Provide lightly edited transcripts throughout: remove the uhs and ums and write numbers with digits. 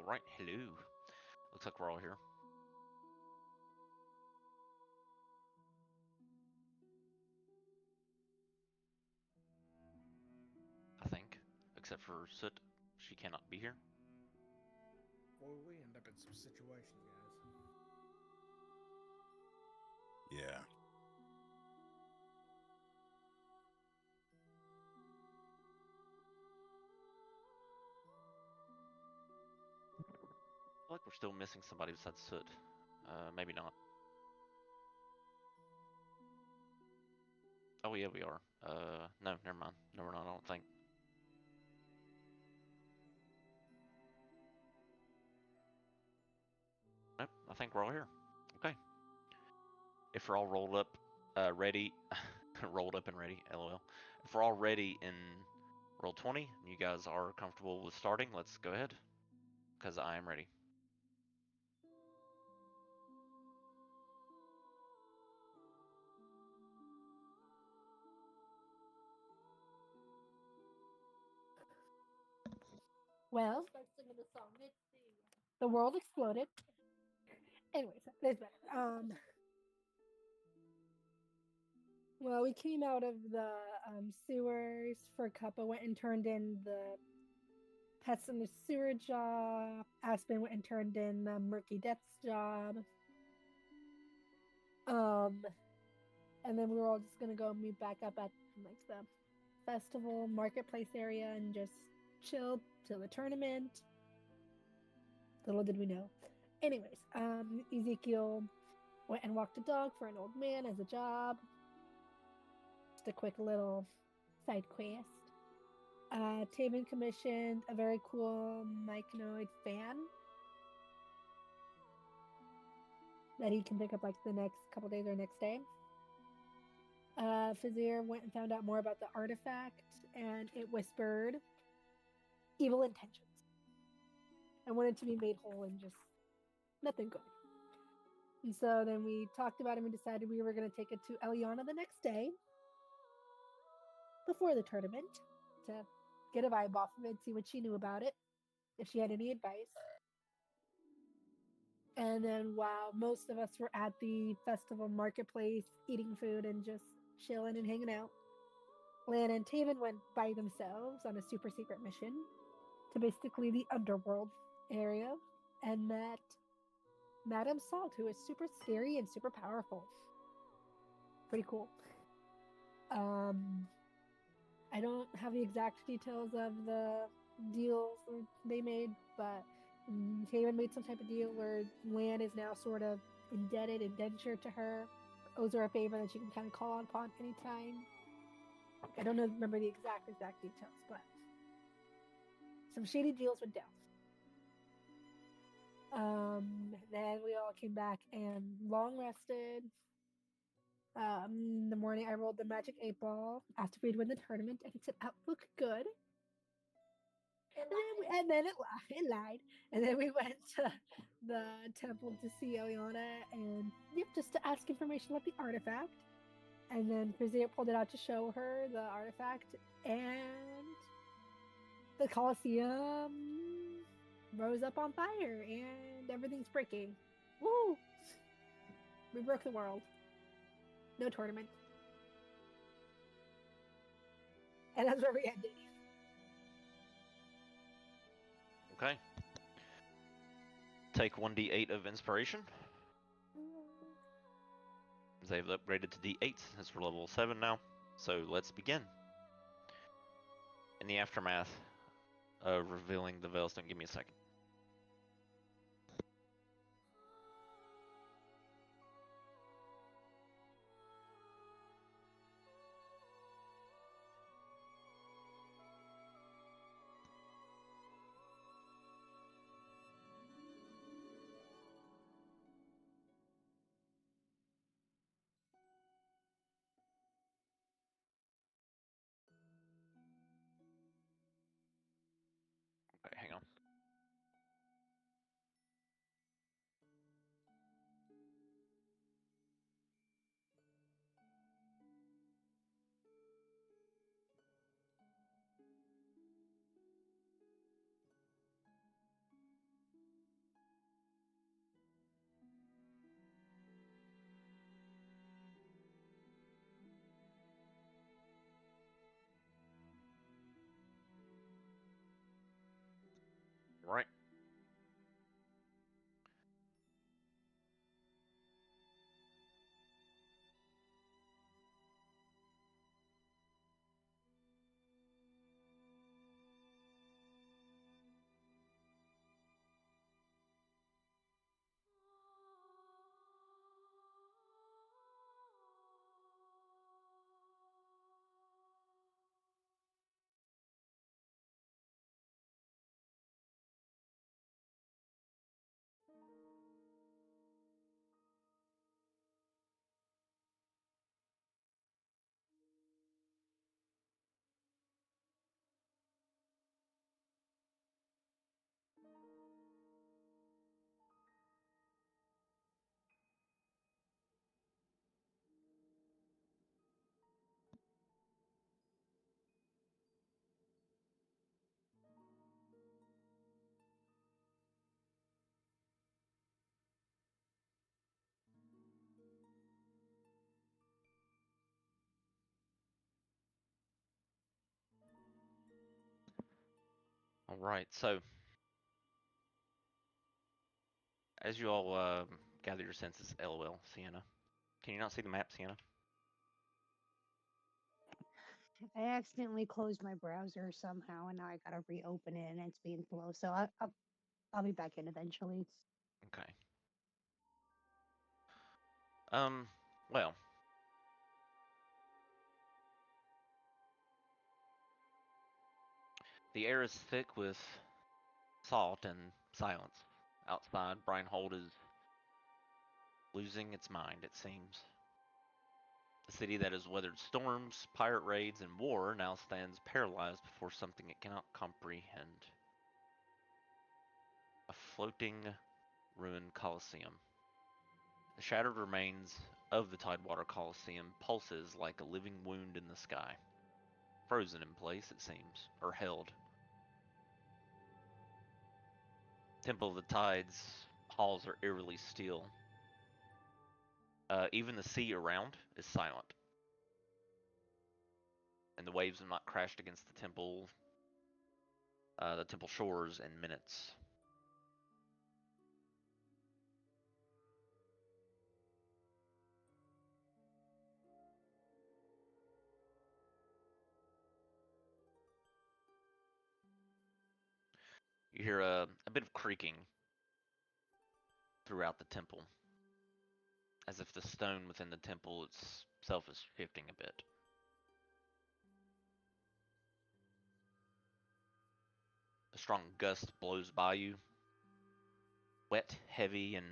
Alright, hello. Looks like we're all here. I think. Except for Soot. She cannot be here. Boy, we end up in some situation, guys. Yeah. I feel like we're still missing somebody besides Soot. Maybe not. Oh yeah, we are. No, never mind. No, we're not, I don't think. Nope, I think we're all here. Okay. If we're all rolled up, ready, rolled up and ready, lol. If we're all ready in roll 20, and you guys are comfortable with starting, let's go ahead. Because I am ready. Well, the world exploded. Anyways, there's better. Well, we came out of the sewers for a couple, went and turned in the pets in the sewer job. Aspen went and turned in the murky deaths job. Um, and then we were all just gonna go meet back up at like the festival marketplace area and just chill till the tournament. Little did we know. Anyways, Ezekiel went and walked a dog for an old man as a job. Just a quick little side quest. Taven commissioned a very cool myconoid fan that he can pick up like the next couple days or next day. Fazir went and found out more about the artifact, and it whispered evil intentions and wanted to be made whole and just nothing good. And so then we talked about it and we decided we were going to take it to Eliana the next day before the tournament to get a vibe off of it, see what she knew about it, if she had any advice. And then while most of us were at the festival marketplace eating food and just chilling and hanging out, Lan and Taven went by themselves on a super secret mission to basically the underworld area and met Madame Salt, who is super scary and super powerful. Pretty cool. I don't have the exact details of the deals they made, but Taven made some type of deal where Lan is now sort of indebted, indentured to her, owes her a favor that she can kind of call upon anytime. I don't remember the exact details, but some shady deals went down. Then we all came back and long rested. In the morning, I rolled the magic 8 ball, asked if we'd win the tournament, and it said outlook good. And then it lied. And then we went to the temple to see Eliana and just to ask information about the artifact. And then Frizia pulled it out to show her the artifact, and the Colosseum rose up on fire, and everything's breaking. Woo! We broke the world. No tournament. And that's where we ended. Okay. Take 1d8 of inspiration. They've upgraded to d8 since we're level 7 now. So let's begin. In the aftermath of revealing the Veilstone, give me a second. Okay, hang on. Right. All right. So, as you all gather your senses, LOL, Sienna. Can you not see the map, Sienna? I accidentally closed my browser somehow, and now I gotta reopen it, and it's being slow. So I'll be back in eventually. Okay. Well, the air is thick with salt and silence. Outside, Brinehold is losing its mind, it seems. The city that has weathered storms, pirate raids, and war now stands paralyzed before something it cannot comprehend. A floating, ruined coliseum. The shattered remains of the Tidewater Coliseum pulses like a living wound in the sky. Frozen in place, it seems, or held. Temple of the Tides halls are eerily still. Even the sea around is silent, and the waves have not crashed against the temple shores in minutes. You hear a bit of creaking throughout the temple, as if the stone within the temple itself is shifting a bit. A strong gust blows by you, wet, heavy, and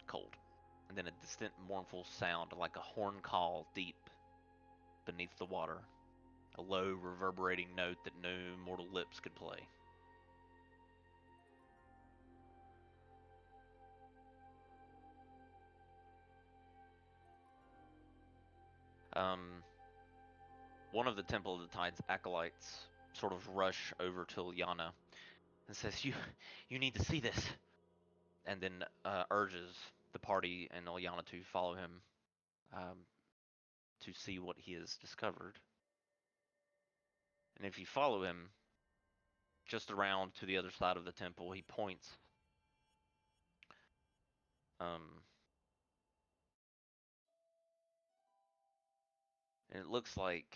cold. And then a distant, mournful sound like a horn call deep beneath the water. A low, reverberating note that no mortal lips could play. Um, One of the Temple of the Tide's acolytes sort of rush over to Ilyana and says, You need to see this," and then urges the party and Ilyana to follow him um, to see what he has discovered. And if you follow him just around to the other side of the temple, he points. Um, and it looks like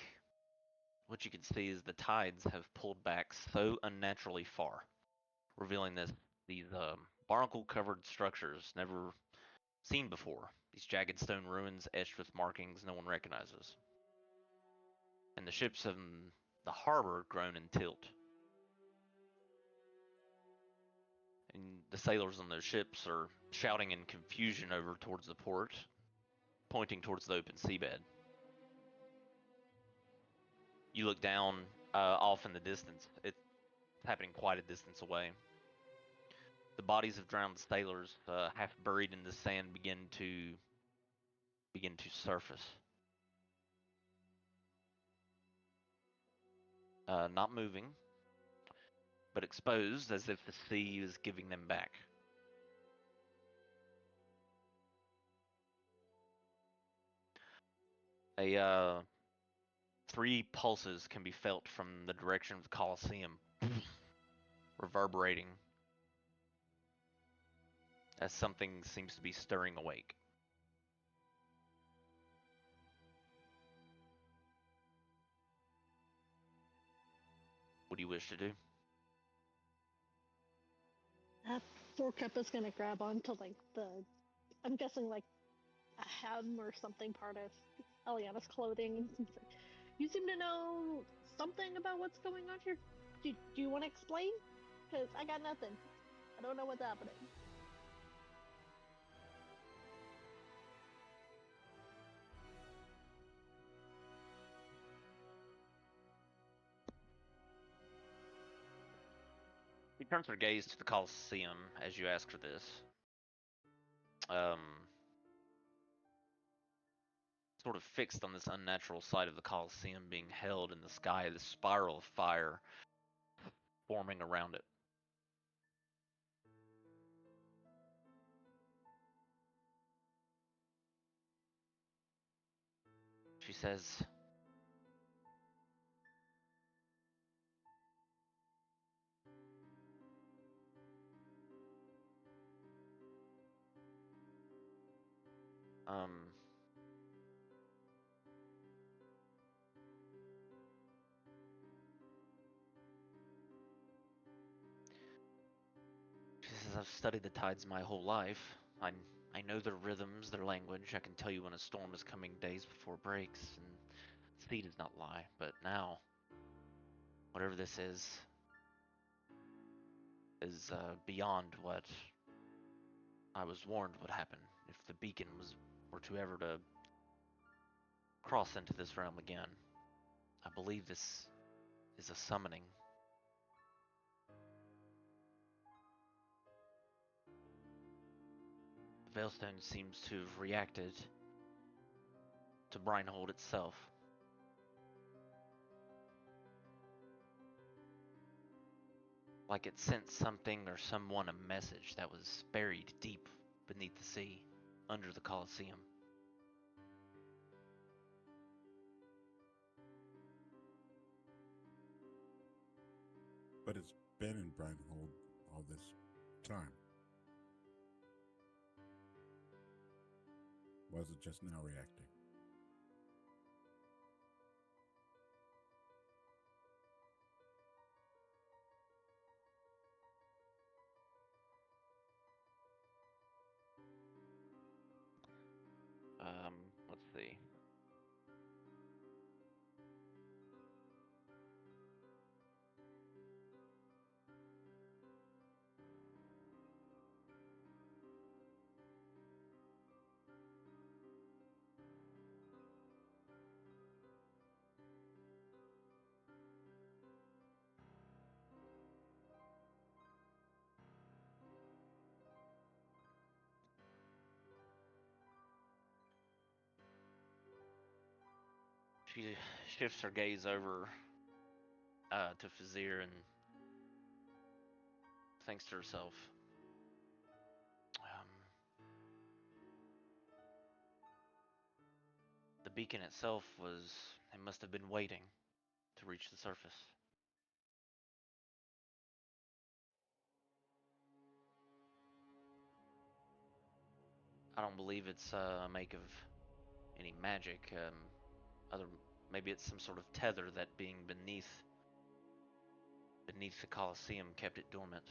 what you can see is the tides have pulled back so unnaturally far, revealing these barnacle-covered structures never seen before. These jagged stone ruins etched with markings no one recognizes. And the ships in the harbor groan in tilt. And the sailors on those ships are shouting in confusion over towards the port, pointing towards the open seabed. You look down off in the distance. It's happening quite a distance away. The bodies of drowned sailors, half buried in the sand, begin to surface. Not moving, but exposed as if the sea is giving them back. Three pulses can be felt from the direction of the Colosseum. reverberating as something seems to be stirring awake. What do you wish to do? Thorcup is gonna grab onto like I'm guessing like a hem or something part of Eliana's clothing. And he's like, you seem to know something about what's going on here. Do you want to explain? Because I got nothing. I don't know what's happening. She turns her gaze to the Colosseum as you ask for this. Sort of fixed on this unnatural sight of the Colosseum being held in the sky, this spiral of fire forming around it. She says, I've studied the tides my whole life. I know their rhythms, their language. I can tell you when a storm is coming days before it breaks, and the sea does not lie. But now, whatever this is beyond what I was warned would happen if the beacon were to ever to cross into this realm again. I believe this is a summoning. The Veilstone seems to have reacted to Brinehold itself. Like it sent something or someone a message that was buried deep beneath the sea, under the Colosseum. But it's been in Brinehold all this time. Was it just now reacting? Let's see. She shifts her gaze over to Fazir and thinks to herself, the beacon itself it must have been waiting to reach the surface. I don't believe it's a make of any magic. Maybe it's some sort of tether that being beneath the Colosseum kept it dormant.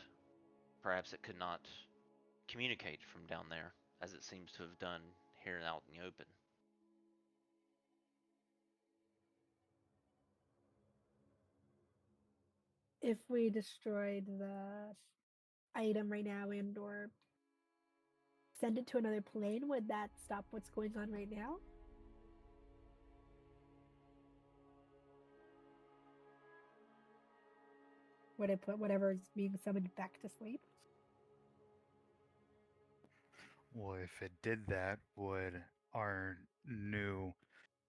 Perhaps it could not communicate from down there, as it seems to have done here and out in the open. If we destroyed the item right now and or send it to another plane, would that stop what's going on right now? Would it put whatever is being summoned back to sleep? Well, if it did that, would our new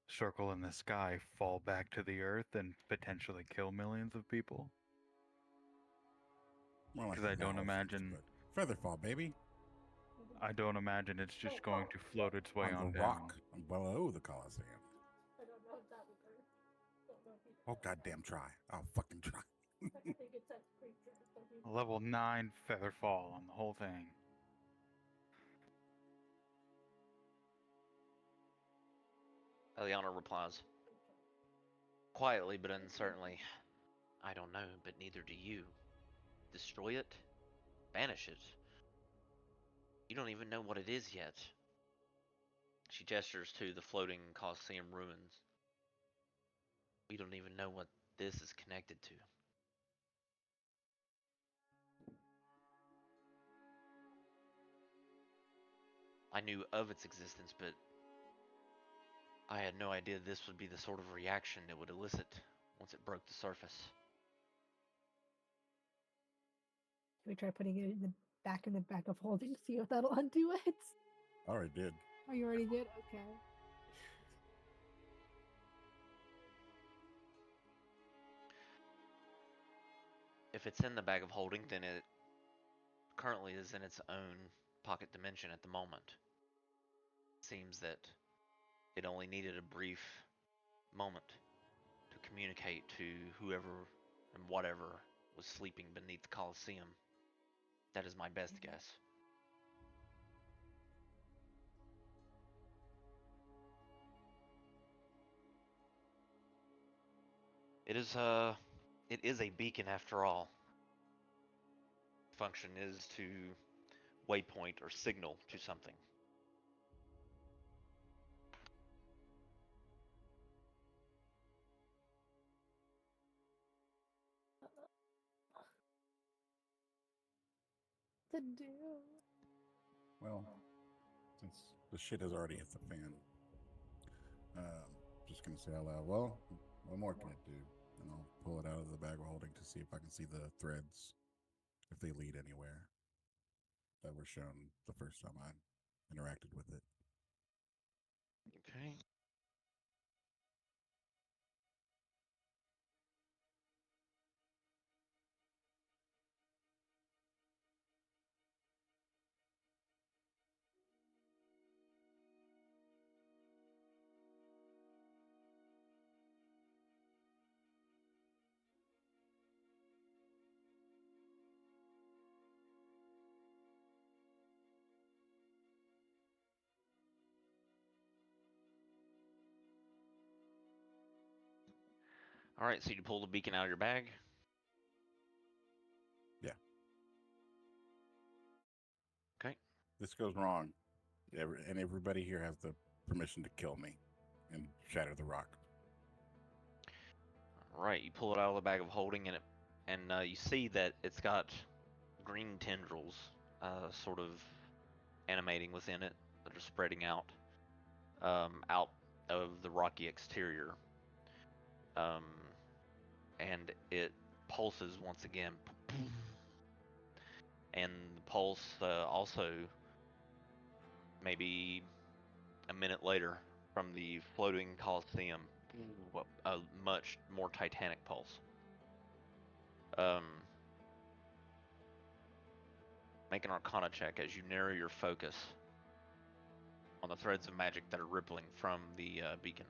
circle in the sky fall back to the earth and potentially kill millions of people? Because I don't imagine Featherfall, baby. I don't imagine it's just going to float its way on the down. rock below the Colosseum. Oh, goddamn, try. I'll fucking try. Level 9 feather fall on the whole thing. Eliana replies, quietly but uncertainly, I don't know, but neither do you. Destroy it? Banish it? You don't even know what it is yet. She gestures to the floating Colosseum ruins. We don't even know what this is connected to. I knew of its existence, but I had no idea this would be the sort of reaction it would elicit once it broke the surface. Can we try putting it in the back of holding to see if that'll undo it? I already did. Oh, you already did? Okay. If it's in the bag of holding, then it currently is in its own pocket dimension at the moment. It seems that it only needed a brief moment to communicate to whoever and whatever was sleeping beneath the Colosseum. That is my best guess. It is a beacon after all. Function is to waypoint or signal to something. To do. Well, since the shit has already hit the fan, just gonna say out loud, well, what more can it do? And I'll pull it out of the bag we're holding to see if I can see the threads, if they lead anywhere that were shown the first time I interacted with it. Okay. All right, so you pull the beacon out of your bag. Yeah. Okay. This goes wrong. And everybody here has the permission to kill me and shatter the rock. All right, you pull it out of the bag of holding, and you see that it's got green tendrils, sort of animating within it that are spreading out of the rocky exterior. And it pulses once again. And the pulse also, maybe a minute later, from the floating Colosseum, a much more titanic pulse. Make an Arcana check as you narrow your focus on the threads of magic that are rippling from the beacon.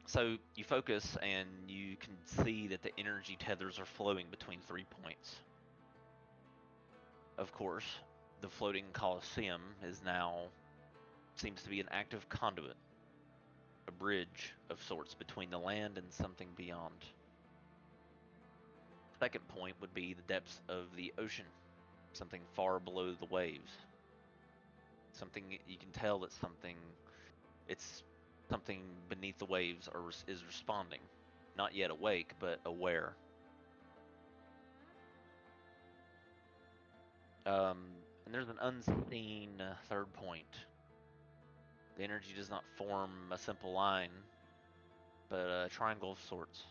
So you focus and you can see that the energy tethers are flowing between 3 points. Of course, the floating Colosseum seems to be an active conduit, a bridge of sorts between the land and something beyond. Second point would be the depths of the ocean, something far below the waves. Something you can tell that it's something beneath the waves is responding, not yet awake, but aware. And there's an unseen third point. The energy does not form a simple line, but a triangle of sorts.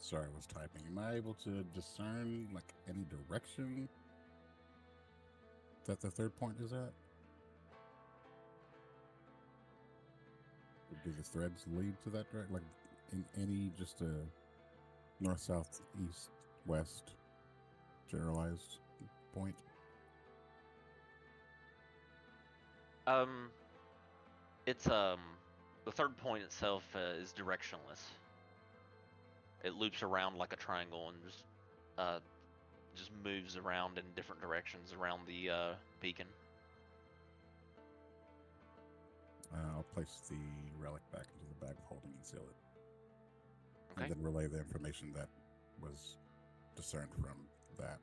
Sorry, I was typing. Am I able to discern like any direction that the third point is at? Or do the threads lead to that direction? Like in any just a north, south, east, west generalized point? It's the third point itself is directionless. It loops around like a triangle and just moves around in different directions around the beacon. I'll place the relic back into the bag of holding and seal it. Okay. And then relay the information that was discerned from that.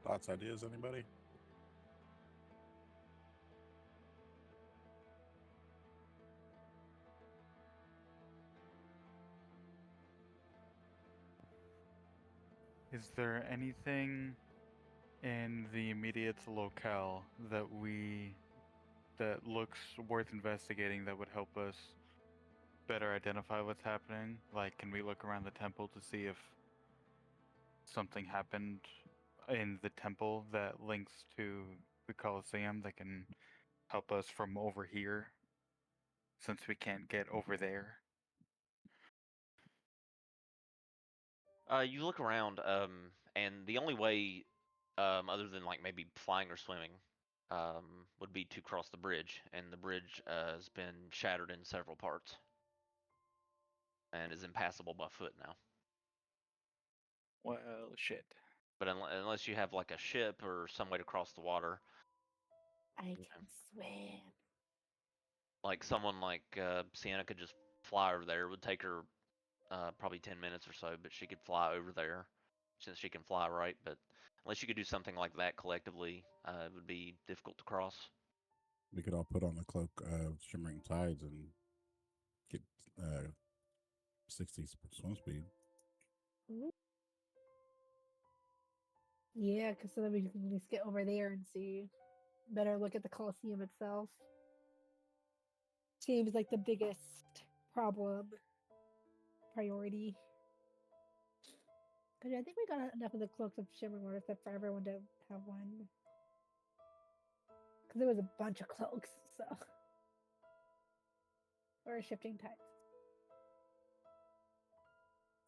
Thoughts, ideas, anybody? Is there anything in the immediate locale that looks worth investigating that would help us better identify what's happening? Like, can we look around the temple to see if something happened in the temple that links to the Colosseum that can help us from over here, since we can't get over there? You look around, and the only way, other than like maybe flying or swimming, would be to cross the bridge, and the bridge has been shattered in several parts and is impassable by foot now. Well, shit. But unless you have like a ship or some way to cross the water, I can swim. like someone like Sienna could just fly over there. It would take her probably 10 minutes or so, but she could fly over there since she can fly, right? But unless you could do something like that collectively, it would be difficult to cross. We could all put on the cloak of shimmering tides and get 60 swim speed. Yeah, because so that we can at least get over there and see. Better look at the Colosseum itself. Seems like the biggest problem priority. Because I think we got enough of the cloaks of shimmering water stuff for everyone to have one. Because there was a bunch of cloaks, so. Or shifting tides.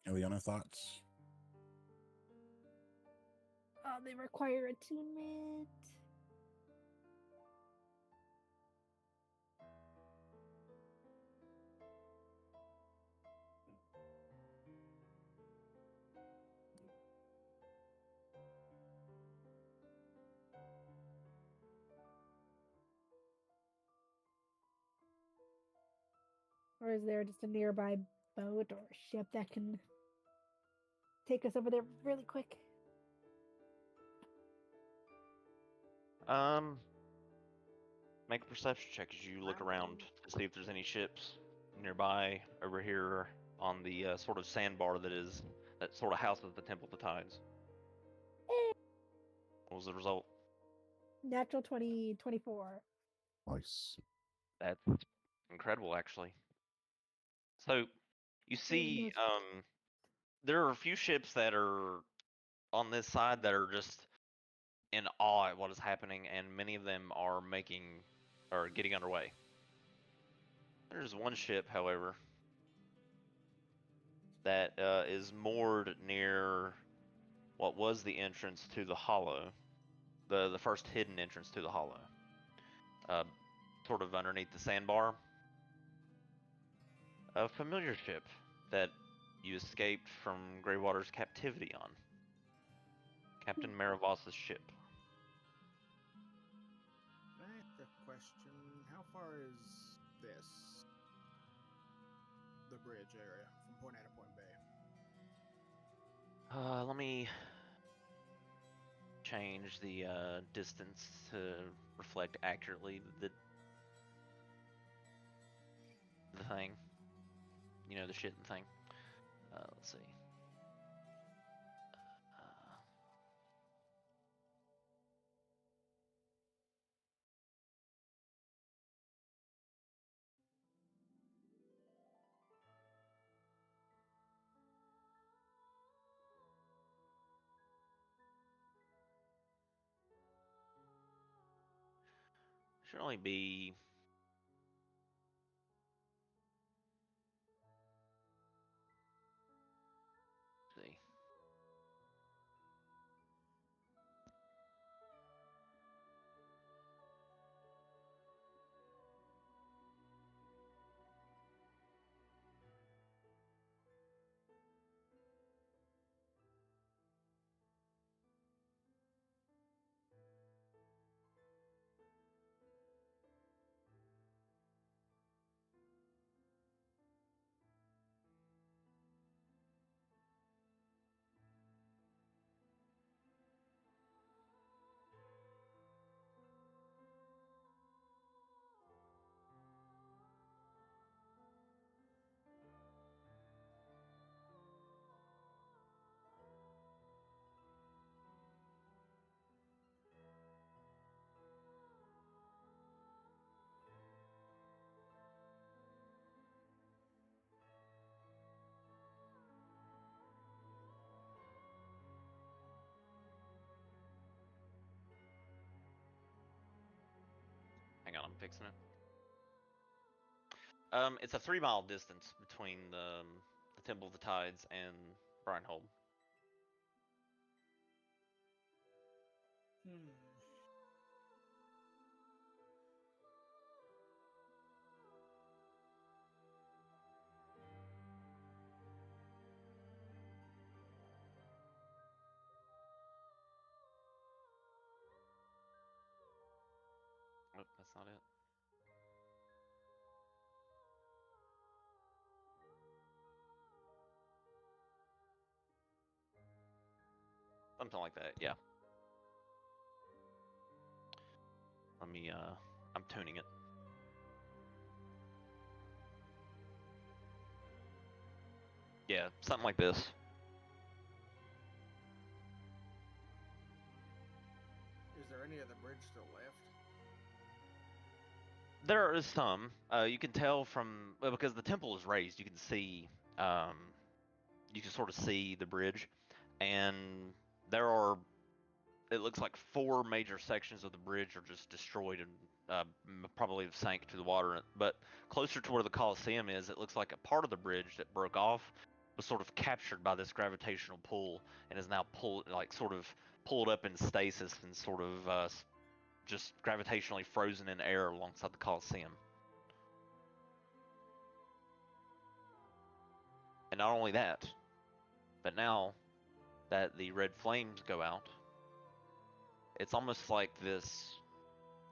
Eliana, thoughts? They require attunement. Or is there just a nearby boat or ship that can take us over there really quick? Make a perception check as you look around to see if there's any ships nearby over here on the sort of sandbar that sort of houses the Temple of the Tides. What was the result? Natural 20, 24. Nice. That's incredible, actually. So you see, there are a few ships that are on this side that are just in awe at what is happening, and many of them are getting underway. There's one ship, however, that is moored near what was the entrance to the hollow, the first hidden entrance to the hollow, sort of underneath the sandbar. A familiar ship that you escaped from Greywater's captivity on Captain Maravos's ship. Can I ask a question? How far is this? The bridge area from point A to point B. Let me change the distance to reflect accurately the thing. You know, the shit thing. Let's see. Should only be. Let's see. Hang on, I'm fixing it. It's a 3-mile distance between the Temple of the Tides and Brinehold. Oh, that's not it. Something like that, yeah. Let me, I'm tuning it. Yeah, something like this. Is there any other bridge still left? There is some. You can tell from, well, because the temple is raised, you can see, you can sort of see the bridge, and there are, it looks like 4 major sections of the bridge are just destroyed and probably have sank to the water. But closer to where the Colosseum is, it looks like a part of the bridge that broke off was sort of captured by this gravitational pull and is now pulled, like sort of pulled up in stasis and sort of just gravitationally frozen in air alongside the Colosseum. And not only that, but now that the red flames go out, it's almost like this,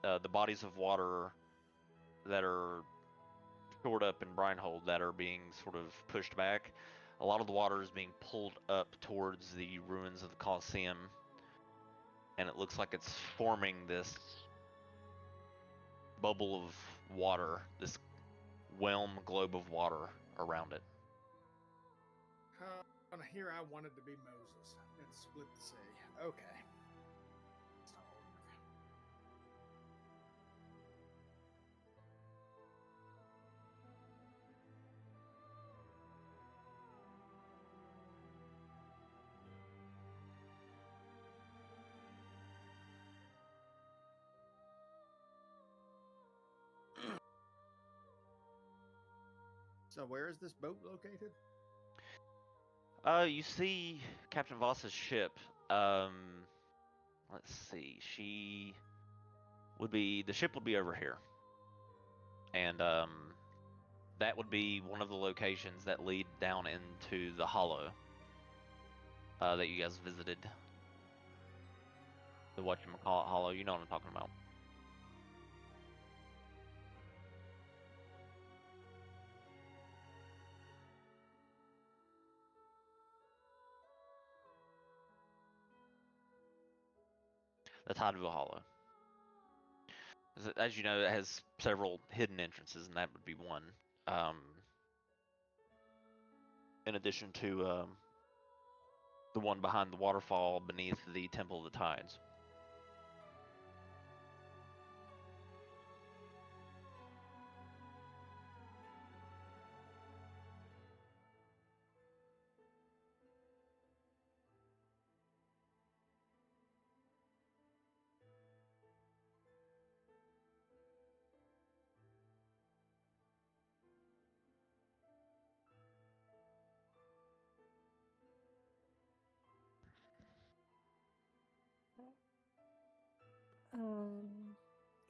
the bodies of water that are stored up in Brinehold that are being sort of pushed back. A lot of the water is being pulled up towards the ruins of the Colosseum, and it looks like it's forming this bubble of water, this whelm globe of water around it. Here I wanted to be Moses and split the sea. Okay. That's not gonna work. So where is this boat located? You see Captain Voss's ship. Let's see. The ship would be over here. And that would be one of the locations that lead down into the hollow that you guys visited. The whatchamacallit hollow, you know what I'm talking about. The Tideville Hollow. As you know, it has several hidden entrances, and that would be one. In addition to the one behind the waterfall beneath the Temple of the Tides.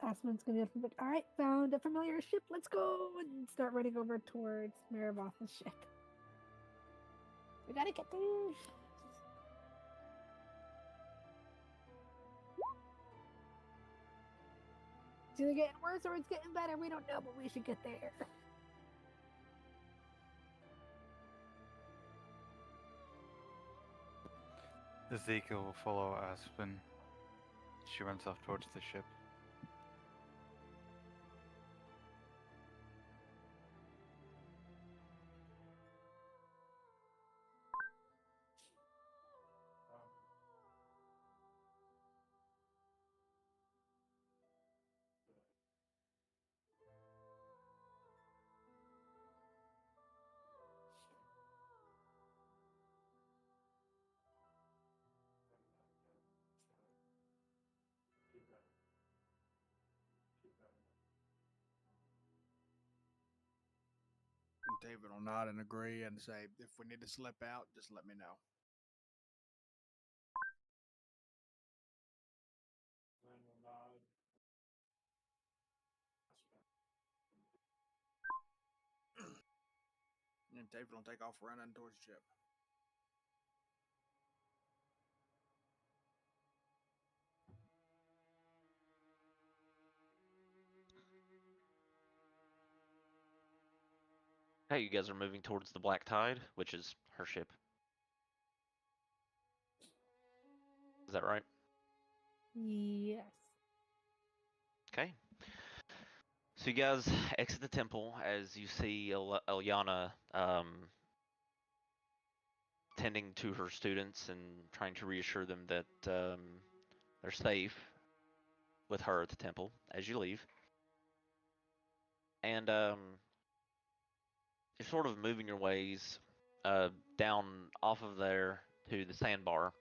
Asmon's gonna be like, all right, found a familiar ship. Let's go and start running over towards Maravoth's ship. We gotta get there. It's either getting worse or it's getting better. We don't know, but we should get there. Ezekiel will follow Aspen. She runs off towards the ship. And David will nod and agree and say, if we need to slip out, just let me know. And David will take off running towards the ship. Hey, you guys are moving towards the Black Tide, which is her ship. Is that right? Yes. Okay. So you guys exit the temple as you see Eliana tending to her students and trying to reassure them that they're safe with her at the temple as you leave. And you're sort of moving your ways down off of there to the sandbar.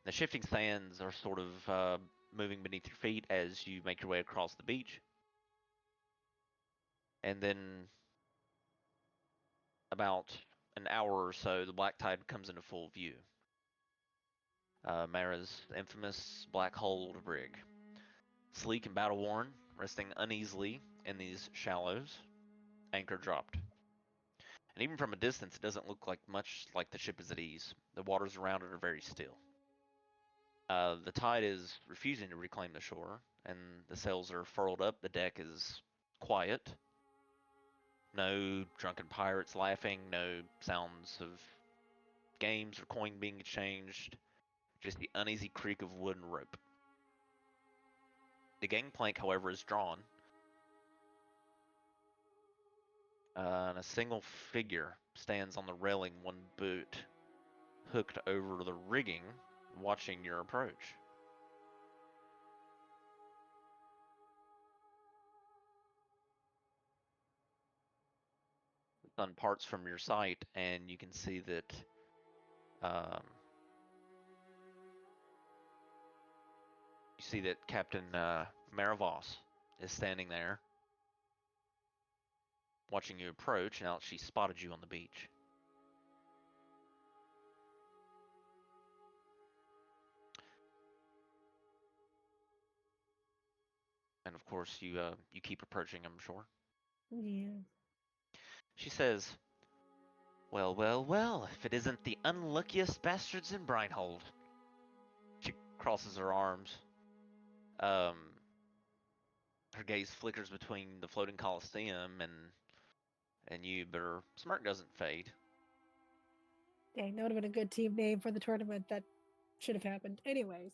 The shifting sands are sort of moving beneath your feet as you make your way across the beach. And then about an hour or so, the black tide comes into full view. Mara's infamous black hulled brig. Sleek and battle worn, resting uneasily in these shallows, anchor dropped. And even from a distance, it doesn't look like much like the ship is at ease. The waters around it are very still. The tide is refusing to reclaim the shore, and the sails are furled up. The deck is quiet. No drunken pirates laughing, no sounds of games or coin being exchanged, just the uneasy creak of wood and rope. The gangplank, however, is drawn, and a single figure stands on the railing, one boot hooked over the rigging, watching your approach. The sun parts from your sight, and you can see that Captain Maravos is standing there, watching you approach. Now she spotted you on the beach. And of course, you keep approaching, I'm sure. Yeah. She says, "Well, well, well, if it isn't the unluckiest bastards in Brighthold." She crosses her arms. Her gaze flickers between the floating coliseum and you, but her smirk doesn't fade. Dang, that would have been a good team name for the tournament that should have happened. Anyways.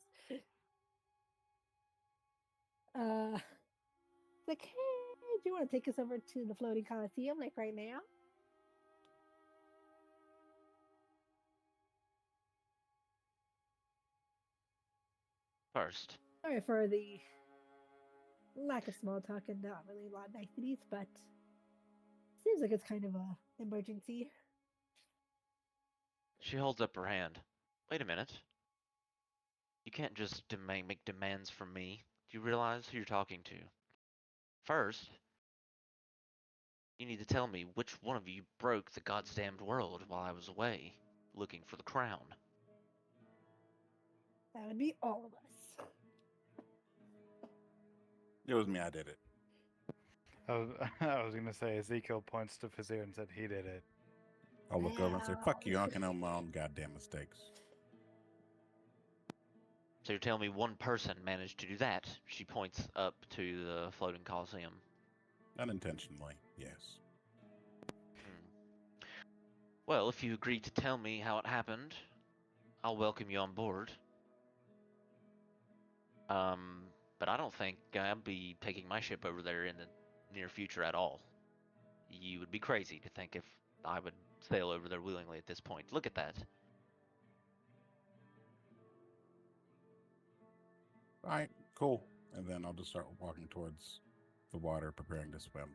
Like, hey, do you want to take us over to the floating coliseum, like right now? First, Sorry for the lack of small talk and not really a lot of niceties, but seems like it's kind of a emergency. she holds up her hand. Wait a minute. You can't just make demands from me. Do you realize who you're talking to? First, you need to tell me which one of you broke the God's damned world while I was away, looking for the crown. That would be all of us. It was me. I did it. I was gonna say Ezekiel points to Fazir and said he did it. I'll look over and say, "Fuck you! I can own my own goddamn mistakes." So you're telling me one person managed to do that? She points up to the floating coliseum. Unintentionally, yes. Well, if you agree to tell me how it happened, I'll welcome you on board. But I don't think I'll be taking my ship over there in the near future at all. You would be crazy to think if I would sail over there willingly at this point. Look at that. All right, cool. And then I'll just start walking towards the water, preparing to swim.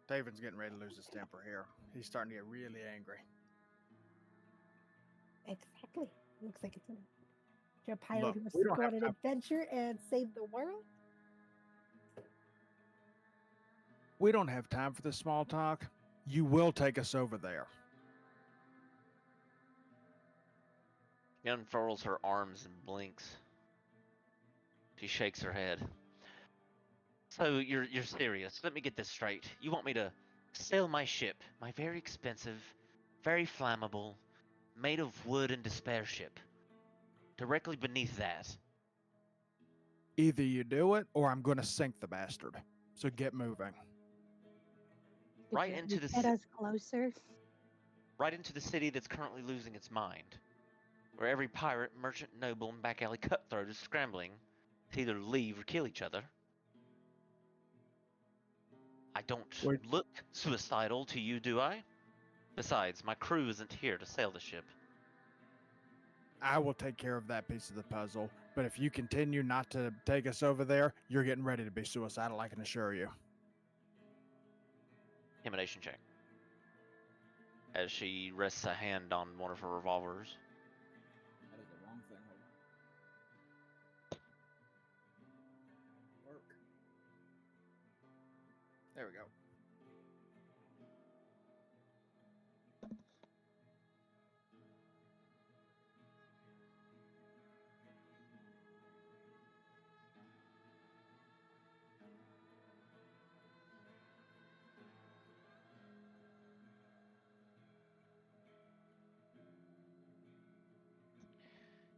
David's getting ready to lose his temper here. He's starting to get really angry. Exactly. Looks like it's your pilot Look, who we was don't go have on an time. adventure and save the world. We don't have time for this small talk. You will take us over there. She unfurls her arms and blinks. She shakes her head. So you're serious? Let me get this straight. You want me to sail my ship, my very expensive, very flammable, made of wood and despair ship, directly beneath that? Either you do it, or I'm going to sink the bastard. So get moving. Could Right you at into least the get us closer. right into the city that's currently losing its mind, where every pirate, merchant, noble, and back alley cutthroat is scrambling to either leave or kill each other. I don't Wait. look suicidal to you, do I? Besides, my crew isn't here to sail the ship. I will take care of that piece of the puzzle. But if you continue not to take us over there, you're getting ready to be suicidal, I can assure you. Intimidation check. As she rests a hand on one of her revolvers. That is the wrong thing. Hold on. Work. There we go.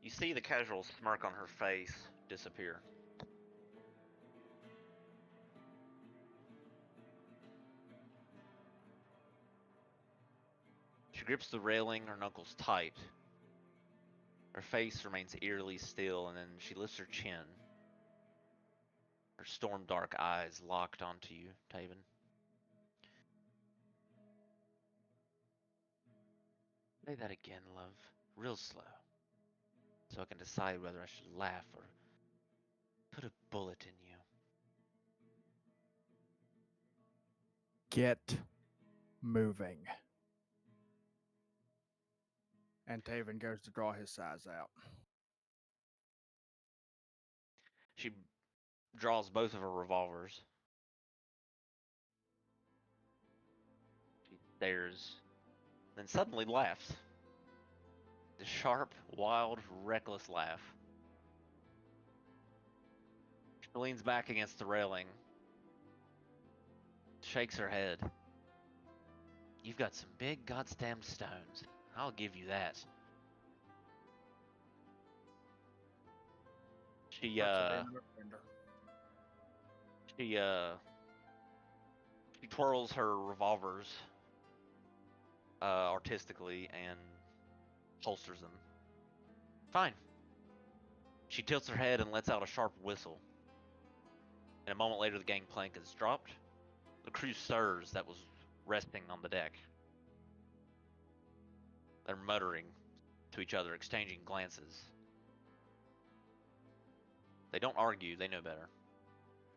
You see the casual smirk on her face disappear. She grips the railing, her knuckles tight. Her face remains eerily still, and then she lifts her chin. Her storm-dark eyes locked onto you, Taven. Say that again, love. Real slow. So I can decide whether I should laugh or put a bullet in you. Get moving. And Taven goes to draw his size out. She draws both of her revolvers. She stares, then suddenly laughs. The sharp, wild, reckless laugh. She leans back against the railing. shakes her head. You've got some big goddamn stones. I'll give you that. She Perks of being an offender. she twirls her revolvers artistically and holsters them. Fine. She tilts her head and lets out a sharp whistle. And a moment later, the gangplank is dropped. The crew stirs that was resting on the deck. They're muttering to each other, exchanging glances. They don't argue, they know better.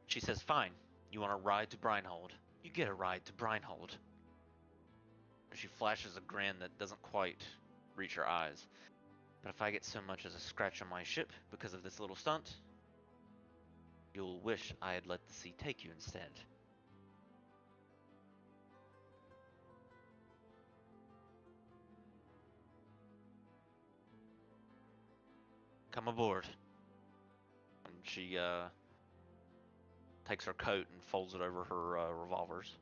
She says, fine, you want a ride to Brinehold? You get a ride to Brinehold. She flashes a grin that doesn't quite reach her eyes. But if I get so much as a scratch on my ship because of this little stunt, you'll wish I had let the sea take you instead. Come aboard. And she takes her coat and folds it over her revolvers.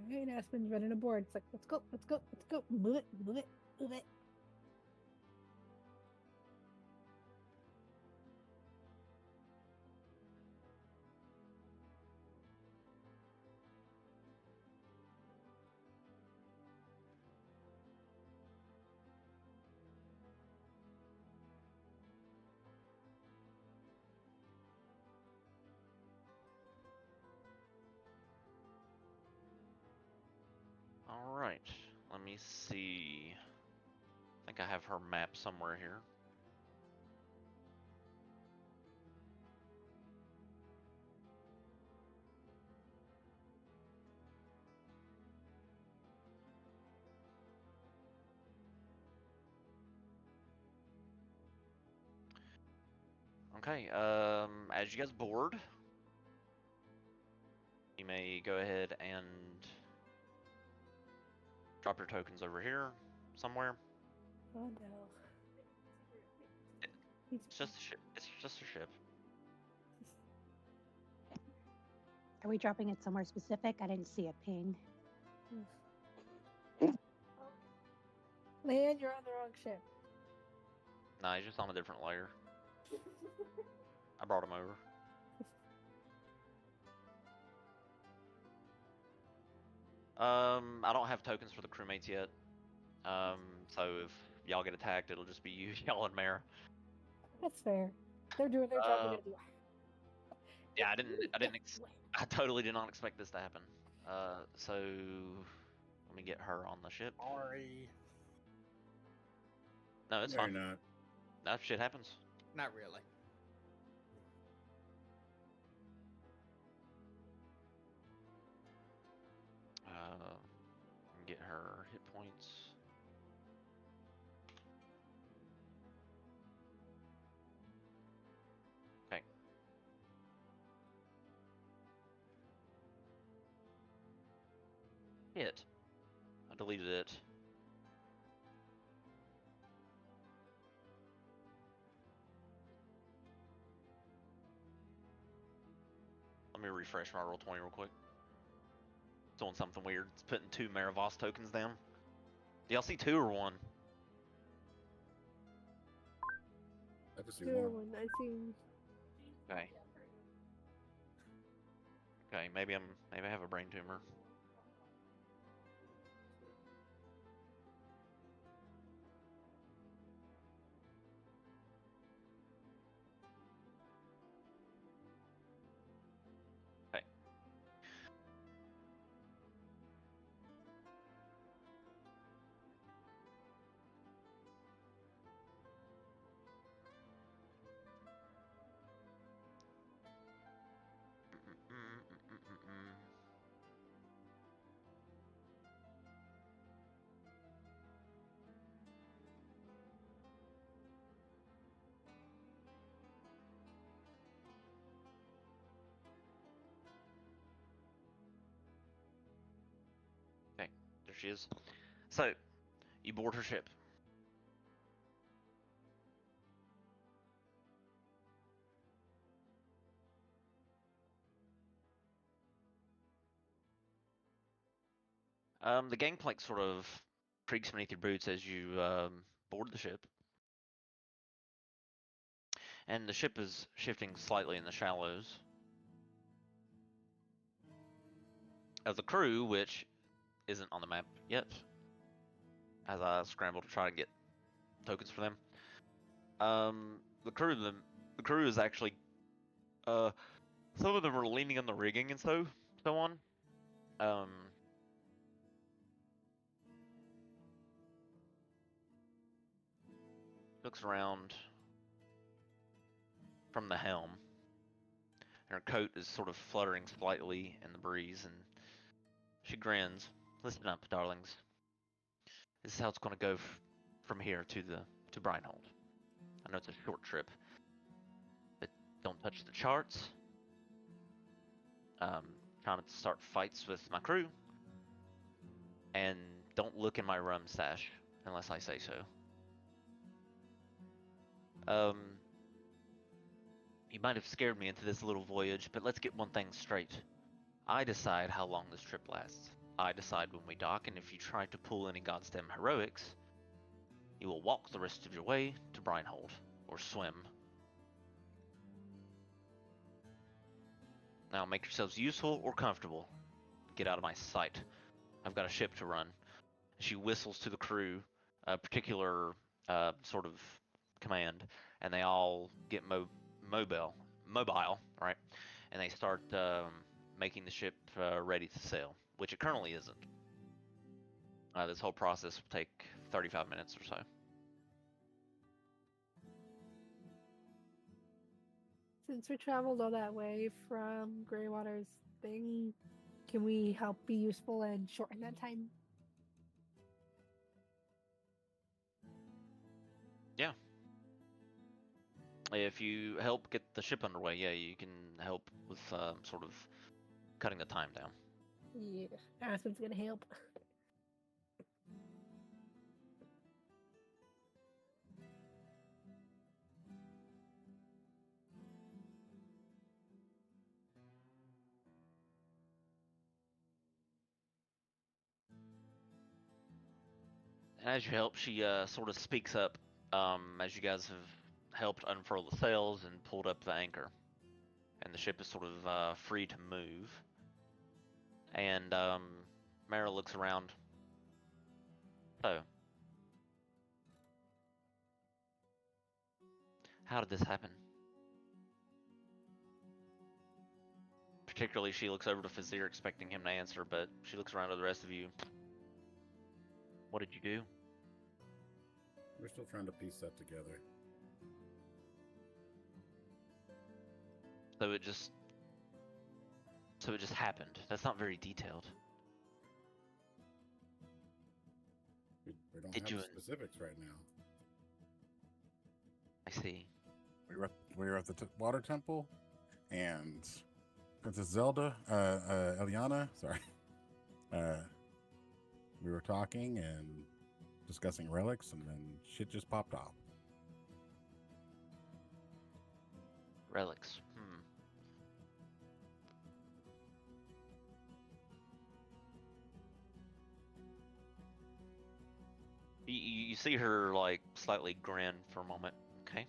Alright, Aspen's running aboard. It's like, let's go, let's go, let's go. Move it, move it, move it. Alright, let me see. I think I have her map somewhere here. Okay, as you guys board, you may go ahead and drop your tokens over here somewhere. Oh no. It's just a ship. It's just a ship. Are we dropping it somewhere specific? I didn't see a ping. Land, you're on the wrong ship. Nah, he's just on a different layer. I brought him over. I don't have tokens for the crewmates yet. So if y'all get attacked, it'll just be you, y'all, and Mara. That's fair. They're doing their job. They're gonna do. Yeah, I totally did not expect this to happen. So let me get her on the ship. Sorry. No, it's No, fine. you're not. That shit happens. Not really. Get her hit points. Okay. Hit. I deleted it. Let me refresh my roll 20 real quick. It's doing something weird. It's putting 2 Maravos tokens down. Do y'all see 2 or 1? I just see Zero one. one. I see. Okay. Okay, maybe I have a brain tumor. Okay. Okay, there she is. So, you board her ship. The gangplank sort of creaks beneath your boots as you board the ship. And the ship is shifting slightly in the shallows. The crew, which isn't on the map yet, as I scramble to try to get tokens for them. The crew is actually, some of them are leaning on the rigging and so on. Looks around from the helm. Her coat is sort of fluttering slightly in the breeze, and she grins. Listen up, darlings. This is how it's going to go from here to Brinehold. I know it's a short trip, but don't touch the charts. Trying to start fights with my crew, and don't look in my rum stash unless I say so. You might have scared me into this little voyage, but let's get one thing straight. I decide how long this trip lasts. I decide when we dock, and if you try to pull any goddamn heroics, you will walk the rest of your way to Brinehold, or swim. Now make yourselves useful or comfortable. Get out of my sight. I've got a ship to run. She whistles to the crew a particular sort of command, and they all get mobile, right? And they start making the ship ready to sail, which it currently isn't. This whole process will take 35 minutes or so. Since we traveled all that way from Greywater's thing, can we help be useful and shorten that time? Yeah. If you help get the ship underway, yeah, you can help with sort of cutting the time down. Yeah, Aspen's gonna help. And as you help, she sort of speaks up as you guys have helped unfurl the sails and pulled up the anchor. And the ship is sort of free to move. And Mara looks around. So, how did this happen? Particularly, she looks over to Fazir expecting him to answer, but she looks around to the rest of you. What did you do? We're still trying to piece that together. So it just happened. That's not very detailed. We don't Did have you- the specifics right now. I see. We were at the water temple, and Princess Zelda, Eliana, sorry. We were talking and discussing relics, and then shit just popped off. Relics. You see her like slightly grin for a moment. Okay.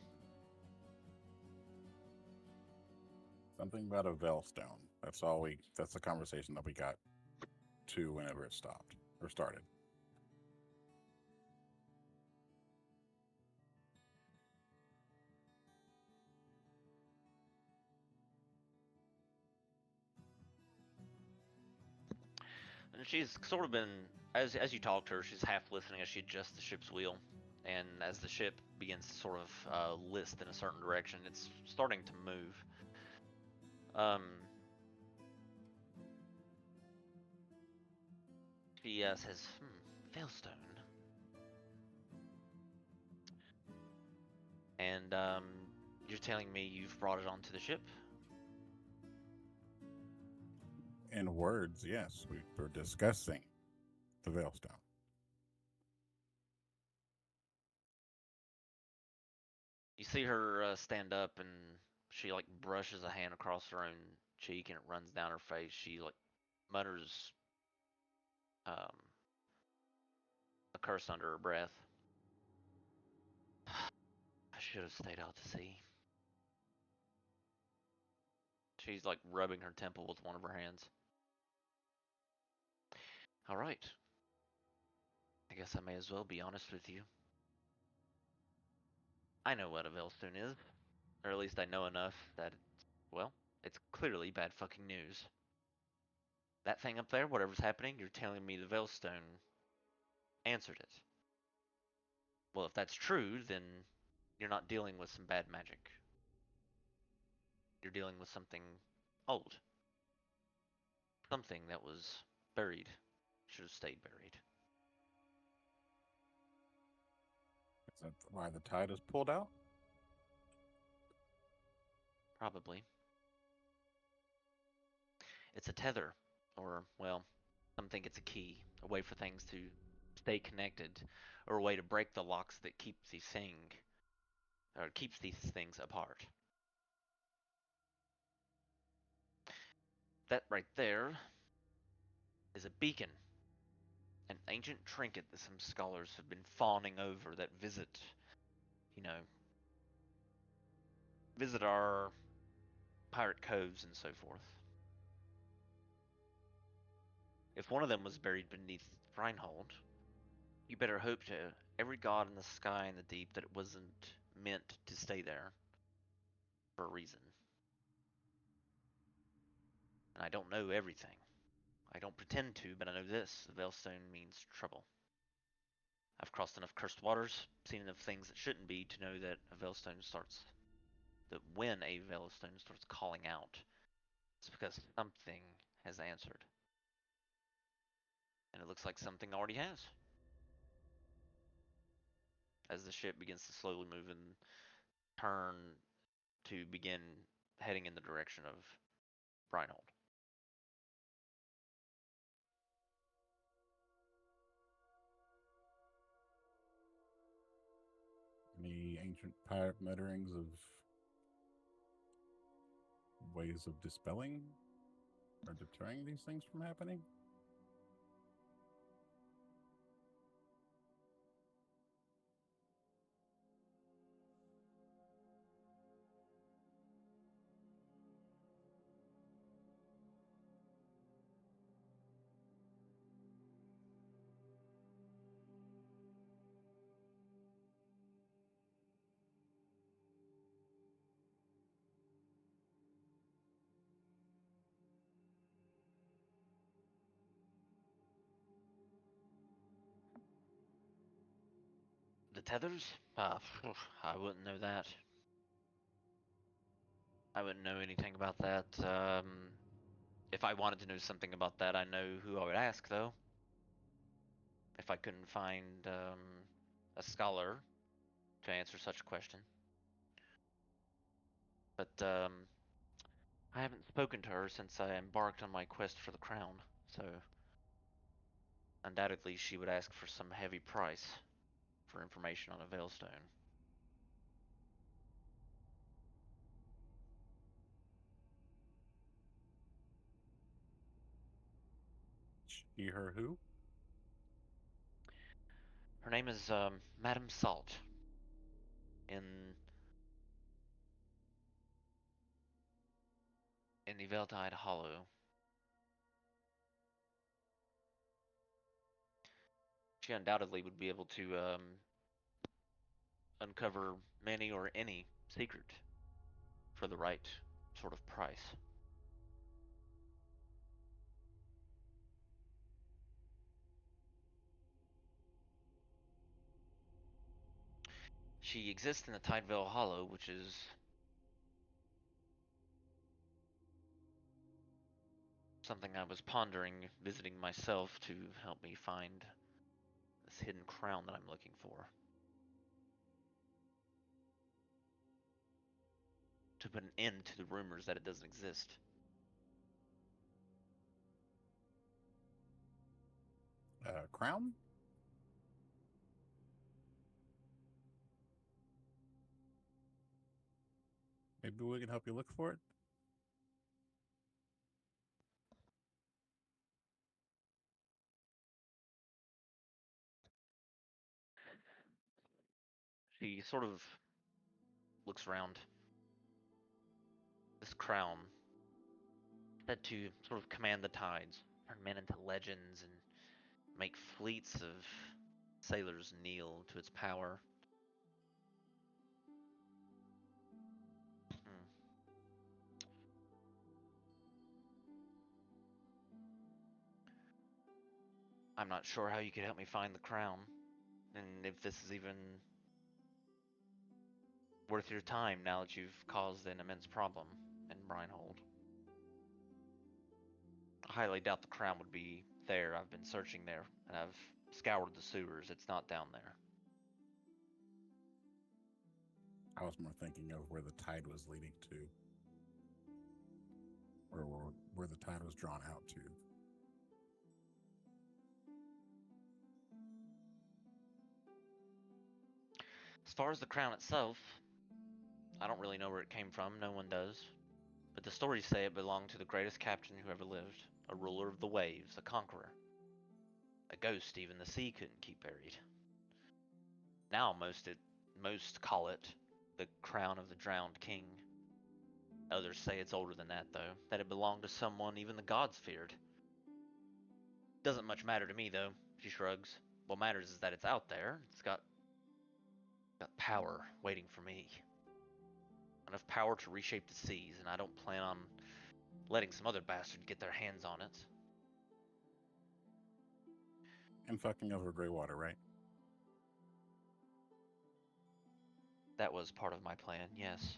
Something about a Veilstone. That's the conversation that we got to whenever it stopped or started. And she's sort of been, as you talk to her, she's half listening as she adjusts the ship's wheel, and as the ship begins to sort of list in a certain direction, it's starting to move. She says, Veilstone. And you're telling me you've brought it onto the ship? In words, yes, we were discussing the Veilstone. see her stand up, and she like brushes a hand across her own cheek, and it runs down her face. She like mutters a curse under her breath. I should have stayed out to sea. She's like rubbing her temple with one of her hands. All right. I guess I may as well be honest with you. I know what a Veilstone is, or at least I know enough that, well, it's clearly bad fucking news. That thing up there, whatever's happening, you're telling me the Veilstone answered it. Well, if that's true, then you're not dealing with some bad magic. You're dealing with something old. Something that was buried. Should have stayed buried. Is that why the tide is pulled out? Probably. It's a tether, or, well, some think it's a key, a way for things to stay connected, or a way to break the locks that keeps these things apart. That right there is a beacon, an ancient trinket that some scholars have been fawning over that visit our pirate coves and so forth. If one of them was buried beneath Reinhold, you better hope to every god in the sky and the deep that it wasn't meant to stay there for a reason. And I don't know everything. I don't pretend to, but I know this. The Veilstone means trouble. I've crossed enough cursed waters, seen enough things that shouldn't be to know that when a Veilstone starts calling out, it's because something has answered. And it looks like something already has. As the ship begins to slowly move and turn to begin heading in the direction of Reinhold. Any ancient pirate mutterings of ways of dispelling or deterring these things from happening? The tethers? I wouldn't know that. I wouldn't know anything about that. If I wanted to know something about that, I know who I would ask, though. If I couldn't find a scholar to answer such a question. But I haven't spoken to her since I embarked on my quest for the crown, so undoubtedly she would ask for some heavy price for information on a Veilstone. She, her, who? Her name is Madame Salt. In the Veiltide Hollow. She undoubtedly would be able to uncover many or any secret for the right sort of price. She exists in the Tidevale Hollow, which is something I was pondering visiting myself to help me find this hidden crown that I'm looking for. To put an end to the rumors that it doesn't exist. Crown? Maybe we can help you look for it. She sort of looks around. This crown said to sort of command the tides, turn men into legends, and make fleets of sailors kneel to its power. Hmm. I'm not sure how you could help me find the crown, and if this is even worth your time now that you've caused an immense problem in Brinehold. I highly doubt the crown would be there. I've been searching there, and I've scoured the sewers. It's not down there. I was more thinking of where the tide was leading to, or where the tide was drawn out to. As far as the crown itself, I don't really know where it came from. No one does. But the stories say it belonged to the greatest captain who ever lived, a ruler of the waves, a conqueror. A ghost even the sea couldn't keep buried. Now most call it the crown of the drowned king. Others say it's older than that, though, that it belonged to someone even the gods feared. Doesn't much matter to me, though, she shrugs. What matters is that it's out there. It's got power waiting for me. Enough power to reshape the seas, and I don't plan on letting some other bastard get their hands on it. And fucking over Greywater, right? That was part of my plan, yes.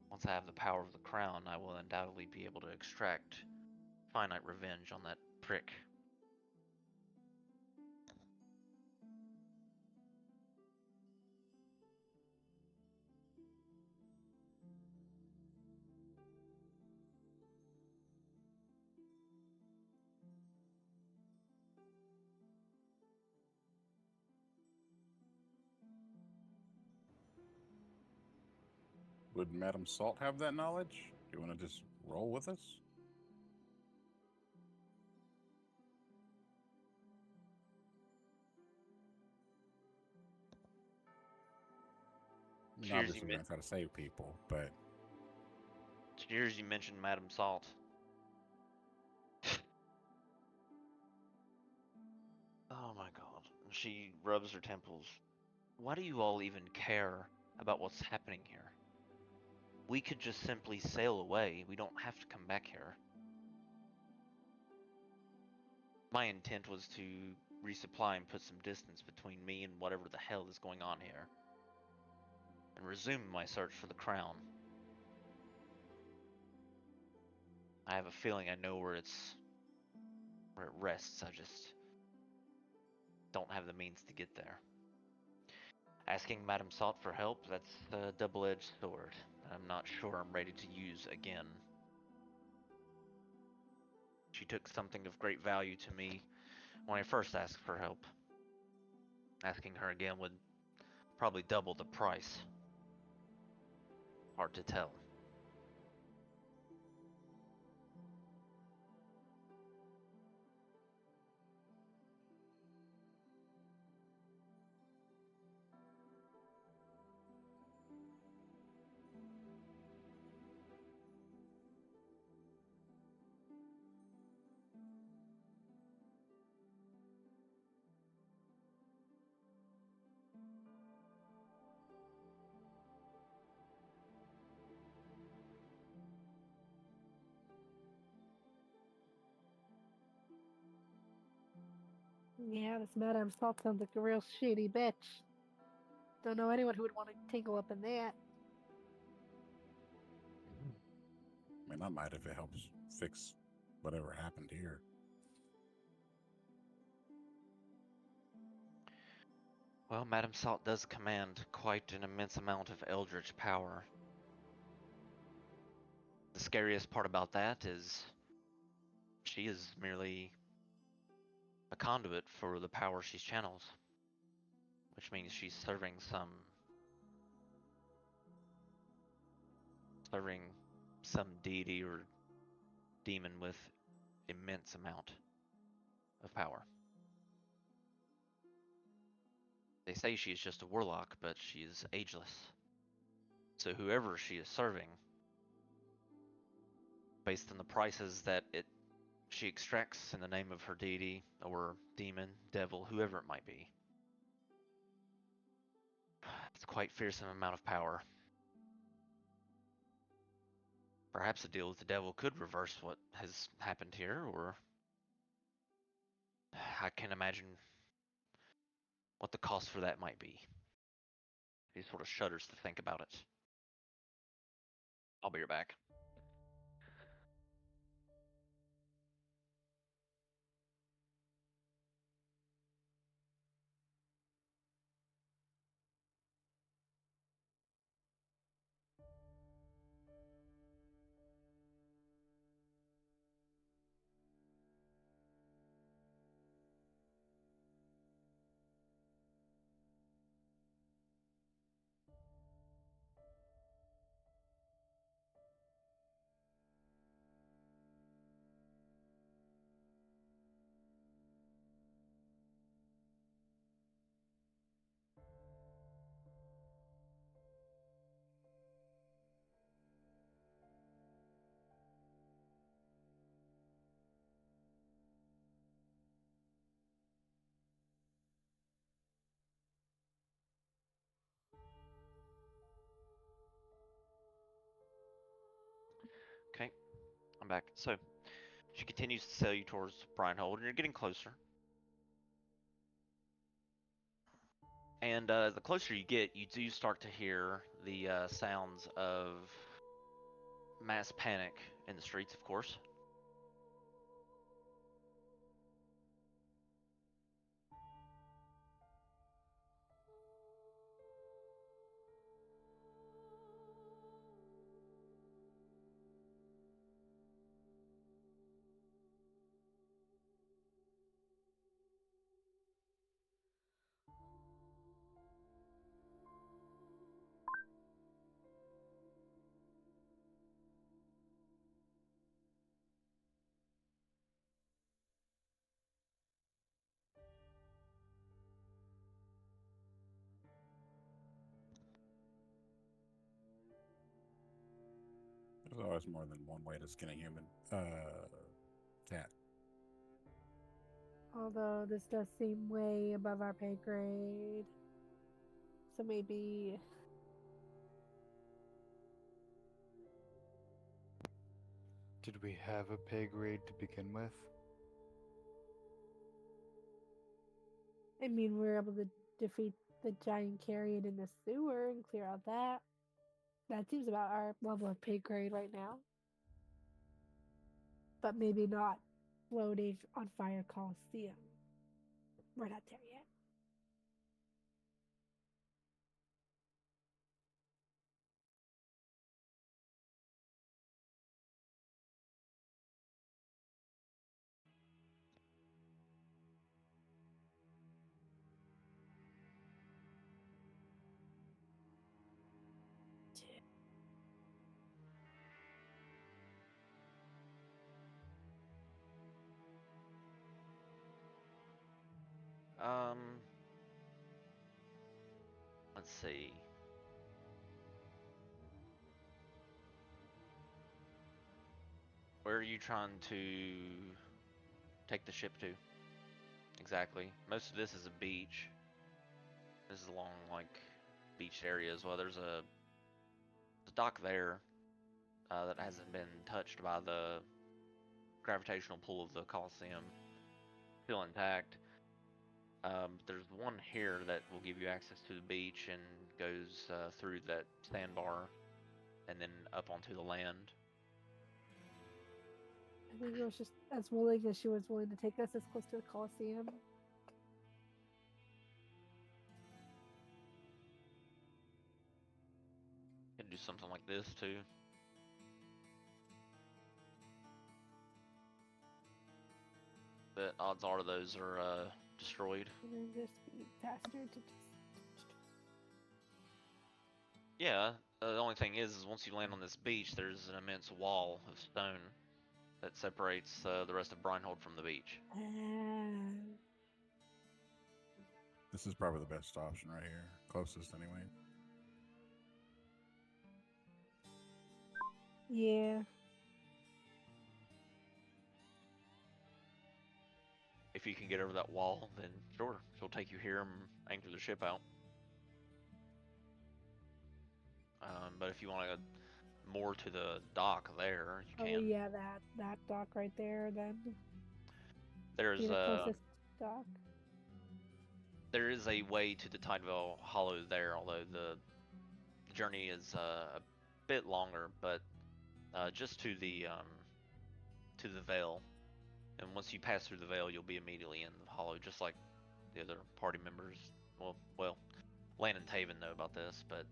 Once I have the power of the crown, I will undoubtedly be able to extract finite revenge on that prick. Would Madame Salt have that knowledge? Do you want to just roll with us? I mean, Cheers, obviously, we're going to try to save people, but Cheers, you mentioned Madame Salt. Oh my god. She rubs her temples. Why do you all even care about what's happening here? We could just simply sail away. We don't have to come back here. My intent was to resupply and put some distance between me and whatever the hell is going on here, and resume my search for the crown. I have a feeling I know where it rests. I just don't have the means to get there. Asking Madame Salt for help, that's a double-edged sword that I'm not sure I'm ready to use again. She took something of great value to me when I first asked for help. Asking her again would probably double the price. Hard to tell. Yeah, this Madame Salt sounds like a real shitty bitch. Don't know anyone who would want to tangle up in that. I mean, I might if it helps fix whatever happened here. Well, Madame Salt does command quite an immense amount of eldritch power. The scariest part about that is she is merely a conduit for the power she channels, which means she's serving some serving some deity or demon with immense amount of power. They say she's just a warlock, but she is ageless. So whoever she is serving, based on the prices that she extracts in the name of her deity or demon, devil, whoever it might be, it's quite fearsome amount of power. Perhaps a deal with the devil could reverse what has happened here, or I can imagine what the cost for that might be. He sort of shudders to think about it. I'll be right back. Okay, I'm back. So she continues to sail you towards Brinehold, and you're getting closer. And the closer you get, you do start to hear the sounds of mass panic in the streets, of course. There's always more than one way to skin a human. Cat. Although this does seem way above our pay grade. So maybe. Did we have a pay grade to begin with? I mean, we were able to defeat the giant carrion in the sewer and clear out that. That seems about our level of pay grade right now. But maybe not floating on Fire Coliseum. We're not there yet. Um, let's see. Where are you trying to take the ship to? Exactly. Most of this is a beach. This is along like beach area as well. There's a dock there that hasn't been touched by the gravitational pull of the Coliseum. Still intact. There's one here that will give you access to the beach and goes through that sandbar and then up onto the land. I think it was just as willing as she was willing to take us as close to the Coliseum. Can do something like this too. But odds are those are destroyed. And then just be faster to just. Yeah, The only thing is once you land on this beach, there's an immense wall of stone that separates the rest of Breinhold from the beach. This is probably the best option right here. Closest, anyway. Yeah. If you can get over that wall, then sure, she'll take you here and anchor the ship out. But if you want to go more to the dock there, you Oh can. yeah, that dock right there. Then There's be the closest dock. there is a way to the Tideville Hollow there, although the journey is a bit longer, but just to the veil. And once you pass through the veil, you'll be immediately in the hollow, just like the other party members. Well, Lan and Taven know about this, but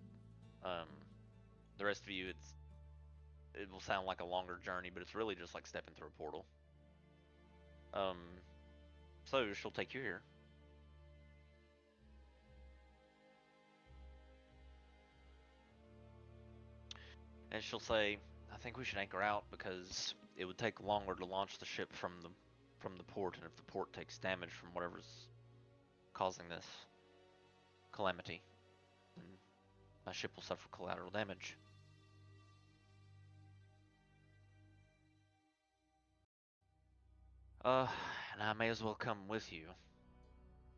the rest of you, it will sound like a longer journey, but it's really just like stepping through a portal. So she'll take you here. And she'll say, I think we should anchor out because it would take longer to launch the ship from the port, and if the port takes damage from whatever's causing this calamity, then my ship will suffer collateral damage. And I may as well come with you,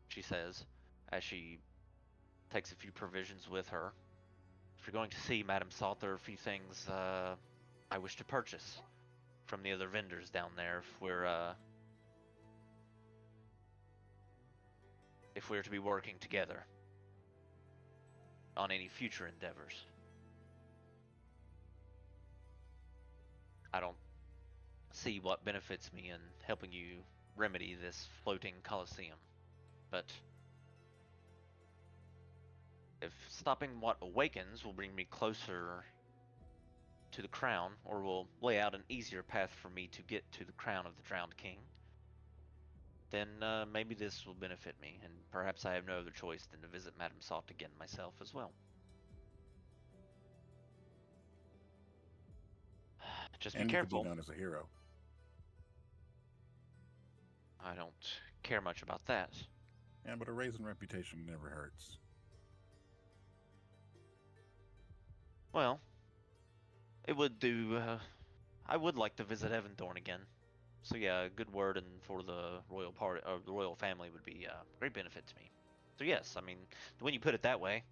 she says, as she takes a few provisions with her. If you're going to see Madame Salt, there are a few things I wish to purchase from the other vendors down there if we're to be working together on any future endeavors. I don't see what benefits me in helping you remedy this floating coliseum, but if stopping what awakens will bring me closer to the crown, or will lay out an easier path for me to get to the crown of the drowned king, then maybe this will benefit me, and perhaps I have no other choice than to visit Madame Salt again myself as well. Just be And careful. you could be known as a hero. I don't care much about that. Yeah, but a raising reputation never hurts. Well, it would do. I would like to visit Evanthorn again. So yeah, a good word and for the royal party, or the royal family, would be a great benefit to me. So yes, I mean, when you put it that way,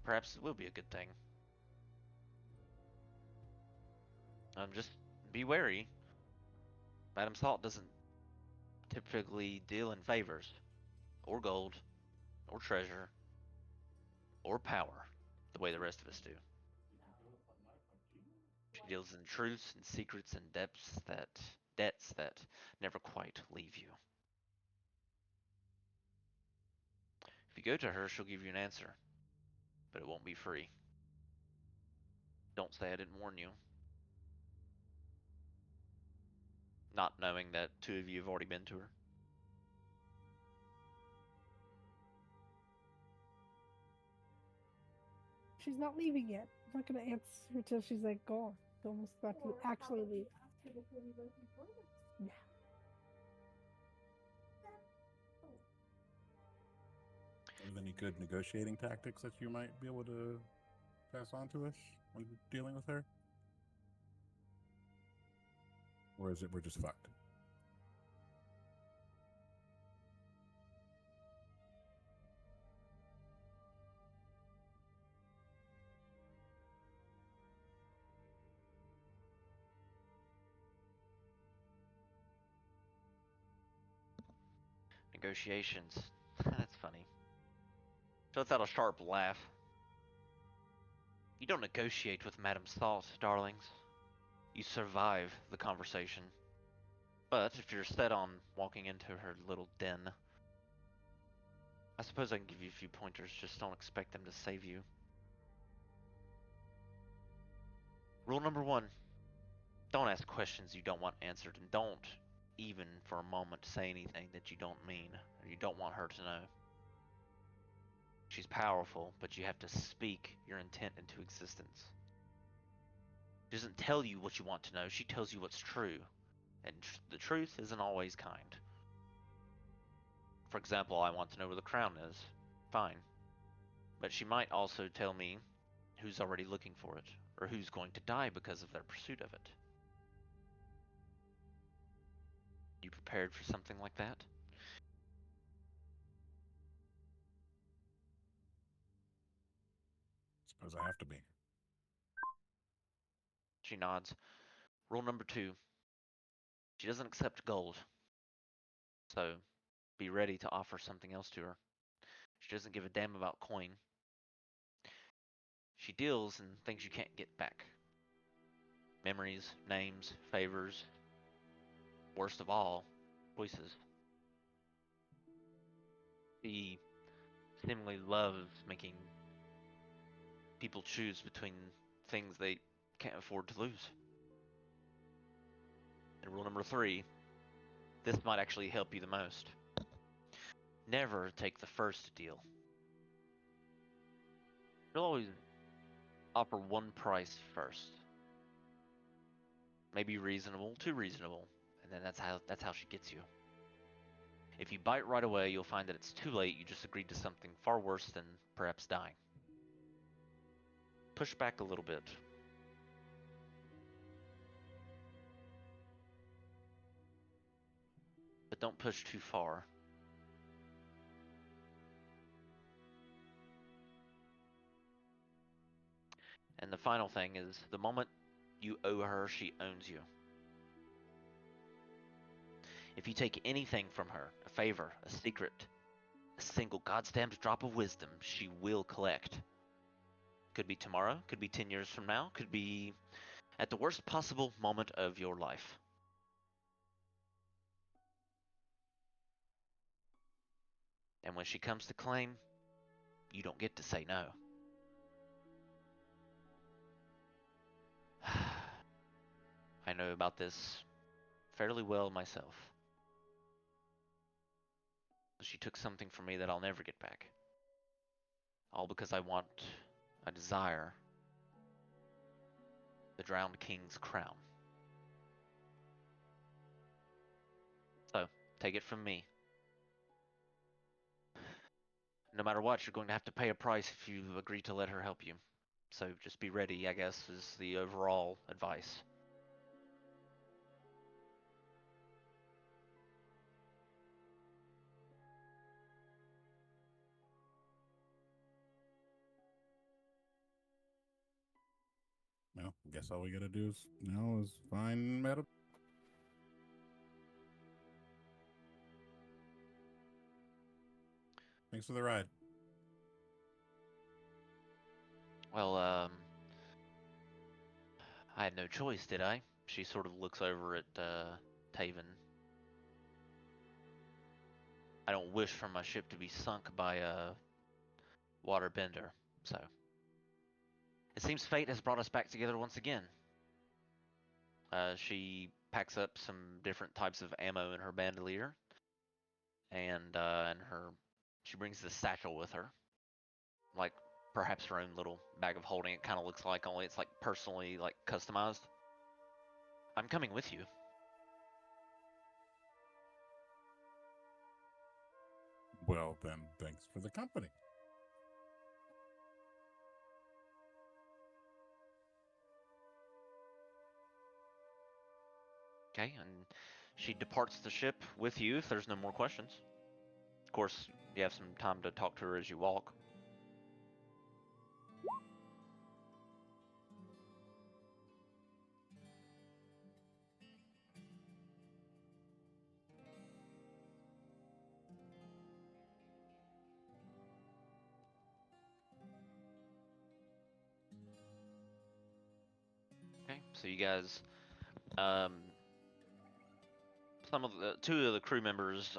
perhaps it will be a good thing. Just be wary. Madame Salt doesn't typically deal in favors, or gold, or treasure, or power, the way the rest of us do. She deals in truths and secrets and debts that never quite leave you. If you go to her, she'll give you an answer, but it won't be free. Don't say I didn't warn you. Not knowing that two of you have already been to her. She's not leaving yet. I'm not gonna answer till she's like gone. Almost about to actually leave. Yeah. Are there any good negotiating tactics that you might be able to pass on to us when dealing with her? Or is it we're just fucked? Negotiations. That's funny. She lets out a sharp laugh. You don't negotiate with Madame Salt, darlings. You survive the conversation. But if you're set on walking into her little den, I suppose I can give you a few pointers, just don't expect them to save you. Rule number 1, don't ask questions you don't want answered, and don't even for a moment say anything that you don't mean, or you don't want her to know. She's powerful, but you have to speak your intent into existence. She doesn't tell you what you want to know, she tells you what's true. And the truth isn't always kind. For example, I want to know where the crown is. Fine. But she might also tell me who's already looking for it, or who's going to die because of their pursuit of it. You prepared for something like that? Suppose I have to be. She nods. Rule number 2. She doesn't accept gold. So, be ready to offer something else to her. She doesn't give a damn about coin. She deals in things you can't get back. Memories, names, favors. Worst of all, choices. She seemingly loves making people choose between things they can't afford to lose. And rule number 3, this might actually help you the most. Never take the first deal. She'll always offer one price first. Maybe reasonable, too reasonable, and then that's how she gets you. If you bite right away, you'll find that it's too late. You just agreed to something far worse than perhaps dying. Push back a little bit. But don't push too far. And the final thing is, the moment you owe her, she owns you. If you take anything from her, a favor, a secret, a single goddamned drop of wisdom, she will collect. Could be tomorrow, could be 10 years from now, could be at the worst possible moment of your life. And when she comes to claim, you don't get to say no. I know about this fairly well myself. She took something from me that I'll never get back. All because I desire the drowned king's crown. So, take it from me. No matter what, you're going to have to pay a price if you agree to let her help you. So just be ready, I guess, is the overall advice. Well, guess all we gotta do is now is find Madam. Thanks for the ride. Well, I had no choice, did I? She sort of looks over at Taven. I don't wish for my ship to be sunk by a waterbender, so. It seems fate has brought us back together once again. She packs up some different types of ammo in her bandolier, and she brings this satchel with her, like perhaps her own little bag of holding. It kind of looks like, only it's like personally like customized. I'm coming with you. Well, then, thanks for the company. Okay, and she departs the ship with you if there's no more questions. Of course, you have some time to talk to her as you walk. Okay, so you guys, two of the crew members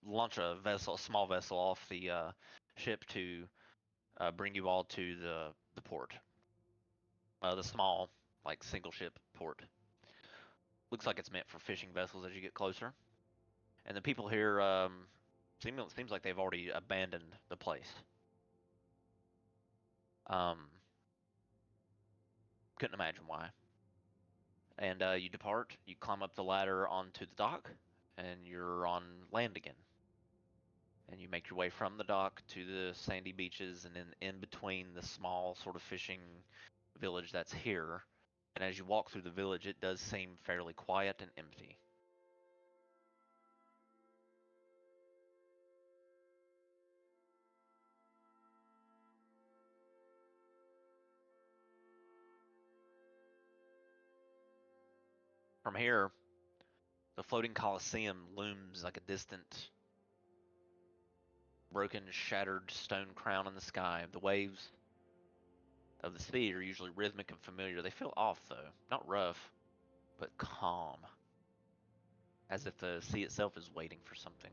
launch a small vessel off the ship to bring you all to the port. The small, like single ship port. Looks like it's meant for fishing vessels as you get closer. And the people here seems like they've already abandoned the place. Couldn't imagine why. And you depart. You climb up the ladder onto the dock, and you're on land again. And you make your way from the dock to the sandy beaches, and then in between the small sort of fishing village that's here. And as you walk through the village, it does seem fairly quiet and empty. From here, the floating coliseum looms like a distant, broken, shattered stone crown in the sky. The waves of the sea are usually rhythmic and familiar. They feel off, though. Not rough, but calm. As if the sea itself is waiting for something.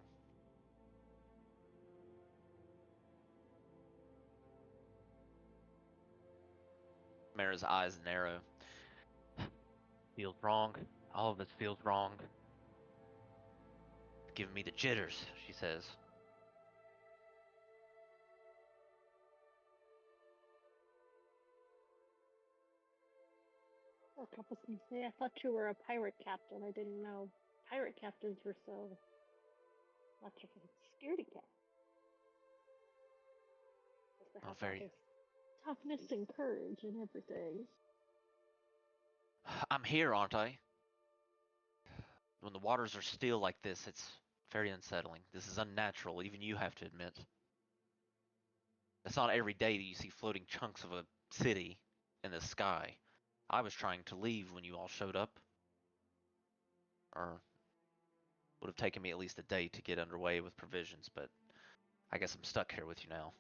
Mara's eyes narrow. Feels wrong. All of this feels wrong. It's giving me the jitters, she says. A couple can say, I thought you were a pirate captain. I didn't know pirate captains were so much of a scaredy cat. Supposed to Oh, have very. all this toughness and courage and everything. I'm here, aren't I? When the waters are still like this, it's very unsettling. This is unnatural, even you have to admit. It's not every day that you see floating chunks of a city in the sky. I was trying to leave when you all showed up. Or would have taken me at least a day to get underway with provisions, but I guess I'm stuck here with you now.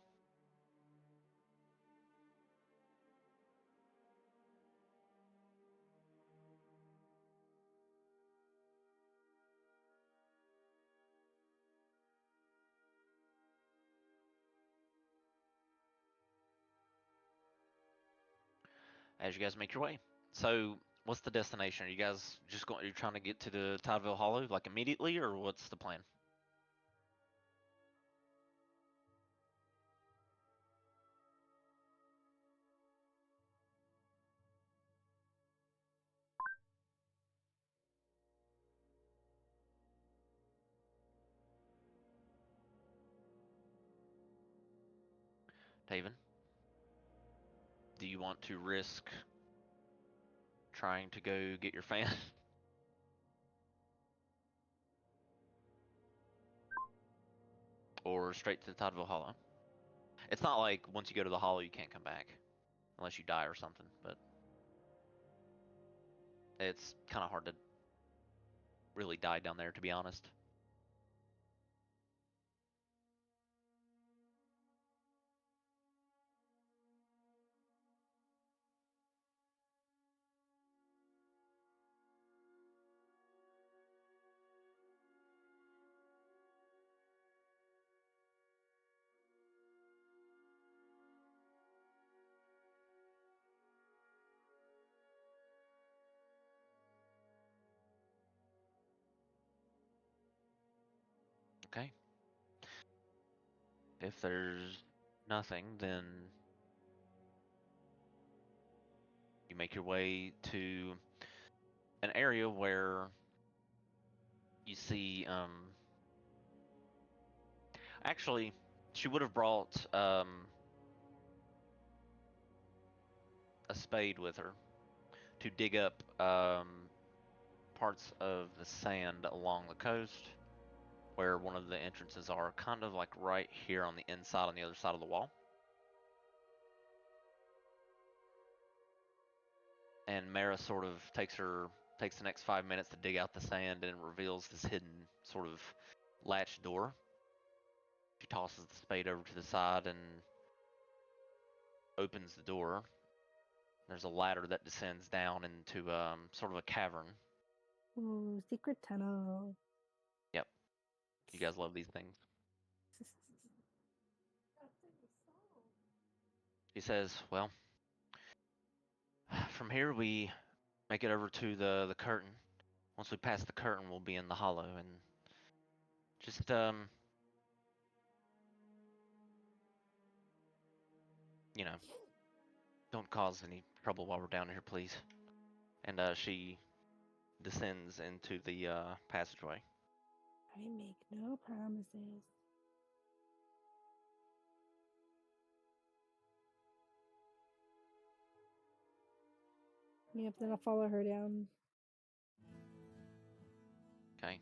As you guys make your way. So, what's the destination? Are you guys just going? Are you trying to get to the Tideville Hollow like immediately, or what's the plan? Taven, do you want to risk trying to go get your fan? Or straight to the Tideville Hollow? It's not like once you go to the Hollow you can't come back. Unless you die or something, but it's kind of hard to really die down there, to be honest. Okay. If there's nothing, then you make your way to an area where you see, actually, she would have brought a spade with her to dig up parts of the sand along the coast where one of the entrances are, kind of like right here on the inside on the other side of the wall. And Mara sort of takes the next 5 minutes to dig out the sand and reveals this hidden sort of latch door. She tosses the spade over to the side and opens the door. There's a ladder that descends down into sort of a cavern. Ooh, secret tunnel. Yep. You guys love these things. He says, well, from here we make it over to the curtain. Once we pass the curtain, we'll be in the hollow, and just you know, don't cause any trouble while we're down here, please. And she descends into the passageway. I make no promises. Yep, then I'll follow her down. Okay.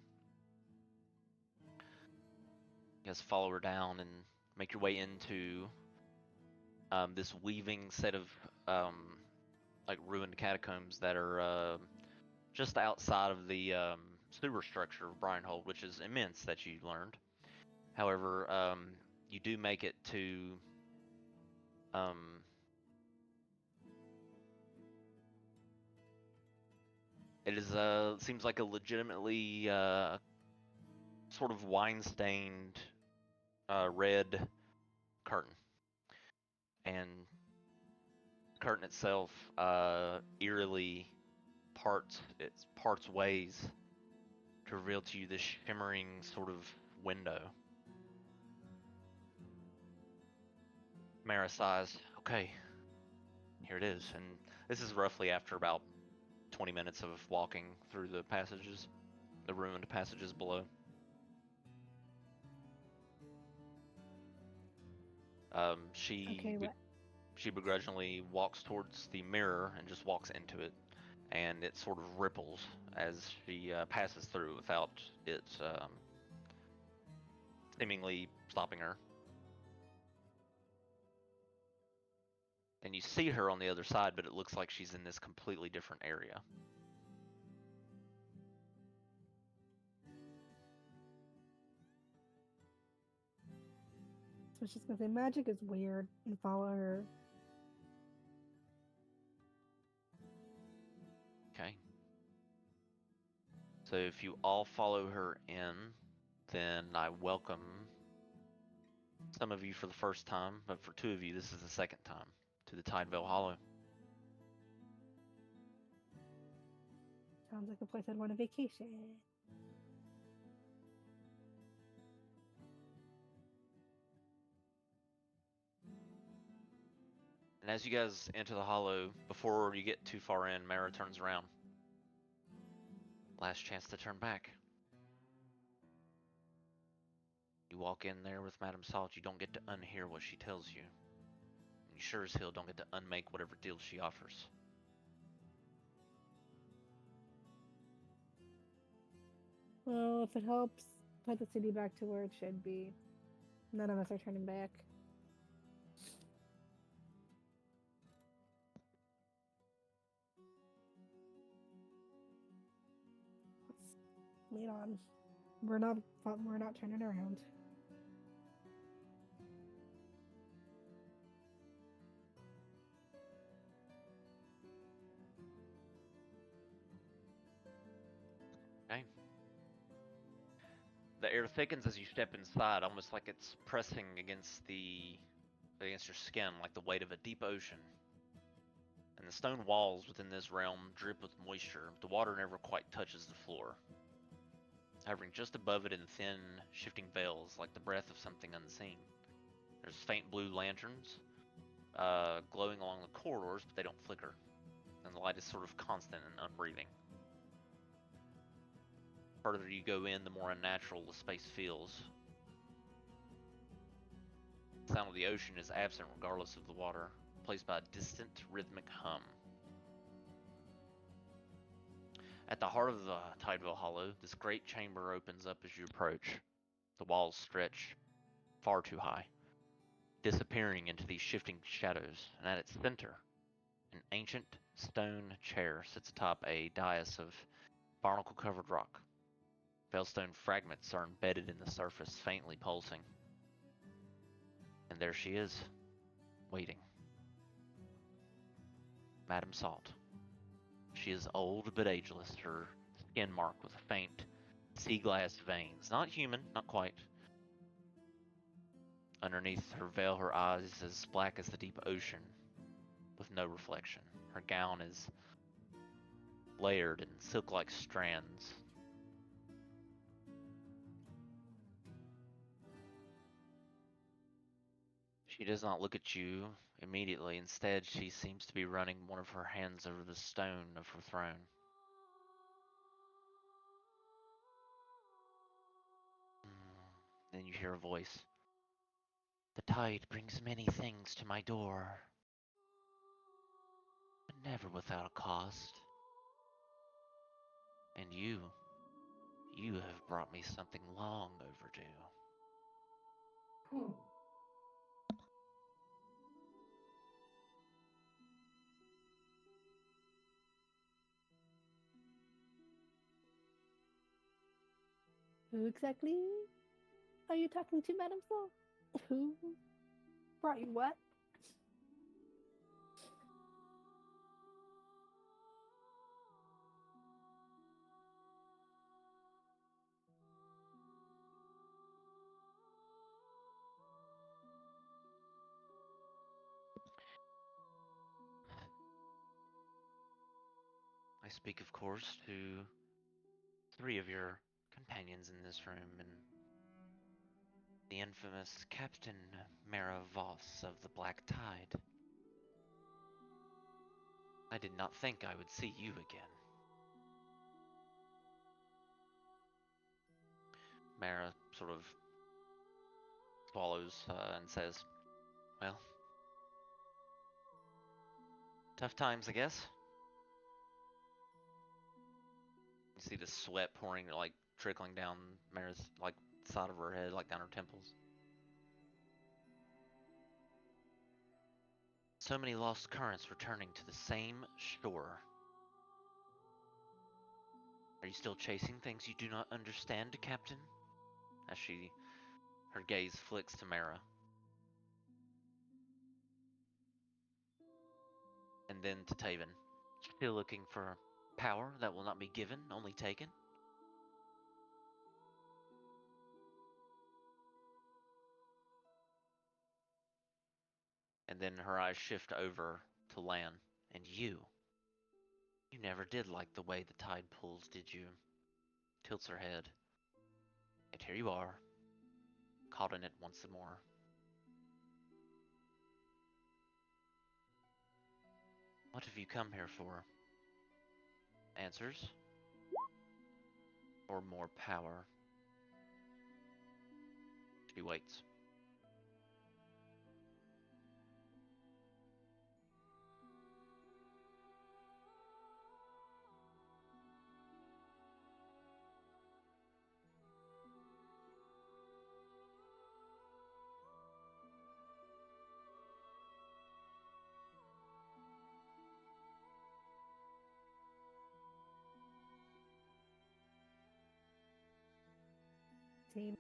You guys follow her down and make your way into this weaving set of like ruined catacombs that are just outside of the sewer structure of Brianhold, which is immense that you learned. However, you do make it to it is seems like a legitimately sort of wine-stained red curtain, and the curtain itself eerily parts ways to reveal to you this shimmering sort of window. Mara sighs. Okay, here it is, and this is roughly after about 20 minutes of walking through the passages, the ruined passages below. She begrudgingly walks towards the mirror and just walks into it, and it sort of ripples as she passes through without it seemingly stopping her. And you see her on the other side, but it looks like she's in this completely different area. So she's gonna say magic is weird and follow her. Okay. So if you all follow her in, then I welcome some of you for the first time, but for two of you, this is the second time to the Tidevale Hollow. Sounds like a place I'd want a vacation. And as you guys enter the hollow, before you get too far in, Mara turns around. Last chance to turn back. You walk in there with Madame Salt, you don't get to unhear what she tells you. And you sure as hell don't get to unmake whatever deal she offers. Well, if it helps put the city back to where it should be, none of us are turning back. Let's lead on. We're not turning around. Okay. The air thickens as you step inside, almost like it's pressing against your skin, like the weight of a deep ocean. And the stone walls within this realm drip with moisture. The water never quite touches the floor, hovering just above it in thin, shifting veils, like the breath of something unseen. There's faint blue lanterns glowing along the corridors, but they don't flicker, and the light is sort of constant and unbreathing. The further you go in, the more unnatural the space feels. The sound of the ocean is absent regardless of the water, replaced by a distant, rhythmic hum. At the heart of the Tidevale Hollow, this great chamber opens up as you approach. The walls stretch far too high, disappearing into these shifting shadows, and at its center, an ancient stone chair sits atop a dais of barnacle-covered rock. Veilstone fragments are embedded in the surface, faintly pulsing. And there she is, waiting. Madame Salt. She is old but ageless, her skin marked with faint sea glass veins. Not human, not quite. Underneath her veil, her eyes as black as the deep ocean, with no reflection. Her gown is layered in silk-like strands. She She does not look at you immediately. Instead, she seems to be running one of her hands over the stone of her throne. Then you hear a voice. The tide brings many things to my door, but never without a cost. And you have brought me something long overdue. Who exactly are you talking to, Madam Soul? Who brought you what? I speak, of course, to 3 of your companions in this room, and the infamous Captain Mara Voss of the Black Tide. I did not think I would see you again. Mara sort of swallows and says, well, tough times, I guess. You see the sweat pouring, like, trickling down Mara's, like, side of her head, like, down her temples. So many lost currents returning to the same shore. Are you still chasing things you do not understand, Captain? As her gaze flicks to Mara. And then to Taven. Still looking for power that will not be given, only taken? And then her eyes shift over to Lan. And you never did like the way the tide pulls, did you? Tilts her head. And here you are, caught in it once more. What have you come here for? Answers? Or more power? She waits. Same.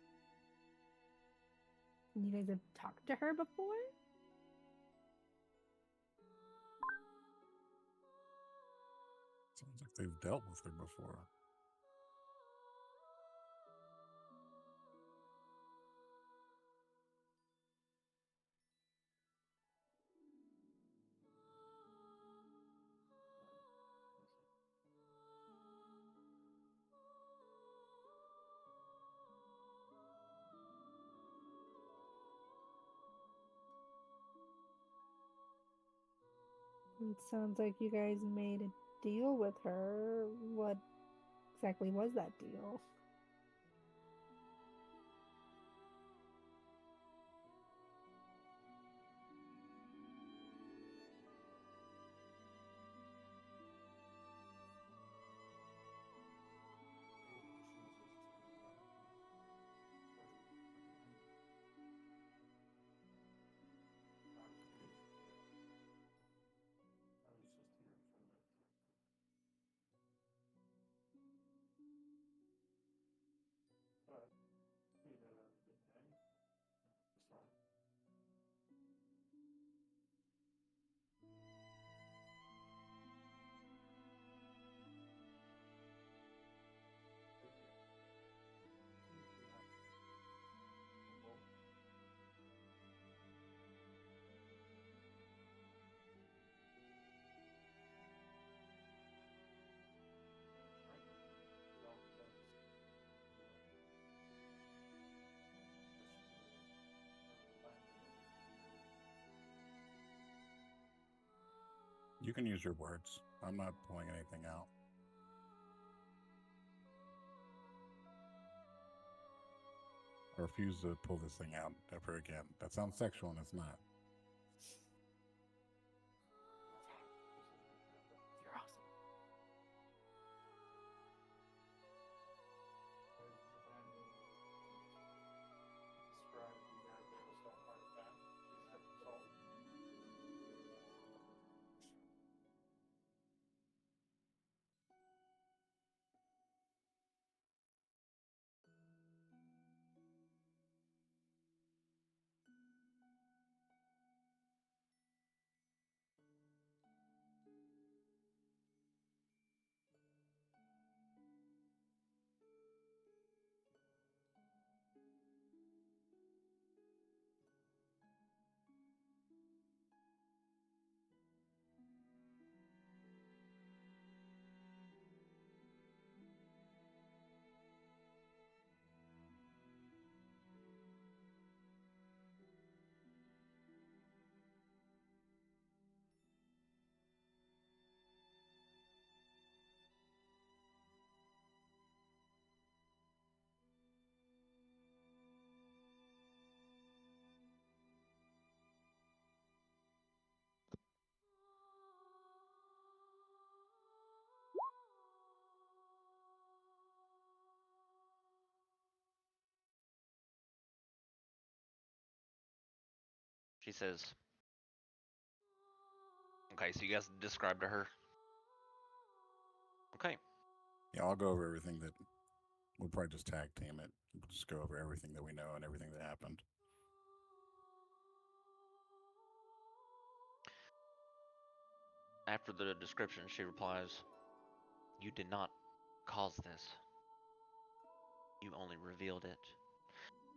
You guys have talked to her before? Sounds like they've dealt with her before. It sounds like you guys made a deal with her. What exactly was that deal? You can use your words. I'm not pulling anything out. I refuse to pull this thing out ever again. That sounds sexual and it's not. You're awesome. She says, okay, so you guys describe to her. Okay. Yeah, I'll go over everything that we'll probably just tag team it. We'll just go over everything that we know and everything that happened. After the description, she replies, you did not cause this. You only revealed it.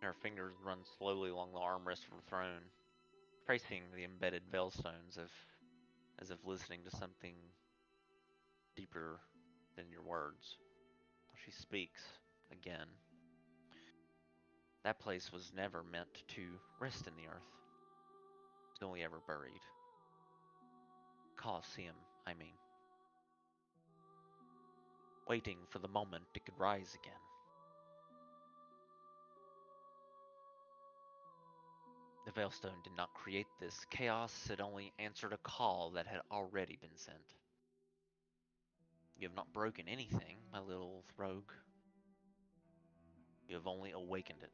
Her fingers run slowly along the armrest of the throne, tracing the embedded veilstones as if listening to something deeper than your words. She speaks again. That place was never meant to rest in the earth. It was only ever buried. Colosseum, I mean. Waiting for the moment it could rise again. The Veilstone did not create this chaos, it only answered a call that had already been sent. You have not broken anything, my little rogue. You have only awakened it.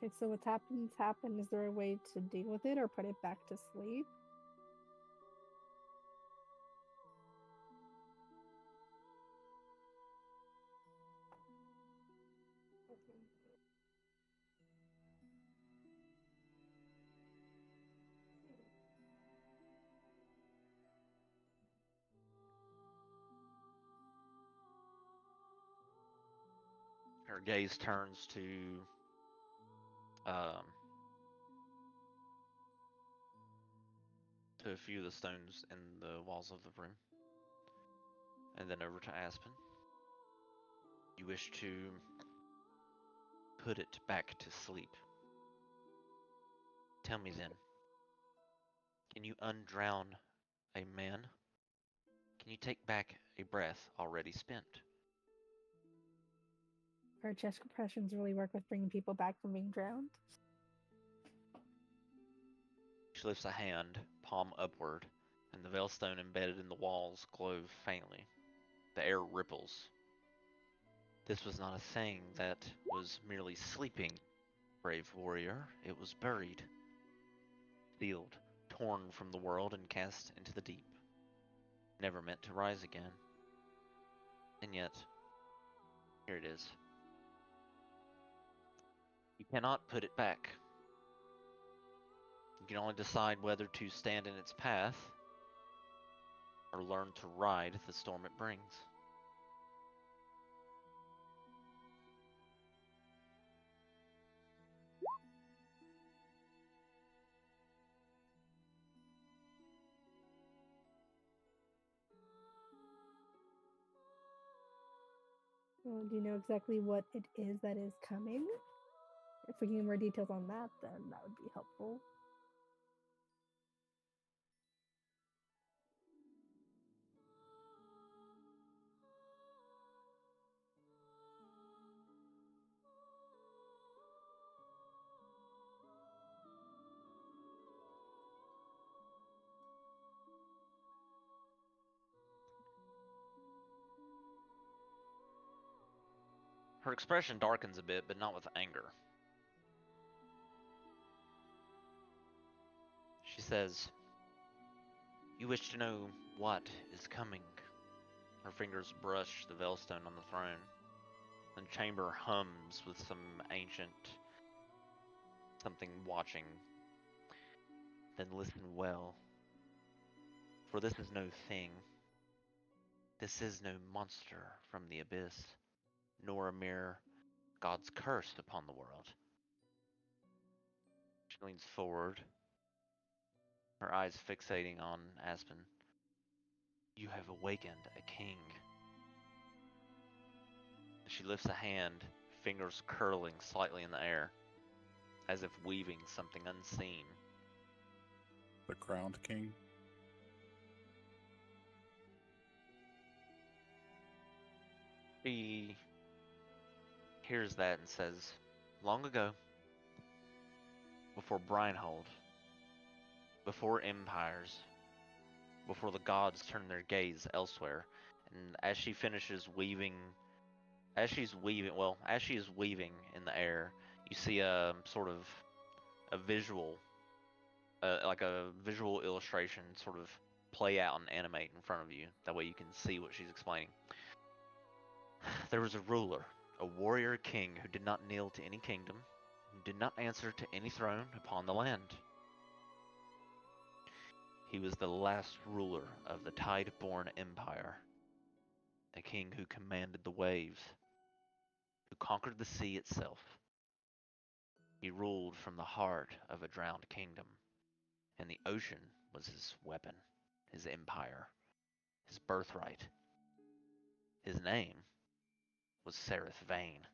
Okay, so what's happened. Is there a way to deal with it or put it back to sleep? Her gaze turns um, to a few of the stones in the walls of the room, and then over to Aspen. You wish to put it back to sleep. Tell me then, can you undrown a man? Can you take back a breath already spent? Our chest compressions really work with bringing people back from being drowned. She lifts a hand, palm upward, and the veilstone embedded in the walls glows faintly. The air ripples. This was not a thing that was merely sleeping, brave warrior. It was buried, sealed, torn from the world and cast into the deep. Never meant to rise again. And yet, here it is. You cannot put it back. You can only decide whether to stand in its path or learn to ride the storm it brings. Well, do you know exactly what it is that is coming? If we can get more details on that, then that would be helpful. Her expression darkens a bit, but not with anger. She says, "You wish to know what is coming?" Her fingers brush the veilstone on the throne. The chamber hums with some ancient something watching. Then listen well, for this is no thing. This is no monster from the abyss, nor a mere God's curse upon the world. She leans forward, her eyes fixating on Aspen. You have awakened a king. She lifts a hand, fingers curling slightly in the air, as if weaving something unseen. The crowned king? She hears that and says, long ago, before Breinhold, before empires, before the gods turned their gaze elsewhere, and as she finishes weaving, as she is weaving in the air, you see a sort of a visual, like a visual illustration sort of play out and animate in front of you. That way you can see what she's explaining. There was a ruler, a warrior king who did not kneel to any kingdom, who did not answer to any throne upon the land. He was the last ruler of the tide-born empire, a king who commanded the waves, who conquered the sea itself. He ruled from the heart of a drowned kingdom, and the ocean was his weapon, his empire, his birthright. His name was Sereth Vane.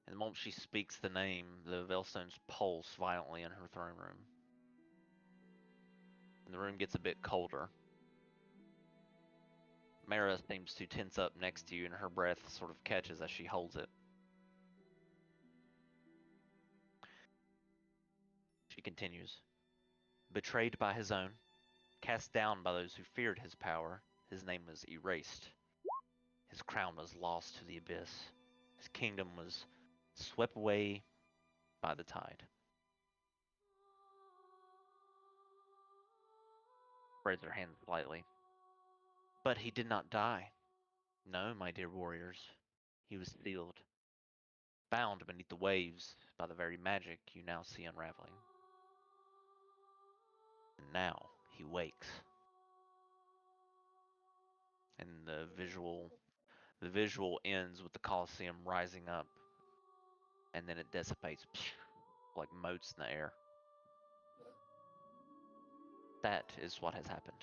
And the moment she speaks the name, the Veilstones pulse violently in her throne room. And the room gets a bit colder. Mara seems to tense up next to you, and her breath sort of catches as she holds it. She continues. Betrayed by his own, cast down by those who feared his power, his name was erased. His crown was lost to the abyss. His kingdom was swept away by the tide. Raises her hand slightly. But he did not die. No, my dear warriors. He was sealed, bound beneath the waves by the very magic you now see unraveling. And now he wakes. And the visual ends with the Colosseum rising up, and then it dissipates like motes in the air. That is what has happened.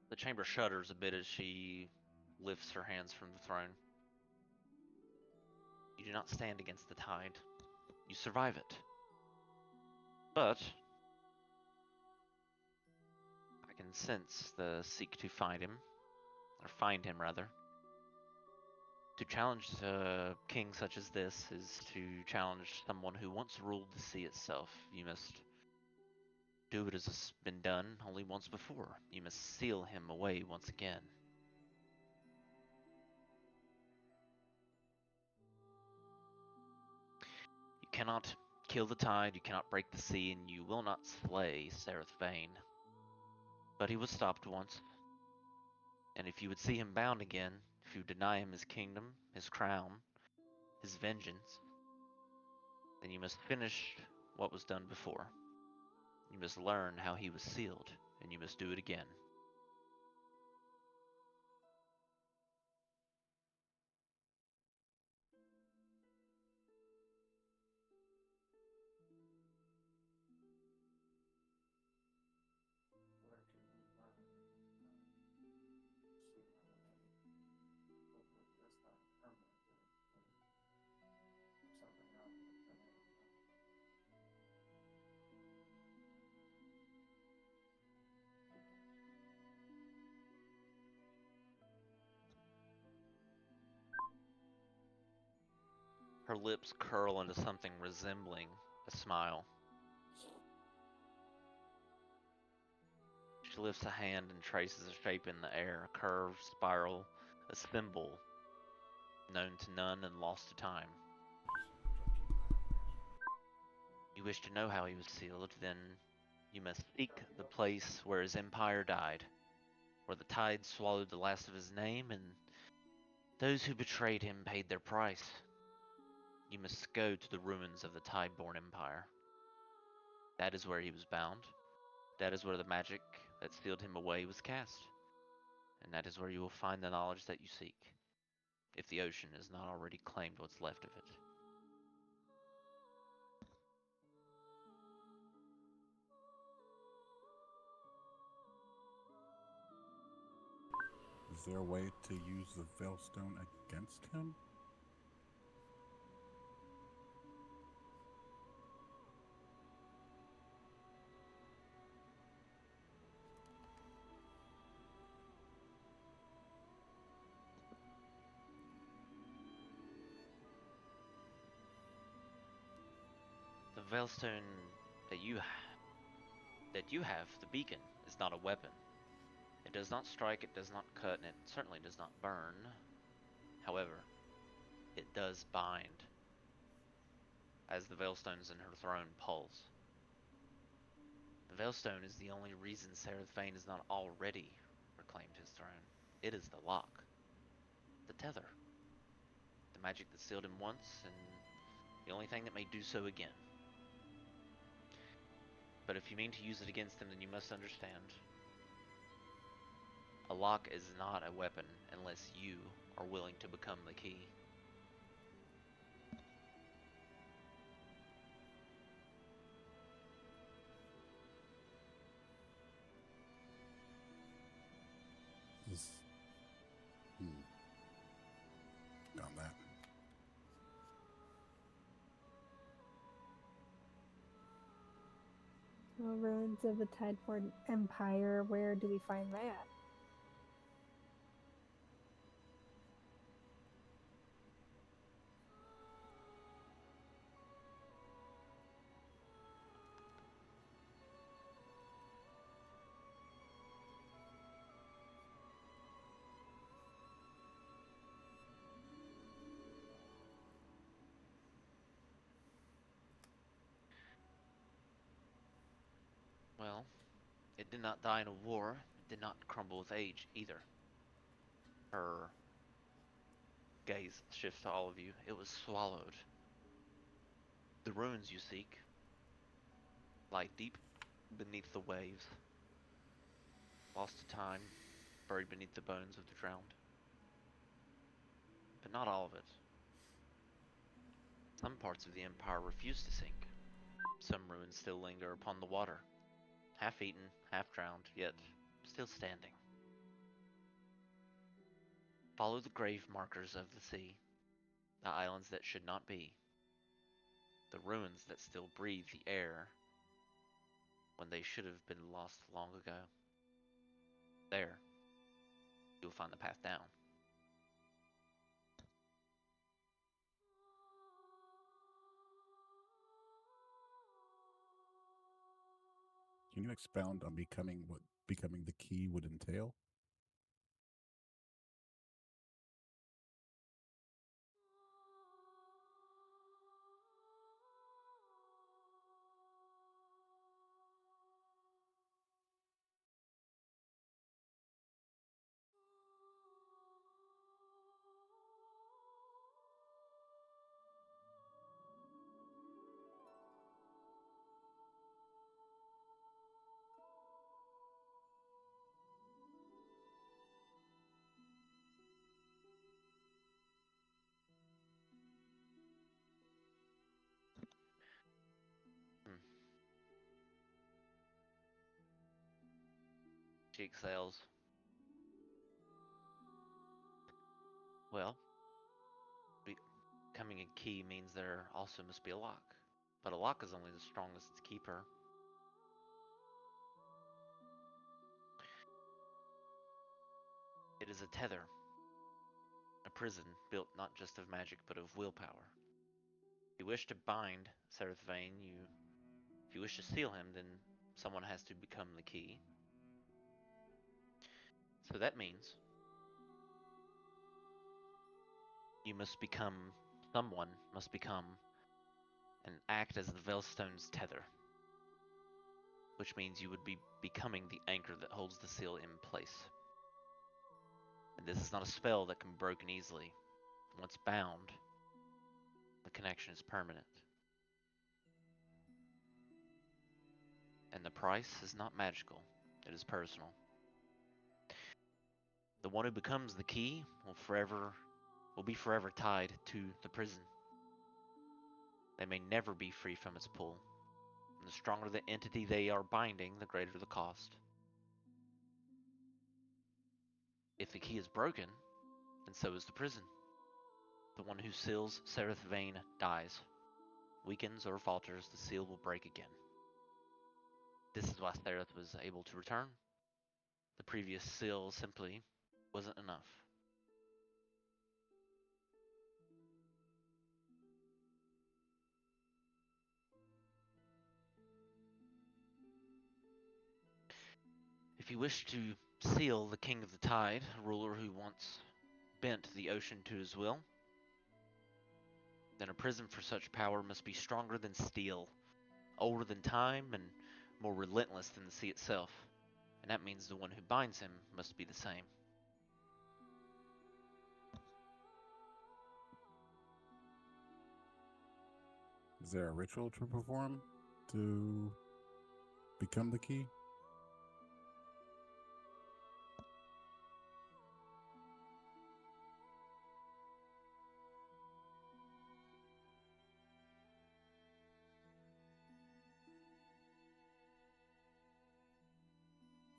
The chamber shudders a bit as she lifts her hands from the throne. You do not stand against the tide. You survive it. But I can sense the seek to find him, or find him rather. To challenge a king such as this is to challenge someone who once ruled the sea itself. You must Do it as has been done only once before. You must seal him away once again. You cannot kill the tide, you cannot break the sea, and you will not slay Sereth Vane. But he was stopped once, and if you would see him bound again, if you deny him his kingdom, his crown, his vengeance, then you must finish what was done before. You must learn how he was sealed, and you must do it again. Her lips curl into something resembling a smile. She lifts a hand and traces a shape in the air, a curved spiral, a symbol known to none and lost to time. You wish to know how he was sealed, then you must seek the place where his empire died, where the tide swallowed the last of his name, and those who betrayed him paid their price. You must go to the ruins of the Tideborn Empire. That is where he was bound. That is where the magic that sealed him away was cast. And that is where you will find the knowledge that you seek, if the ocean has not already claimed what's left of it. Is there a way to use the Veilstone against him? The Veilstone that you have, the beacon, is not a weapon. It does not strike, it does not cut, and it certainly does not burn. However, it does bind, as the Veilstones in her throne pulse. The Veilstone is the only reason Sereth Vane has not already reclaimed his throne. It is the lock, the tether, the magic that sealed him once, and the only thing that may do so again. But if you mean to use it against him, then you must understand. A lock is not a weapon unless you are willing to become the key. Is done that. Ruins of the Tideborn Empire. Where do we find that? Well, it did not die in a war. It did not crumble with age either. Her gaze shifts to all of you. It was swallowed. The ruins you seek lie deep beneath the waves, lost to time, buried beneath the bones of the drowned. But not all of it. Some parts of the Empire refuse to sink. Some ruins still linger upon the water, half-eaten, half-drowned, yet still standing. Follow the grave markers of the sea, the islands that should not be, the ruins that still breathe the air when they should have been lost long ago. There, you'll find the path down. Can you expound on what becoming the key would entail? Hmm. She exhales. Well, becoming a key means there also must be a lock. But a lock is only the strongest its keeper. It is a tether, a prison built not just of magic but of willpower. If you wish to bind Sereth Vane, if you wish to seal him, then someone has to become the key. So that means someone must become and act as the Veilstone's tether, which means you would be becoming the anchor that holds the seal in place. And this is not a spell that can be broken easily. Once bound, the connection is permanent. And the price is not magical, it is personal. The one who becomes the key will be forever tied to the prison. They may never be free from its pull. And the stronger the entity they are binding, the greater the cost. If the key is broken, then so is the prison. The one who seals Sereth Vane dies. Weakens or falters, the seal will break again. This is why Sereth was able to return. The previous seal simply wasn't enough. If you wish to seal the King of the Tide, a ruler who once bent the ocean to his will, then a prison for such power must be stronger than steel, older than time, and more relentless than the sea itself. And that means the one who binds him must be the same. Is there a ritual to perform to become the key?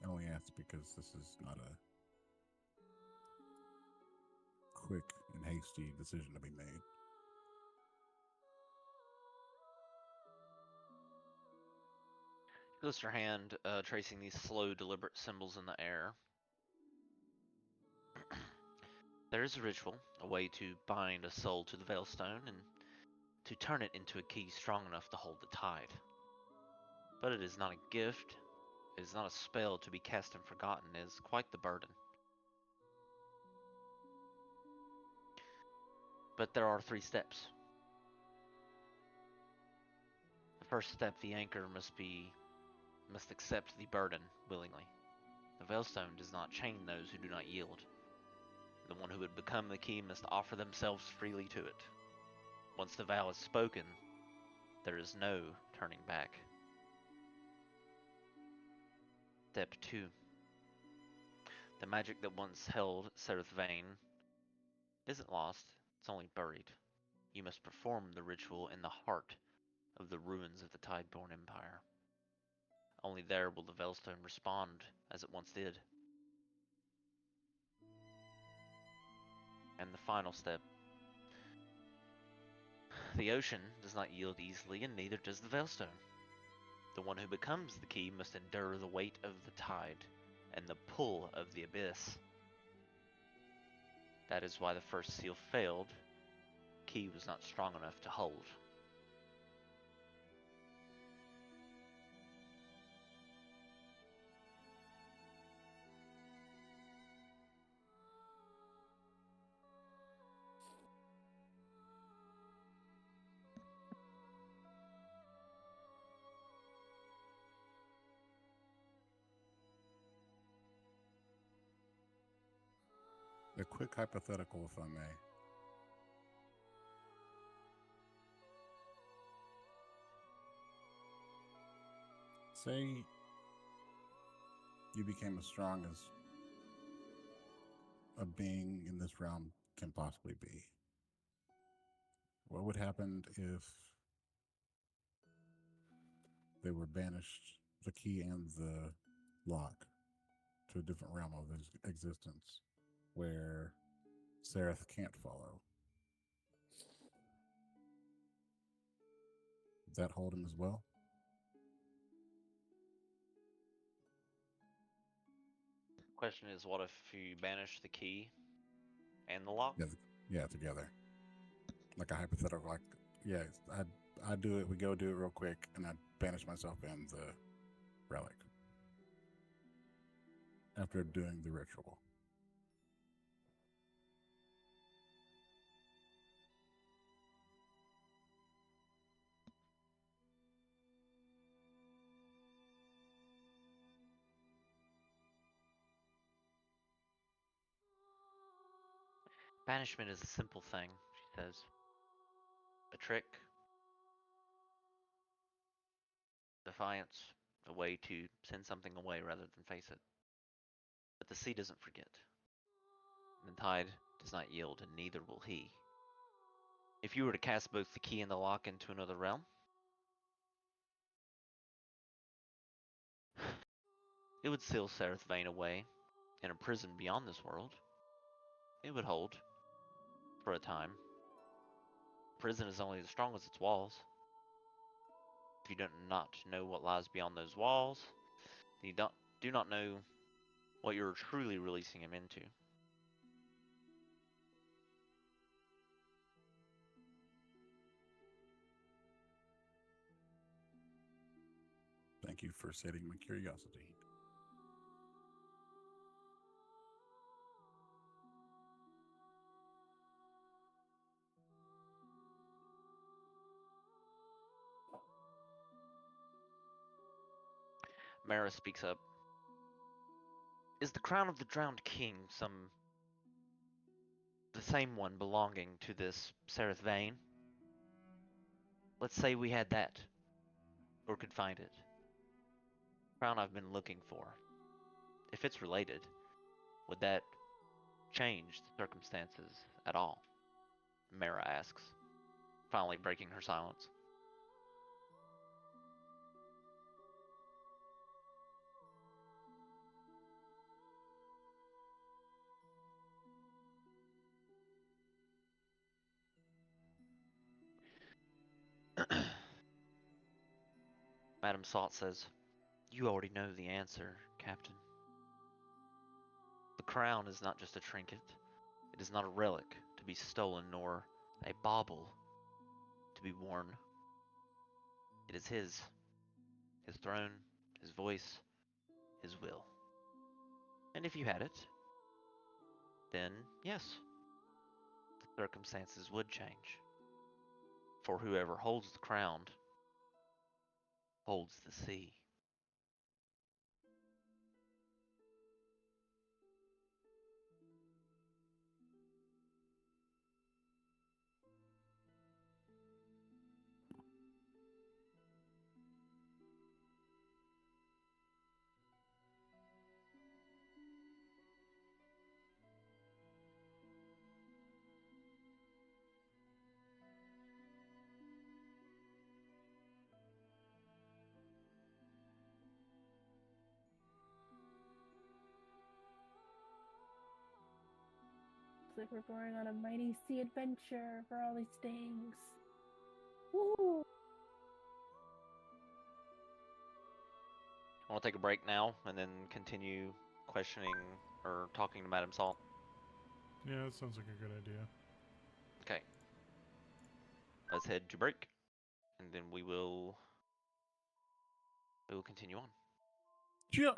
I only ask because this is not a quick and hasty decision to be made. You lift your hand, tracing these slow, deliberate symbols in the air. There is a ritual, a way to bind a soul to the Veilstone and to turn it into a key strong enough to hold the tide. But it is not a gift, it is not a spell to be cast and forgotten, it is quite the burden. But there are 3 steps. The first step, the anchor must accept the burden willingly. The Veilstone does not chain those who do not yield. The one who would become the key must offer themselves freely to it. Once the vow is spoken, there is no turning back. Step 2. The magic that once held Sereth Vane isn't lost, it's only buried. You must perform the ritual in the heart of the ruins of the Tideborn Empire. Only there will the Veilstone respond as it once did. And the final step. The ocean does not yield easily, and neither does the Veilstone. The one who becomes the key must endure the weight of the tide and the pull of the abyss. That is why the first seal failed. Key was not strong enough to hold. A quick hypothetical, if I may. Say you became as strong as a being in this realm can possibly be. What would happen if they were banished, the key and the lock, to a different realm of existence where Sereth can't follow? Does that hold him as well? Question is, what if you banish the key and the lock? Yeah, together. Like a hypothetical, like, yeah, I do it, we go do it real quick, and I banish myself in the relic after doing the ritual. Banishment is a simple thing, she says. A trick, defiance, a way to send something away rather than face it. But the sea doesn't forget. The tide does not yield, and neither will he. If you were to cast both the key and the lock into another realm, it would seal Sereth Vane away in a prison beyond this world. It would hold, for a time. Prison is only as strong as its walls. If you do not know what lies beyond those walls, then you do not know what you're truly releasing him into. Thank you for sating my curiosity. Mara speaks up. Is the crown of the drowned king the same one belonging to this Sereth Vane? Let's say we had that, or could find it. Crown I've been looking for. If it's related, would that change the circumstances at all? Mara asks, finally breaking her silence. Madam Salt says, you already know the answer, Captain. The crown is not just a trinket. It is not a relic to be stolen, nor a bauble to be worn. It is his throne, his voice, his will. And if you had it, then yes, the circumstances would change. For whoever holds the crown holds the sea. Looks like we're going on a mighty sea adventure for all these things. Woo! I want to take a break now and then continue questioning or talking to Madam Salt. Yeah, that sounds like a good idea. Okay. Let's head to break, and then we will continue on. Yeah.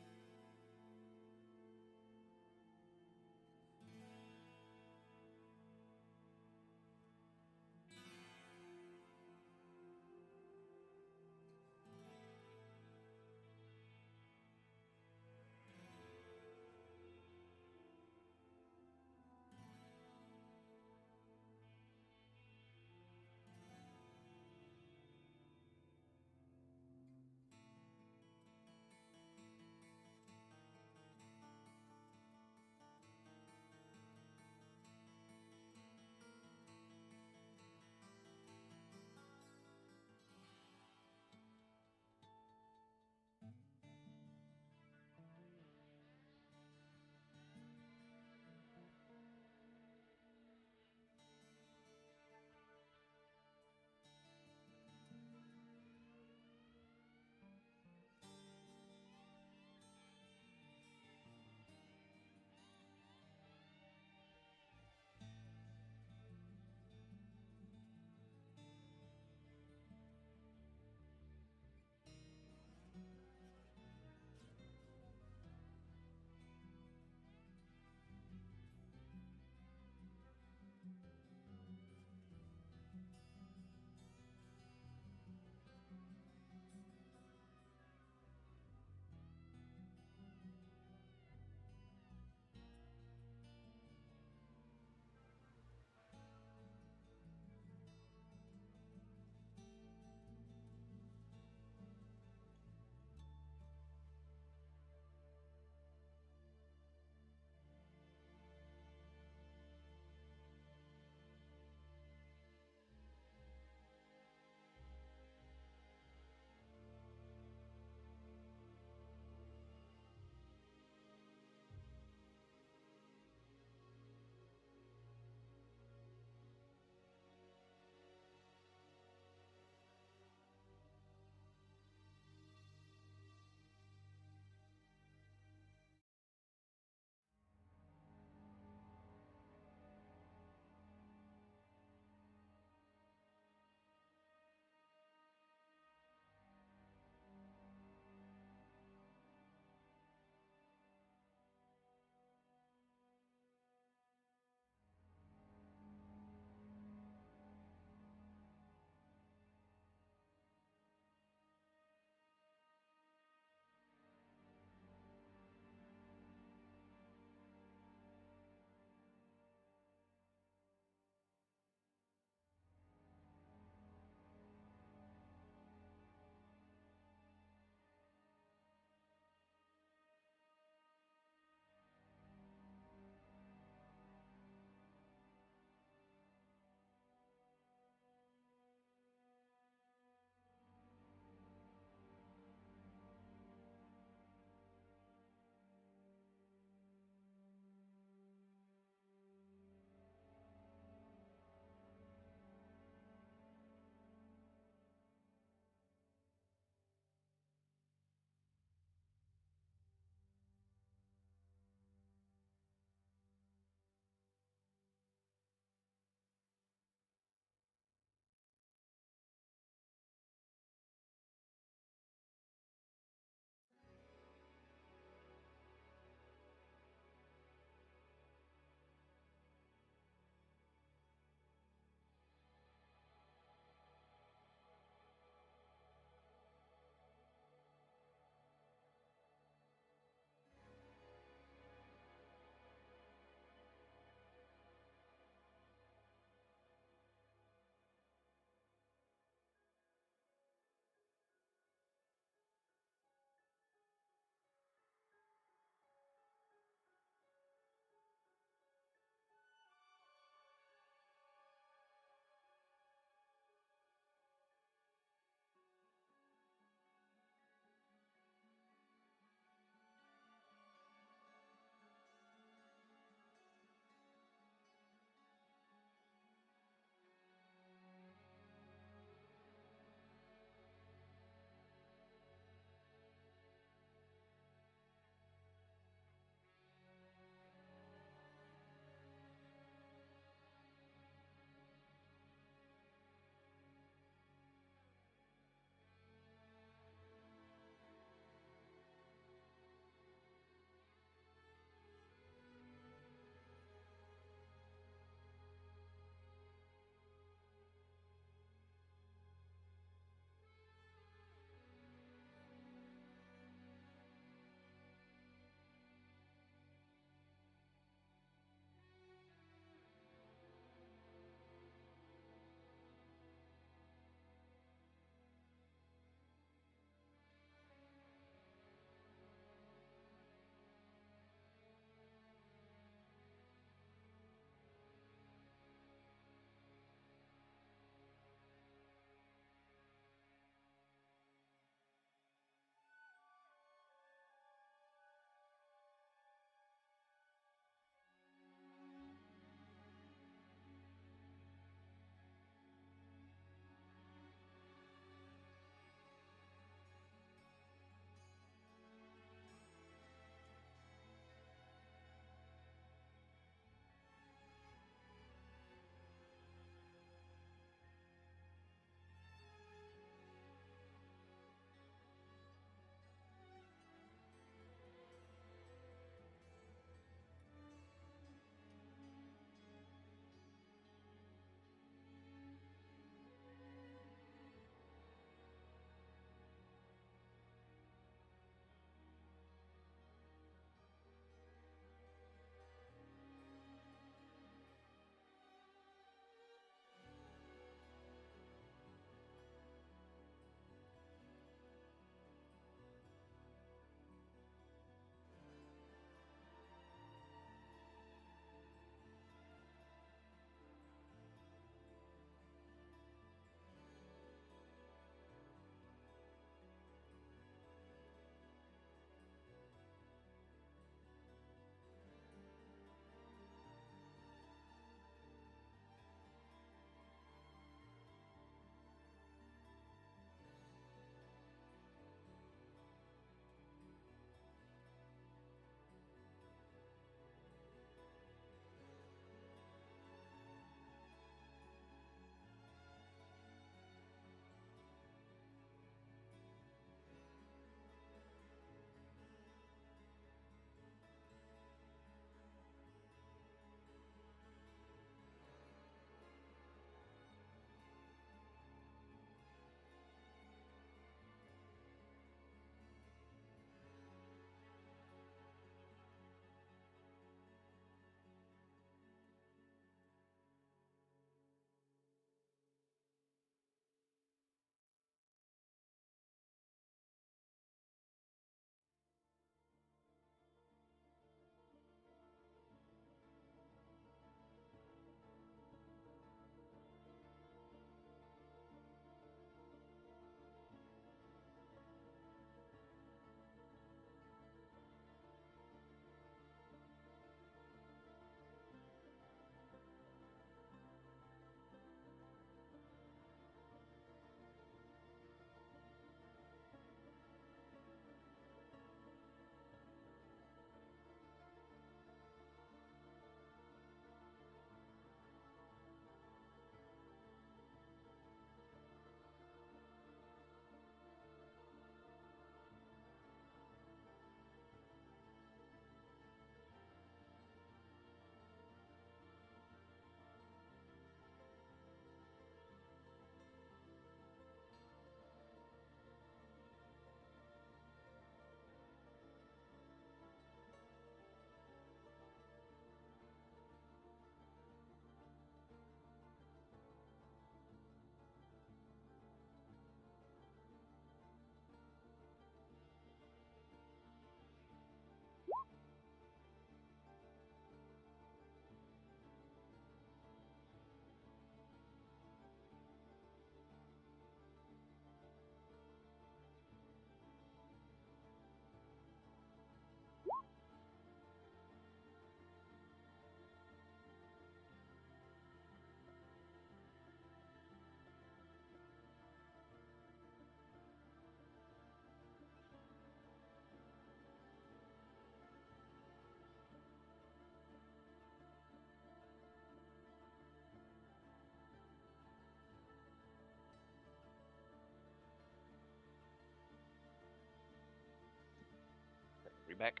be back.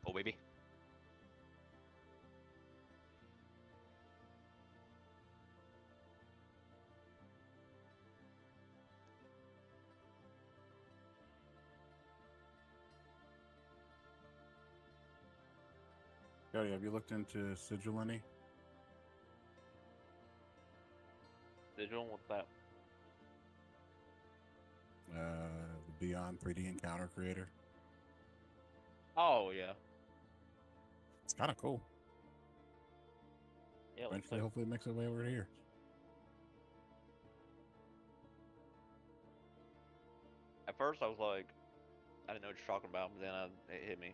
Oh, baby. Cody, have you looked into Sigil any? Sigil, what's that? The Beyond 3D Encounter creator. Oh, yeah. It's kind of cool. Yeah, let's Eventually, see. hopefully, it makes its way over here. At first, I was like, I didn't know what you're talking about, but then it hit me.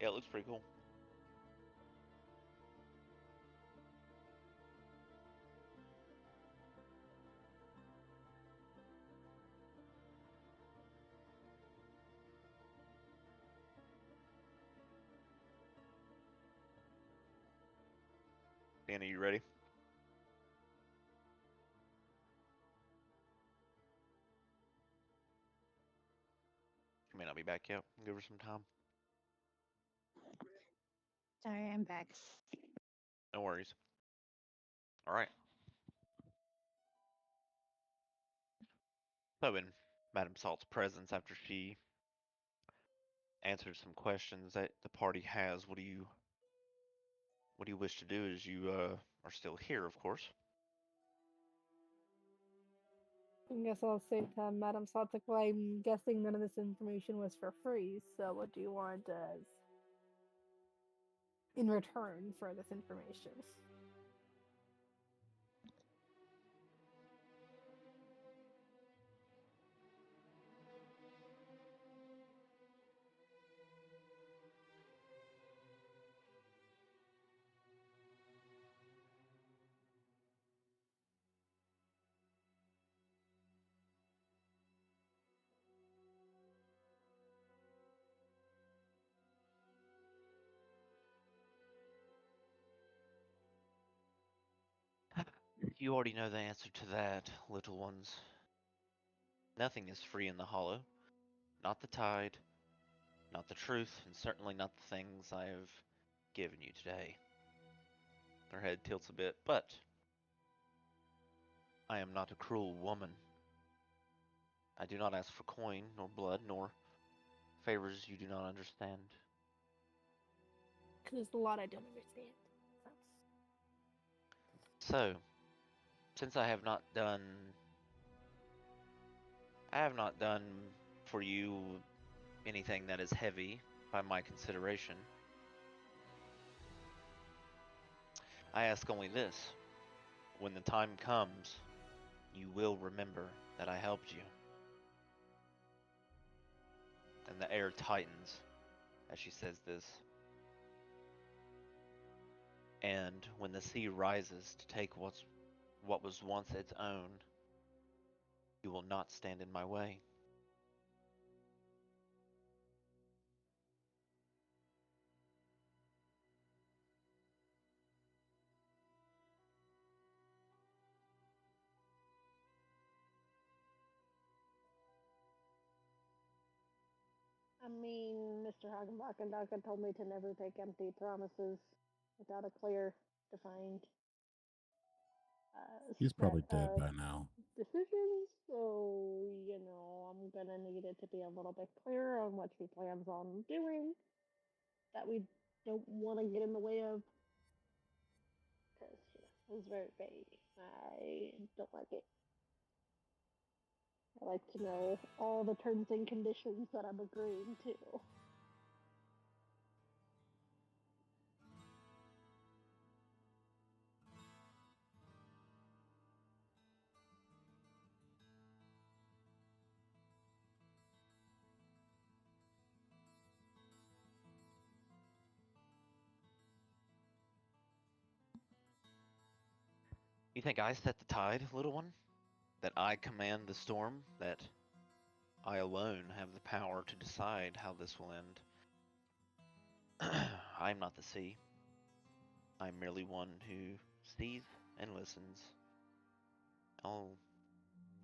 Yeah, it looks pretty cool. Dan, are you ready? She may not be back yet. Give her some time. Sorry, I'm back. No worries. All right. So, in Madame Salt's presence, after she answered some questions that the party has, what do you wish to do? As you are still here, of course. I guess I'll say to Madam Saltic, well, I'm guessing none of this information was for free, so what do you want as in return for this information? You already know the answer to that, little ones. Nothing is free in the hollow. Not the tide, not the truth, and certainly not the things I have given you today. Her head tilts a bit, but I am not a cruel woman. I do not ask for coin, nor blood, nor favors you do not understand. Because there's a lot I don't understand. So, since I have not done for you anything that is heavy by my consideration, I ask only this. When the time comes, you will remember that I helped you. And the air tightens as she says this. And when the sea rises to take what was once its own, you will not stand in my way. I mean, Mr. Hagenbach told me to never take empty promises without a clear, defined He's set probably dead of by now. decisions. So, I'm gonna need it to be a little bit clearer on what she plans on doing that we don't want to get in the way of. Because, it was very vague. I don't like it. I like to know all the terms and conditions that I'm agreeing to. You think I set the tide, little one? That I command the storm? That I alone have the power to decide how this will end? I am not the sea. I am merely one who sees and listens. Oh,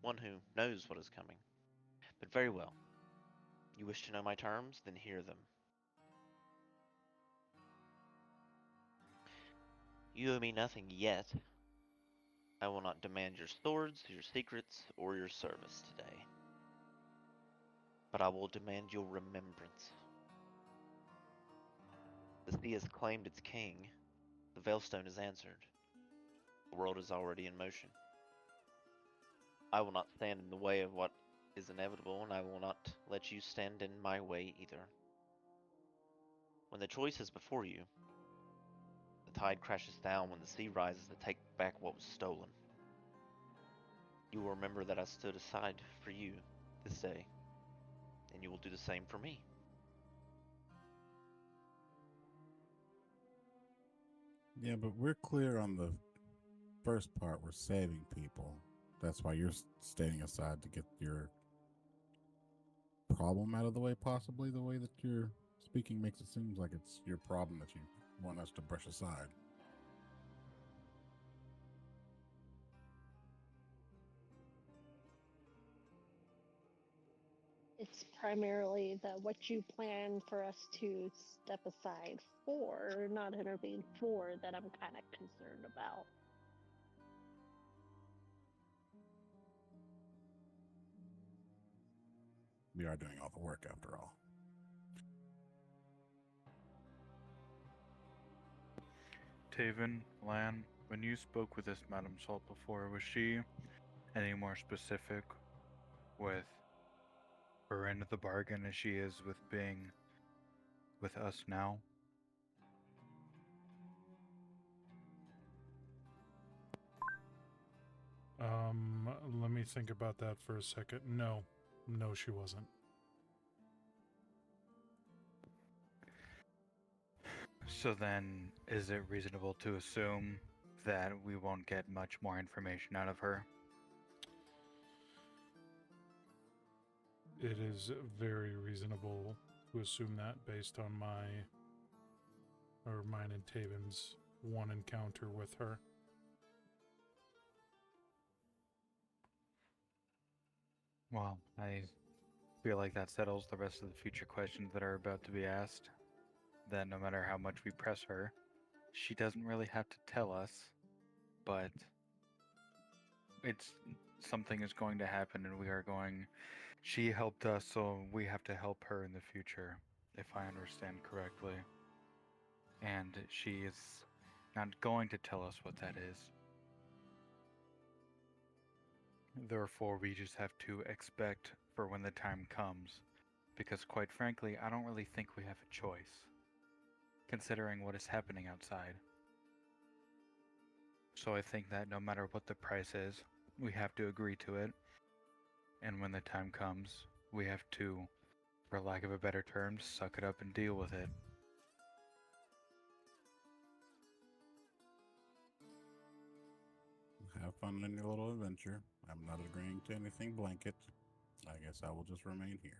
one who knows what is coming. But very well. You wish to know my terms? Then hear them. You owe me nothing yet. I will not demand your swords, your secrets, or your service today. But I will demand your remembrance. The sea has claimed its king. The Veilstone is answered. The world is already in motion. I will not stand in the way of what is inevitable, and I will not let you stand in my way either. When the choice is before you, the tide crashes down when the sea rises to take back what was stolen. You will remember that I stood aside for you this day, and you will do the same for me. Yeah, but we're clear on the first part. We're saving people. That's why you're staying aside to get your problem out of the way, possibly. The way that you're speaking makes it seem like it's your problem that you want us to brush aside. It's primarily the what you plan for us to step aside for, not intervene for, that I'm kind of concerned about. We are doing all the work after all. Taven, Lan, when you spoke with this Madame Salt before, was she any more specific with her end of the bargain as she is with being with us now? Let me think about that for a second. No, she wasn't. So then, is it reasonable to assume that we won't get much more information out of her? It is very reasonable to assume that based on mine and Taven's one encounter with her. Well, I feel like that settles the rest of the future questions that are about to be asked. That no matter how much we press her, she doesn't really have to tell us, but something is going to happen and she helped us, so we have to help her in the future, if I understand correctly. And she is not going to tell us what that is. Therefore, we just have to expect for when the time comes, because quite frankly, I don't really think we have a choice, considering what is happening outside. So I think that no matter what the price is, we have to agree to it, and when the time comes, we have to, for lack of a better term, suck it up and deal with it. Have fun in your little adventure. I'm not agreeing to anything blanket. I guess I will just remain here.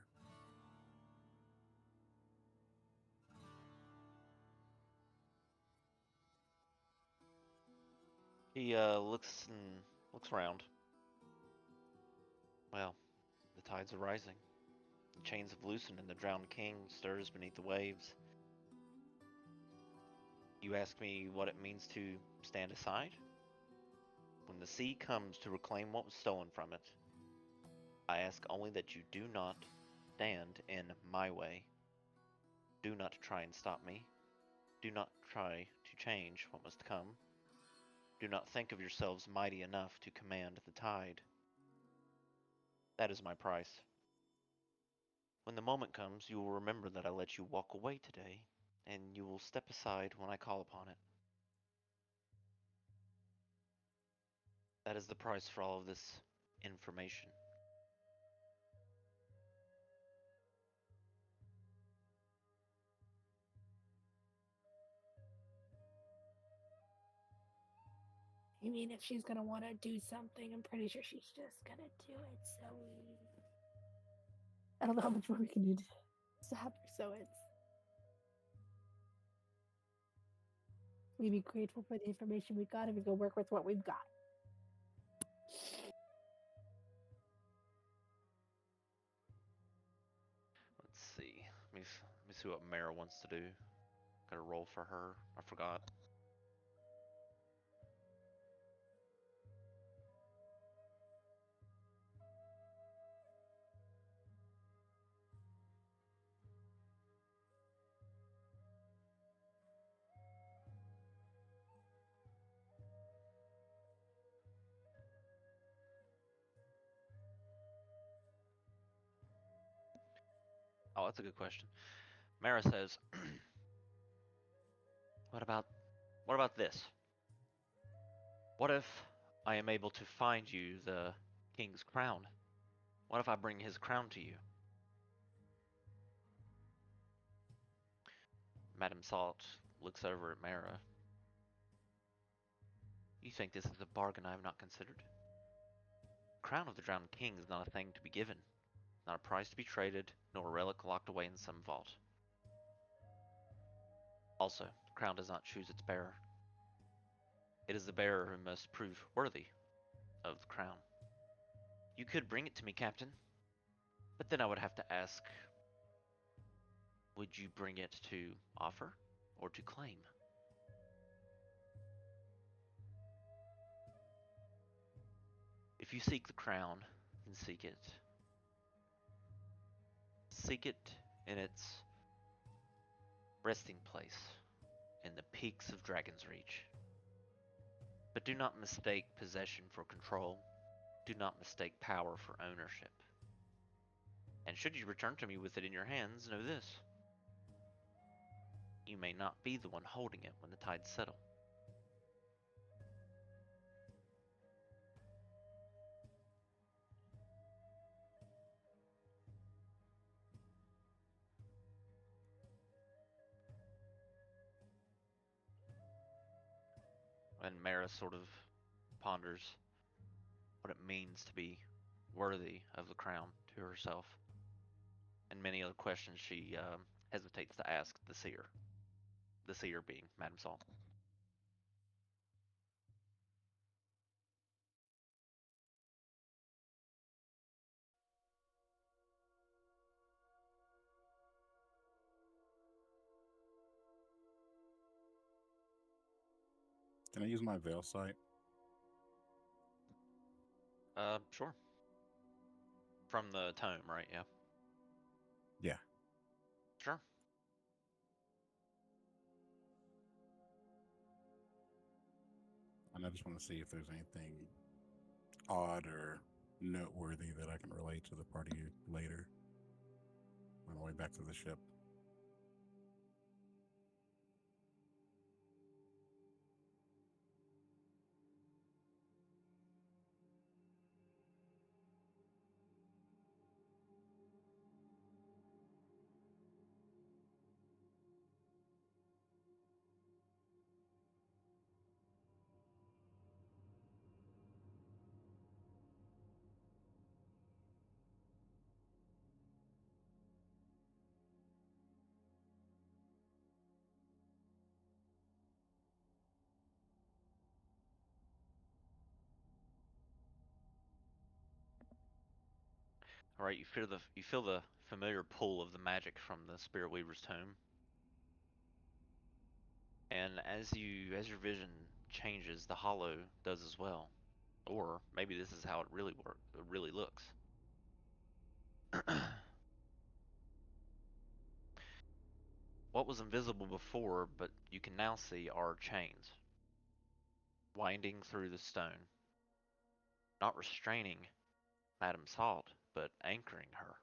He looks around. Well, the tides are rising. The chains have loosened and the drowned king stirs beneath the waves. You ask me what it means to stand aside? When the sea comes to reclaim what was stolen from it, I ask only that you do not stand in my way. Do not try and stop me. Do not try to change what must come. Do not think of yourselves mighty enough to command the tide. That is my price. When the moment comes, you will remember that I let you walk away today, and you will step aside when I call upon it. That is the price for all of this information. I mean, if she's gonna want to do something, I'm pretty sure she's just gonna do it. So I don't know how much more we can do to stop her. So we be grateful for the information we got, and we go work with what we've got. see what Mara wants to do. Got a roll for her. I forgot. Oh, that's a good question. Mara says, "What about this? What if I am able to find you the king's crown? What if I bring his crown to you?" Madame Salt looks over at Mara. "You think this is a bargain I have not considered? The crown of the drowned king is not a thing to be given, not a prize to be traded, nor a relic locked away in some vault. Also, the crown does not choose its bearer. It is the bearer who must prove worthy of the crown. You could bring it to me, Captain, but then I would have to ask, would you bring it to offer or to claim? If you seek the crown, then seek it. Seek it in its resting place in the peaks of Dragon's Reach. But do not mistake possession for control. Do not mistake power for ownership. And should you return to me with it in your hands, know this: you may not be the one holding it when the tides settle." And Mara sort of ponders what it means to be worthy of the crown to herself, and many other questions she hesitates to ask the seer. The seer being Madame Salt. Can I use my veil sight? Sure. From the tome, right? Yeah. Yeah. Sure. And I just want to see if there's anything odd or noteworthy that I can relate to the party later on the way back to the ship. All right. You feel the familiar pull of the magic from the Spirit Weaver's tome, and as your vision changes, the hollow does as well. Or maybe this is how it really looks. What was invisible before, but you can now see, are chains winding through the stone, not restraining Madame Salt, but anchoring her.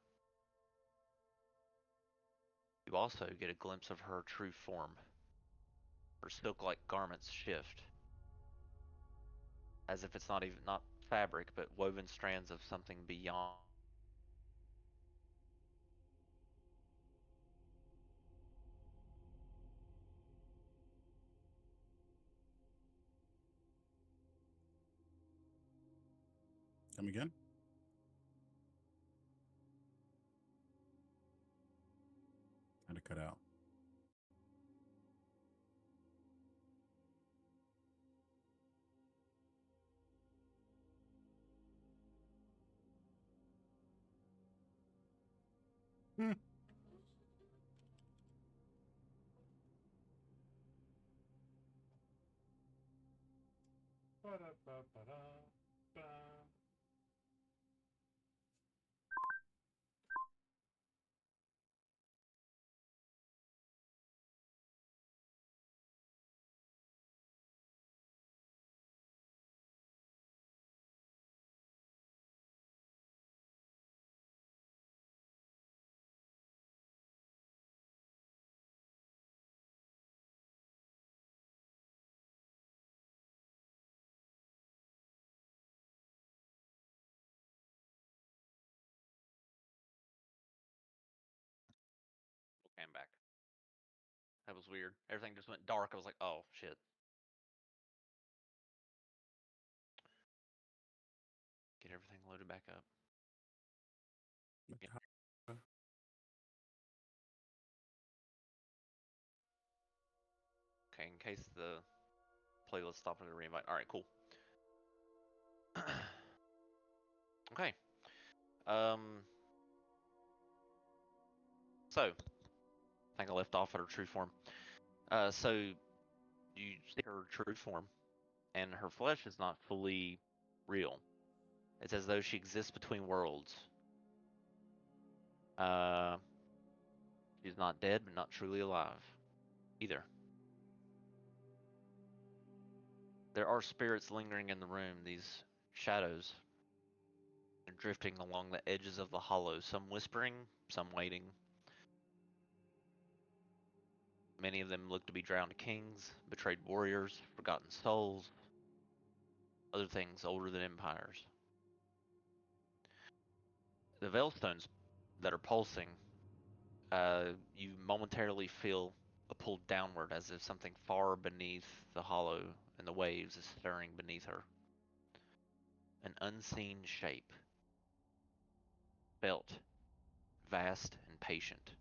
You also get a glimpse of her true form. Her silk-like garments shift, as if it's not fabric, but woven strands of something beyond. Come again? Had to cut out. Ba-da-ba-ba-da-ba. Came back. That was weird. Everything just went dark. I was like, oh shit. Get everything loaded back up. Yeah. Okay, in case the playlist stopped at a reinvite. All right, cool. Okay. So I think I left off at her true form. So you see her true form, and her flesh is not fully real. It's as though she exists between worlds. She's not dead, but not truly alive either. There are spirits lingering in the room, these shadows, drifting along the edges of the hollow, some whispering, some waiting. Many of them look to be drowned kings, betrayed warriors, forgotten souls, other things older than empires. The veilstones that are pulsing, you momentarily feel a pull downward as if something far beneath the hollow and the waves is stirring beneath her. An unseen shape, felt, vast and patient.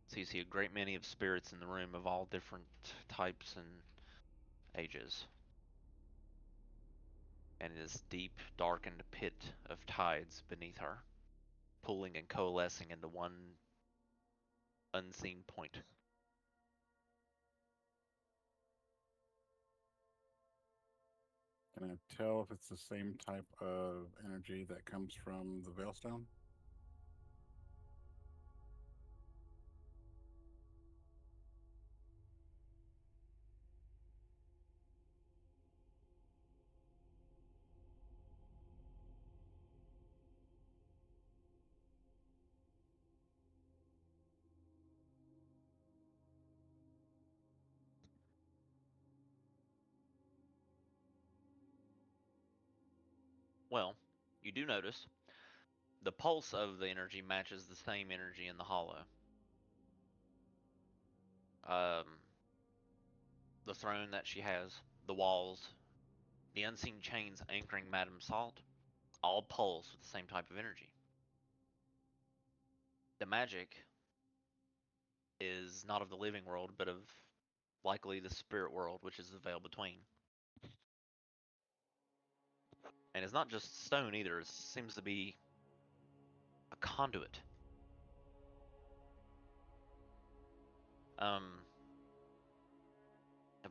So you see a great many of spirits in the room of all different types and ages. And this deep, darkened pit of tides beneath her, pulling and coalescing into one unseen point. Can I tell if it's the same type of energy that comes from the Veilstone? Well, you do notice the pulse of the energy matches the same energy in the hollow. Um, the throne that she has, the walls, the unseen chains anchoring Madame Salt, all pulse with the same type of energy. The magic is not of the living world, but of likely the spirit world, which is the veil between. And it's not just stone either, it seems to be a conduit. The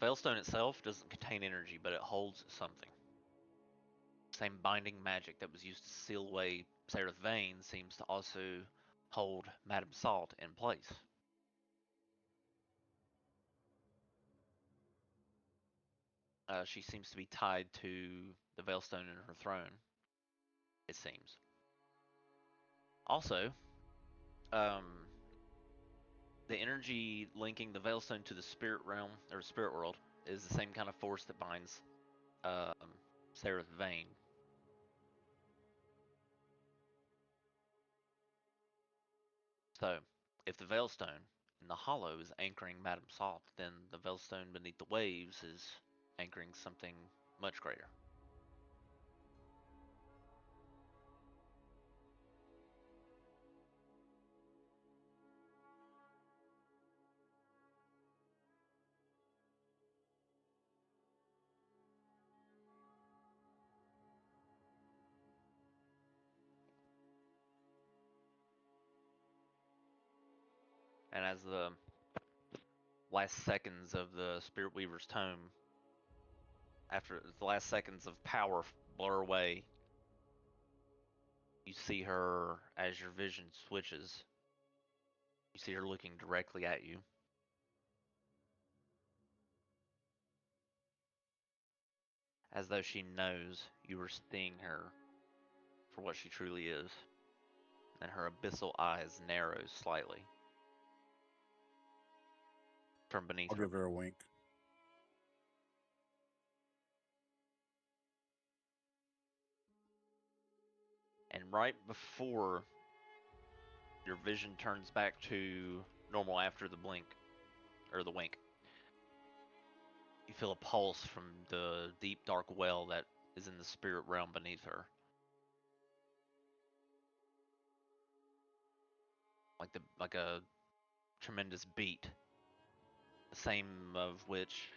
veilstone itself doesn't contain energy, but it holds something. Same binding magic that was used to seal away Sarah's veins seems to also hold Madame Salt in place. She seems to be tied to the veilstone in her throne, it seems. Also, the energy linking the veilstone to the spirit realm or spirit world is the same kind of force that binds Sarah's vein. So, if the veilstone in the hollow is anchoring Madame Salt, then the veilstone beneath the waves is anchoring something much greater. and as the last seconds of the Spirit Weaver's tome, after the last seconds of power blur away, you see her as your vision switches. You see her looking directly at you. As though she knows you are seeing her for what she truly is. And her abyssal eyes narrow slightly from beneath I'll her. give her a wink. And right before your vision turns back to normal after the blink, or the wink, you feel a pulse from the deep dark well that is in the spirit realm beneath her. Like a tremendous beat, the same of which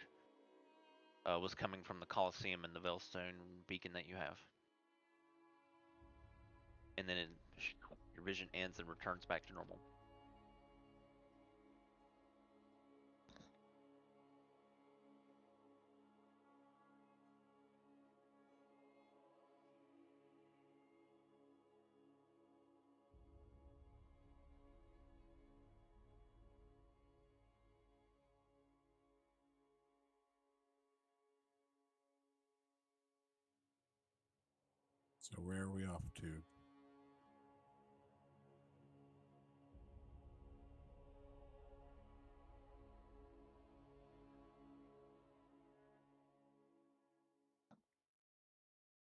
was coming from the Colosseum and the Veilstone beacon that you have. And then your vision ends and returns back to normal. So where are we off to?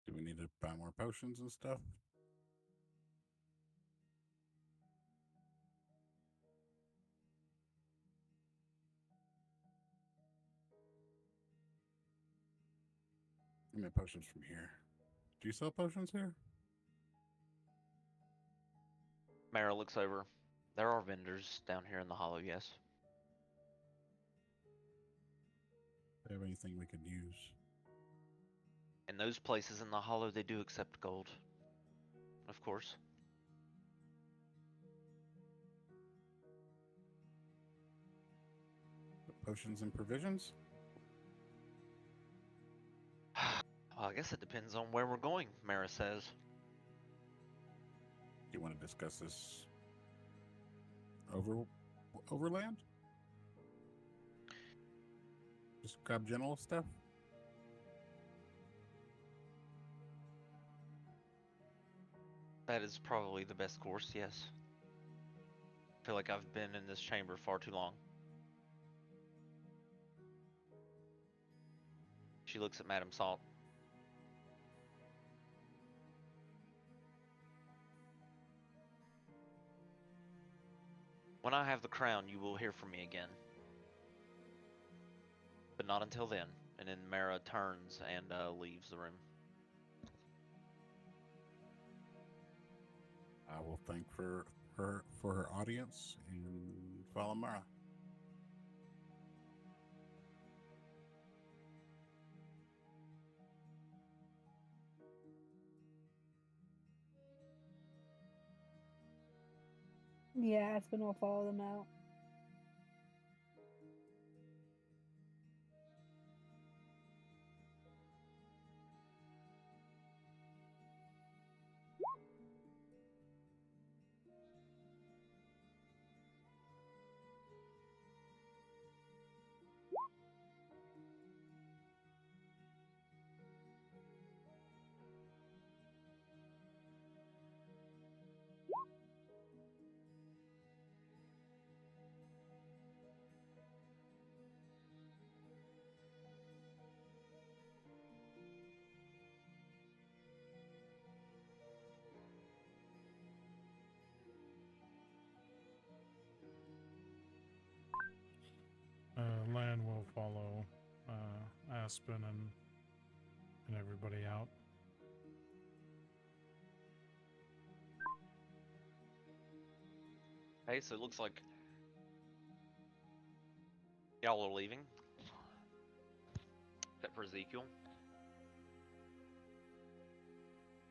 Do we need to buy more potions and stuff? Give me potions from here. Do you sell potions here? Mara looks over. There are vendors down here in the hollow, yes. Do they have anything we could use? In those places in the hollow, they do accept gold. Of course. Potions and provisions? Well, I guess it depends on where we're going, Mara says. You want to discuss this overland? Just grab general stuff? That is probably the best course, yes. I feel like I've been in this chamber far too long. She looks at Madame Salt. When I have the crown, you will hear from me again. But not until then. And then Mara turns and leaves the room. I will thank her for her audience and follow Mara. Yeah, Aspen will follow them out. Lan will follow Aspen and everybody out. Hey, so it looks like y'all are leaving. Except for Ezekiel.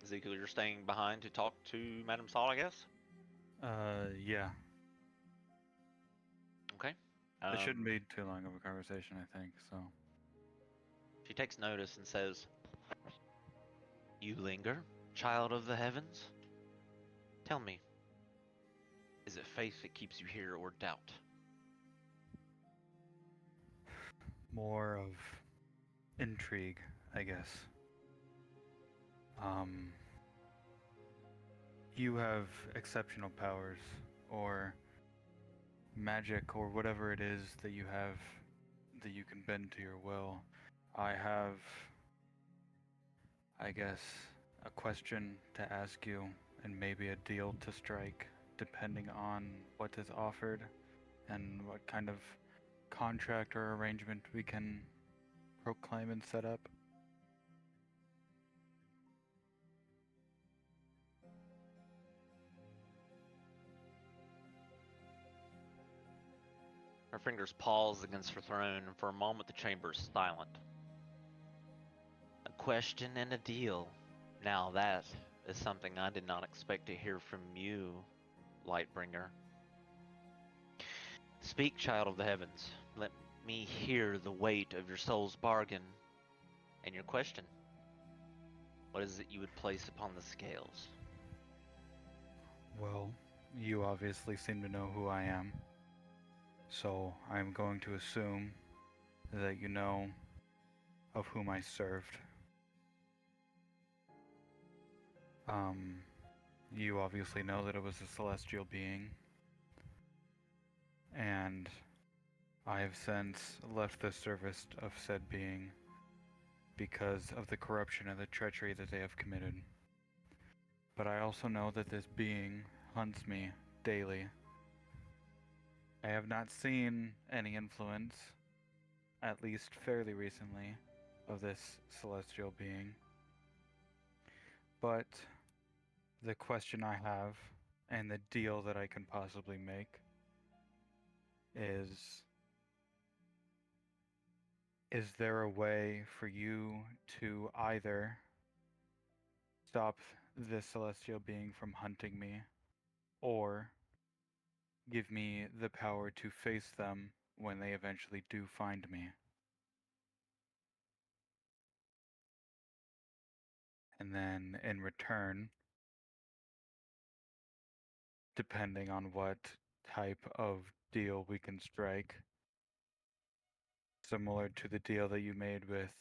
Ezekiel, you're staying behind to talk to Madame Saul, I guess? Yeah. It shouldn't Um, be too long of a conversation, I think. So She takes notice and says, "You linger, child of the heavens? Tell me, is it faith that keeps you here or doubt?" more of intrigue, I guess. Um, you have exceptional powers, or magic, or whatever it is that you have that you can bend to your will. I have, I guess, a question to ask you, and maybe a deal to strike, depending on what is offered and what kind of contract or arrangement we can proclaim and set up. Her fingers pause against her throne, and for a moment the chamber is silent. A question and a deal. Now that is something I did not expect to hear from you, Lightbringer. Speak, child of the heavens. Let me hear the weight of your soul's bargain and your question. What is it you would place upon the scales? Well, you obviously seem to know who I am, so I'm going to assume that you know of whom I served. You obviously know that it was a celestial being, and I have since left the service of said being because of the corruption and the treachery that they have committed. But I also know that this being hunts me daily. I have not seen any influence, at least fairly recently, of this celestial being. But the question I have, and the deal that I can possibly make, is there a way for you to either stop this celestial being from hunting me, or give me the power to face them when they eventually do find me? And then in return, depending on what type of deal we can strike, similar to the deal that you made with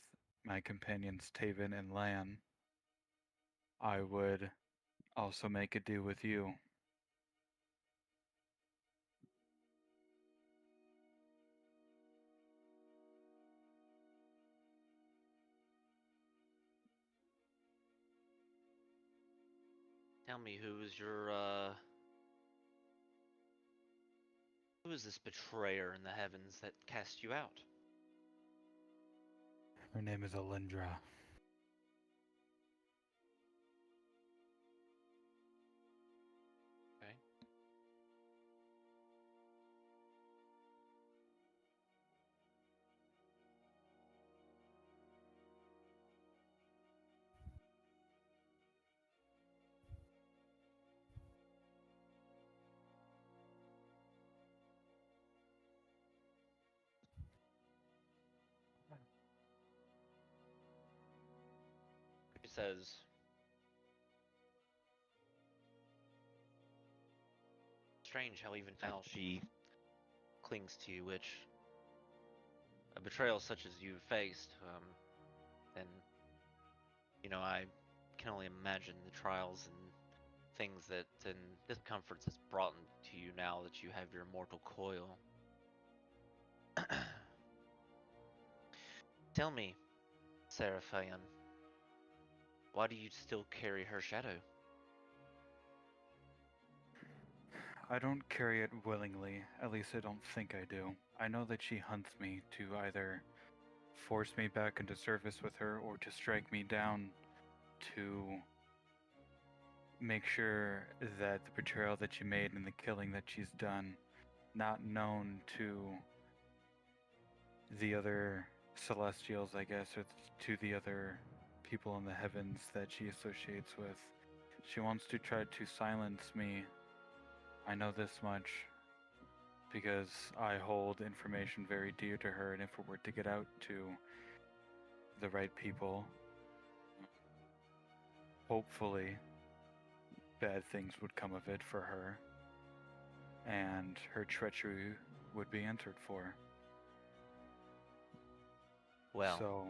my companions Taven and Lan, I would also make a deal with you. Tell me, who is this betrayer in the heavens that cast you out? Her name is Alindra. Okay. She says, strange how even now she clings to you, which a betrayal such as you've faced, then, I can only imagine the trials and things and discomforts it's brought to you now that you have your mortal coil. Tell me, Seraphian, why do you still carry her shadow? I don't carry it willingly, at least I don't think I do. I know that she hunts me to either force me back into service with her or to strike me down, to make sure that the betrayal that she made and the killing that she's done, not known to the other celestials, I guess, or to the other people in the heavens that she associates with. She wants to try to silence me. I know this much. because I hold information very dear to her, and if it were to get out to the right people, hopefully bad things would come of it for her, and her treachery would be answered for. Well, So,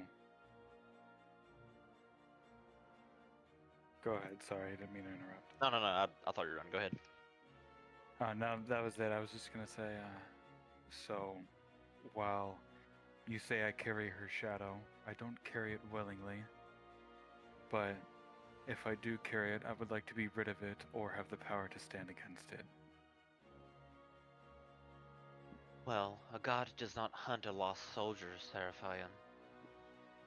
go ahead. Sorry, I didn't mean to interrupt. no. I thought you were done. Go ahead. No, that was it. I was just gonna say, so, while you say I carry her shadow, I don't carry it willingly, but if I do carry it, I would like to be rid of it or have the power to stand against it. Well, a god does not hunt a lost soldier, Seraphian.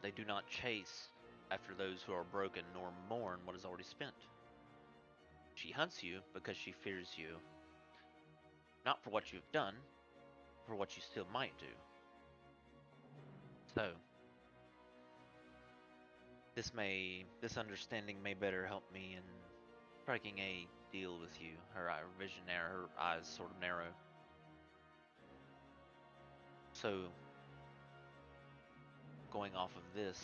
They do not chase after those who are broken, nor mourn what is already spent. She hunts you because she fears you, not for what you've done, for what you still might do. So, this understanding may better help me in striking a deal with you. Her vision narrow, her eyes sort of narrow. So, going off of this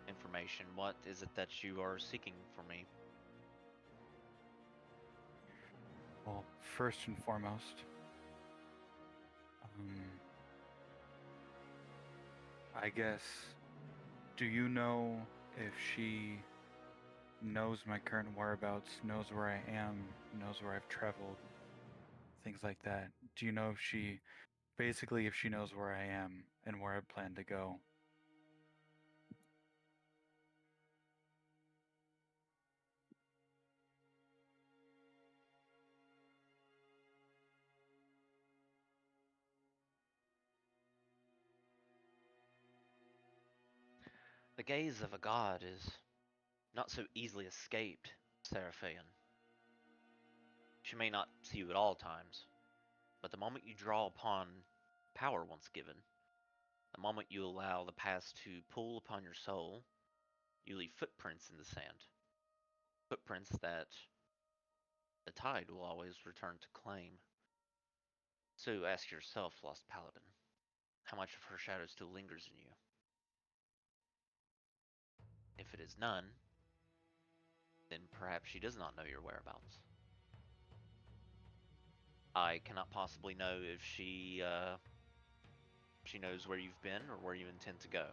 information, what is it that you are seeking for me? Well, first and foremost, I guess, do you know if she knows my current whereabouts, knows where I am, knows where I've traveled, things like that? Do you know if she, basically, if she knows where I am and where I plan to go? The gaze of a god is not so easily escaped, Seraphian. She may not see you at all times, but the moment you draw upon power once given, the moment you allow the past to pull upon your soul, you leave footprints in the sand. Footprints that the tide will always return to claim. So ask yourself, Lost Paladin, how much of her shadow still lingers in you? If it is none, then perhaps she does not know your whereabouts. I cannot possibly know if she knows where you've been or where you intend to go.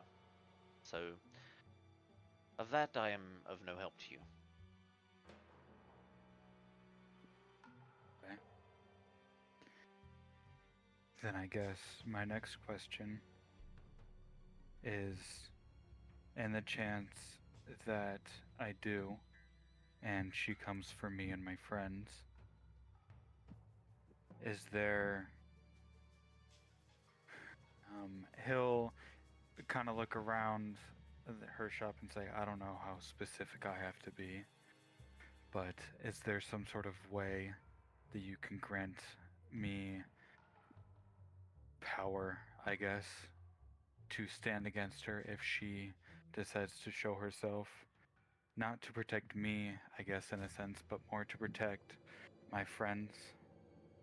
So, of that I am of no help to you. Okay. Then I guess my next question is, in the chance that I do, and she comes for me and my friends, is there... he'll kind of look around her shop and say, I don't know how specific I have to be, but is there some sort of way that you can grant me power, I guess, to stand against her if she decides to show herself? Not to protect me, I guess, in a sense, but more to protect my friends.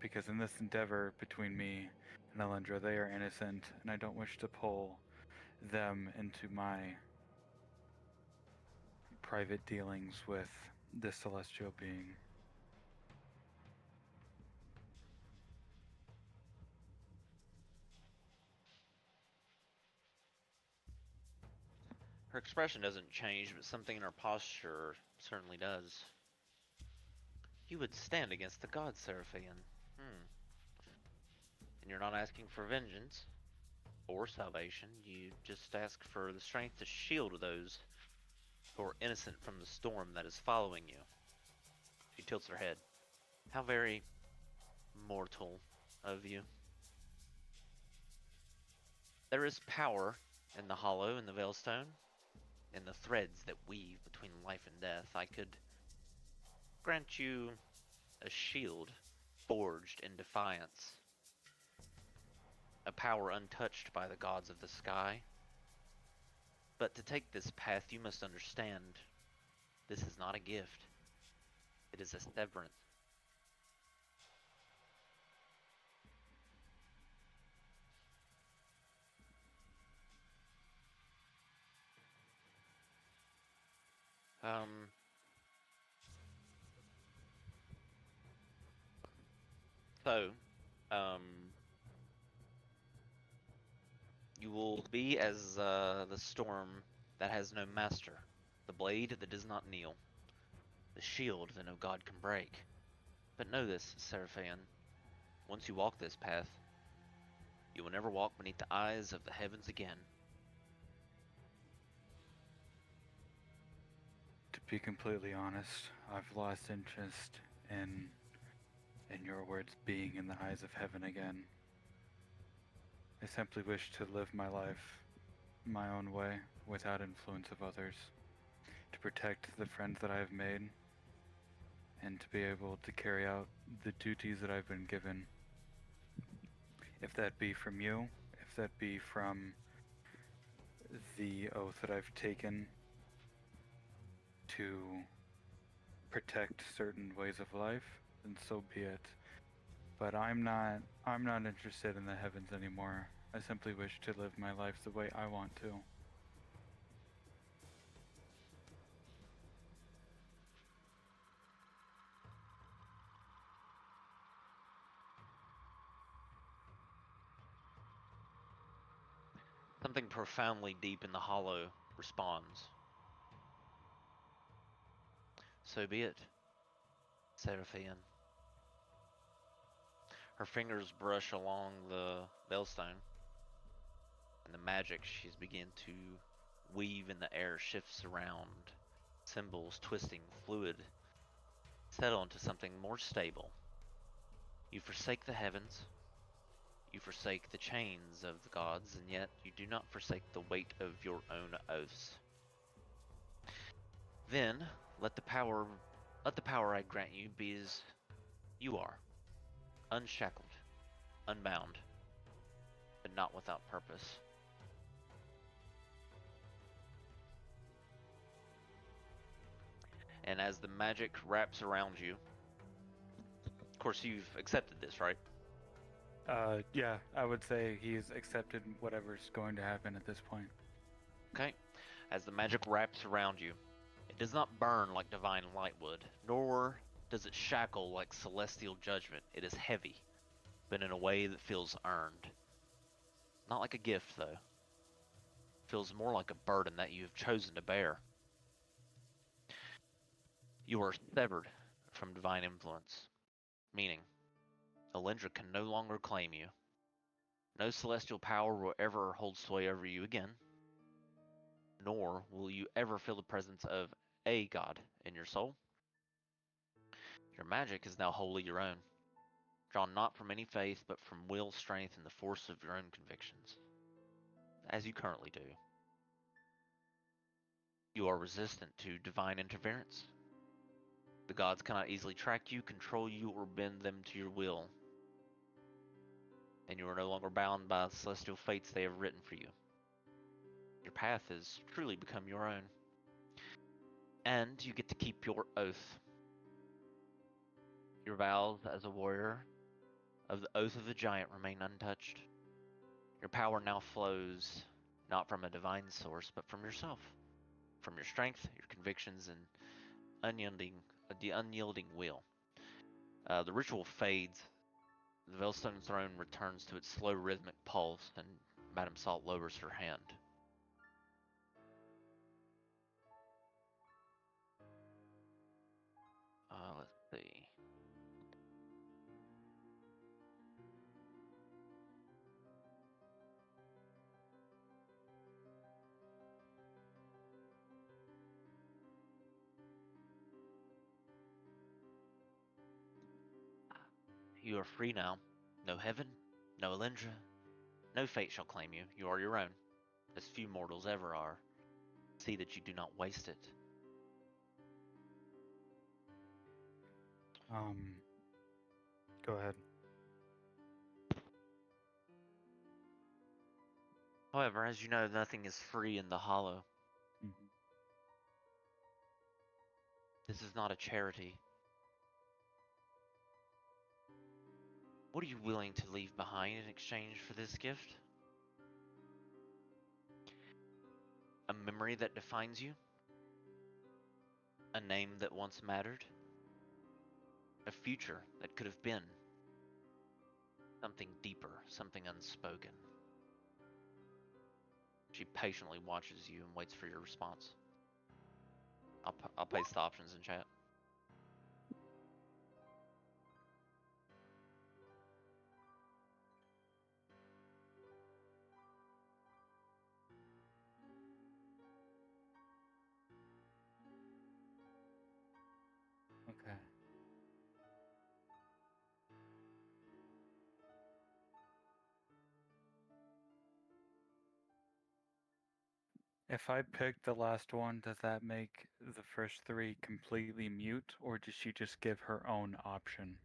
Because in this endeavor between me and Elendra, they are innocent, and I don't wish to pull them into my private dealings with this celestial being. Her expression doesn't change, but something in her posture certainly does. You would stand against the gods, Seraphian. And you're not asking for vengeance or salvation. You just ask for the strength to shield those who are innocent from the storm that is following you. She tilts her head. How very mortal of you. There is power in the hollow and the veilstone, in the threads that weave between life and death. I could grant you a shield forged in defiance, a power untouched by the gods of the sky. But to take this path, you must understand this is not a gift. It is a severance. Um. So, um, you will be as the storm that has no master, the blade that does not kneel, the shield that no god can break. But know this, Seraphian, once you walk this path, you will never walk beneath the eyes of the heavens again. To be completely honest, I've lost interest in your words being in the eyes of heaven again. I simply wish to live my life my own way without influence of others, to protect the friends that I have made, and to be able to carry out the duties that I've been given. If that be from you, if that be from the oath that I've taken to protect certain ways of life, then so be it. But I'm not interested in the heavens anymore. I simply wish to live my life the way I want to. Something profoundly deep in the hollow responds. So be it, Seraphian. Her fingers brush along the veilstone, and the magic she's begun to weave in the air shifts around, symbols twisting, fluid, settle into something more stable. You forsake the heavens, you forsake the chains of the gods, and yet you do not forsake the weight of your own oaths. Then let the power I grant you be as you are, unshackled, unbound, but not without purpose. And as the magic wraps around you, of course you've accepted this, right? Yeah, I would say he's accepted whatever's going to happen at this point. Okay. As the magic wraps around you, it does not burn like divine light would, nor does it shackle like celestial judgment. It is heavy, but in a way that feels earned. Not like a gift, though. It feels more like a burden that you have chosen to bear. You are severed from divine influence, meaning Elendra can no longer claim you. No celestial power will ever hold sway over you again, nor will you ever feel the presence of a god in your soul. Your magic is now wholly your own, drawn not from any faith, but from will, strength, and the force of your own convictions, as you currently do. You are resistant to divine interference. The gods cannot easily track you, control you, or bend them to your will, and you are no longer bound by the celestial fates they have written for you. Your path has truly become your own, and you get to keep your oath. Your vows as a warrior of the oath of the giant remain untouched. Your power now flows not from a divine source, but from yourself, from your strength, your convictions, and the unyielding will. The ritual fades. The Veilstone throne returns to its slow rhythmic pulse, and Madame Salt lowers her hand. Let's see. You are free now. No heaven, no Elendra, no fate shall claim you. You are your own, as few mortals ever are. See that you do not waste it. Go ahead. However, as you know, nothing is free in the hollow. Mhm. This is not a charity. What are you willing to leave behind in exchange for this gift? A memory that defines you? A name that once mattered. A future that could have been. Something deeper, something unspoken. She patiently watches you and waits for your response. I'll paste the options in chat. Okay. If I pick the last one, does that make the first three completely mute, or does she just give her own option?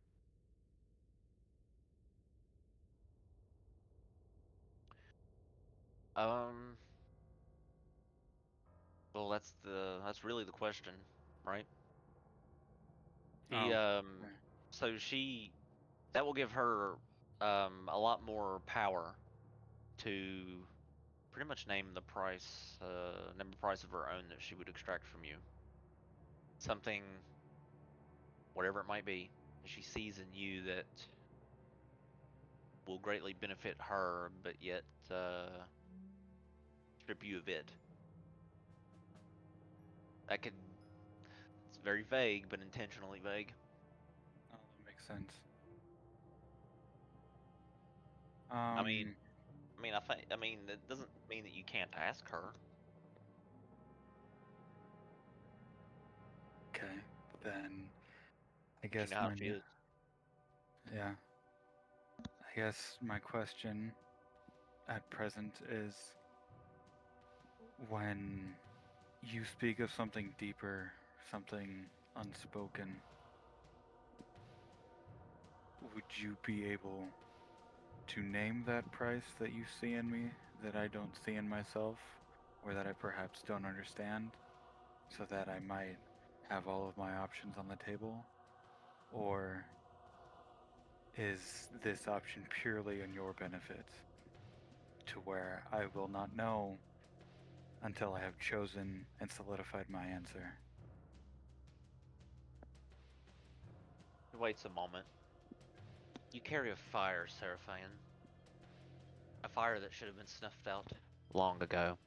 Well, that's really the question, right? Oh, okay. So that will give her a lot more power to pretty much name the price of her own that she would extract from you. Something, whatever it might be, that she sees in you that will greatly benefit her, but yet strip you of it. It's very vague, but intentionally vague. Oh, that makes sense. I mean, that doesn't mean that you can't ask her. Okay, then I But you guess know how she is. yeah. I guess my question at present is, when you speak of something deeper, something unspoken, would you be able to name that price that you see in me that I don't see in myself, or that I perhaps don't understand, so that I might have all of my options on the table? Or is this option purely in your benefit, to where I will not know until I have chosen and solidified my answer? He waits a moment. You carry a fire, Seraphian. A fire that should have been snuffed out long ago.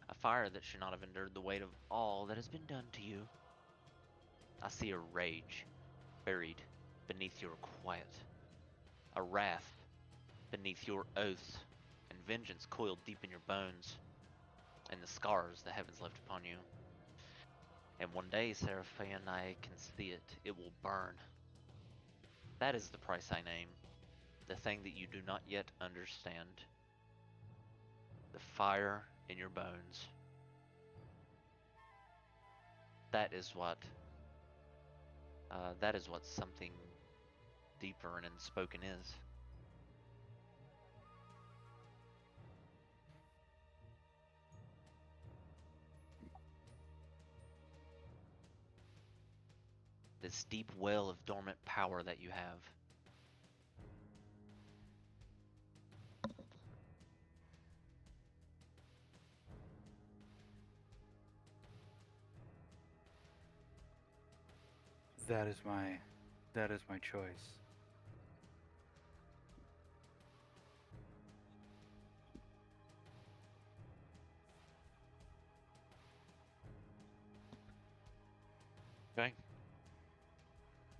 A fire that should not have endured the weight of all that has been done to you. I see a rage buried beneath your quiet. A wrath beneath your oaths, and vengeance coiled deep in your bones, and the scars the heavens left upon you. And one day, Seraphian, I can see it. It will burn. That is the price I name. The thing that you do not yet understand. The fire in your bones. That is what something deeper and unspoken is. This deep well of dormant power that you have. That is my choice. Okay.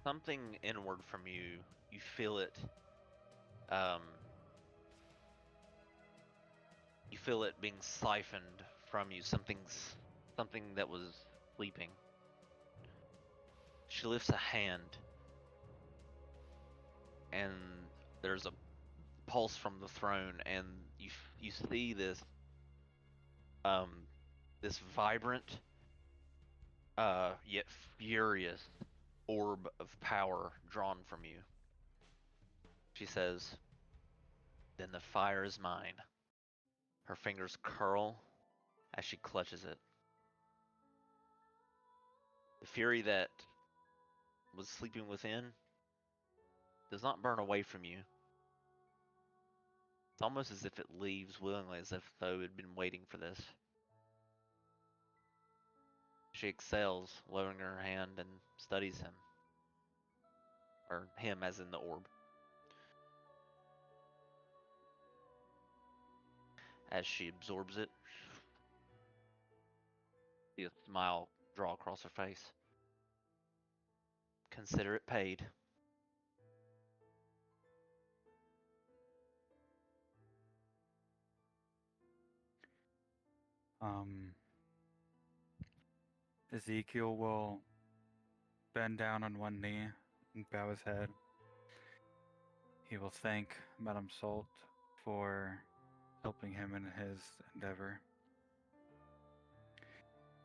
Something inward from you. You feel it. You feel it being siphoned from you. Something that was sleeping. She lifts a hand, and there's a pulse from the throne, and you see um this vibrant yet furious orb of power drawn from you. She says, "Then the fire is mine." Her fingers curl as she clutches it. The fury that was sleeping within does not burn away from you. It's almost as if it leaves willingly, as if though it had been waiting for this. She excels, lowering her hand and studies him. Or him as in the orb. As she absorbs it, see a smile draw across her face. Consider it paid. Ezekiel will bend down on one knee and bow his head. He will thank Madame Salt for helping him in his endeavor.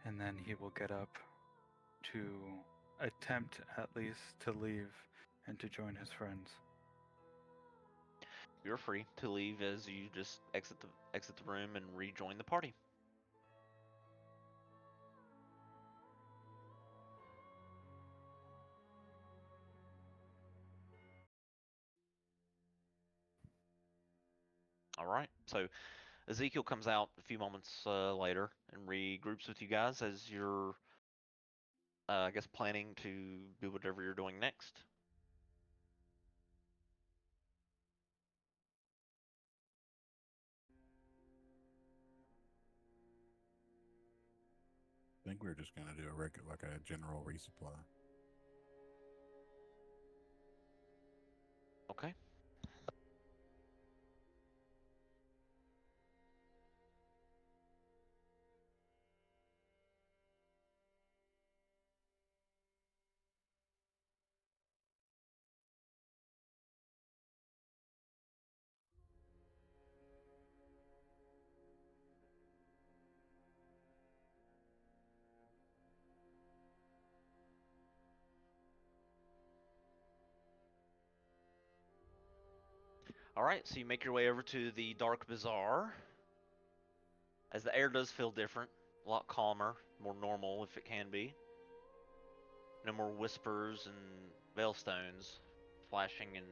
And then he will get up to attempt at least to leave and to join his friends. You're free to leave as you just exit the room and rejoin the party. All right. So Ezekiel comes out a few moments later and regroups with you guys as you're, I guess, planning to do whatever you're doing next. I think we're just gonna do like a general resupply. Okay. All right, so you make your way over to the Dark Bazaar. As the air does feel different, a lot calmer, more normal if it can be. No more whispers and veilstones flashing and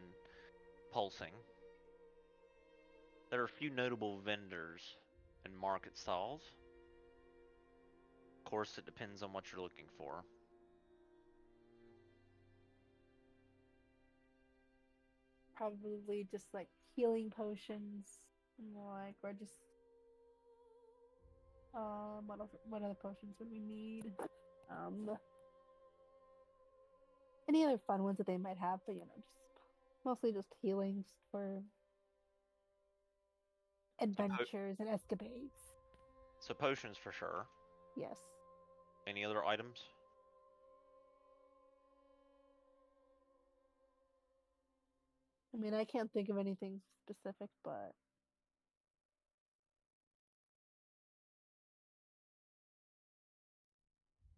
pulsing. There are a few notable vendors and market stalls. Of course, it depends on what you're looking for. Probably just like healing potions, like, or just what other potions would we need? Any other fun ones that they might have, but just mostly just healings for adventures and escapades. So potions for sure. Yes. Any other items? I mean, I can't think of anything specific, but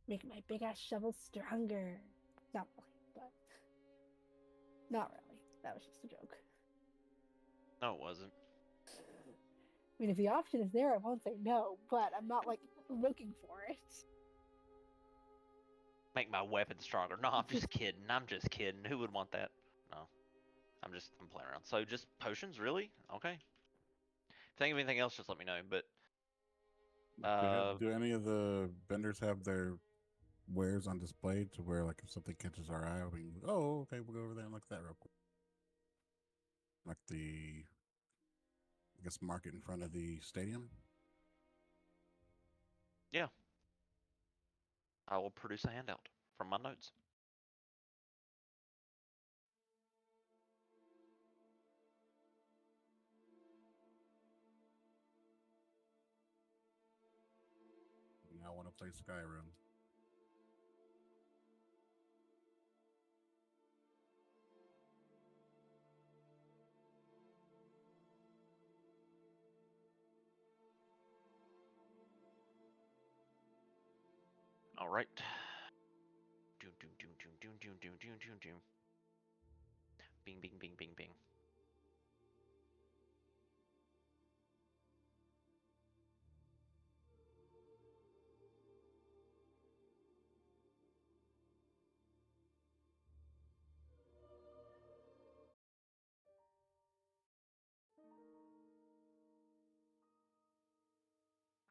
make my big ass shovel stronger. Not really, but not really. That was just a joke. No, it wasn't. I mean, if the option is there, I won't say no, but I'm not like looking for it. Make my weapon stronger. No, I'm just kidding. I'm just kidding. Who would want that? No. I'm playing around. So just potions, really? Okay. Think of anything else, just let me know. But Do any of the vendors have their wares on display to where, like, if something catches our eye, we can, oh, okay, we'll go over there and look at that real quick. Like the, I guess, market in front of the stadium. yeah. I will produce a handout from my notes. I want to play Skyrim. All right. Doom, doom, doom, doom, doom, doom, doom, doom, doom, doom. Bing, bing, bing, bing, bing.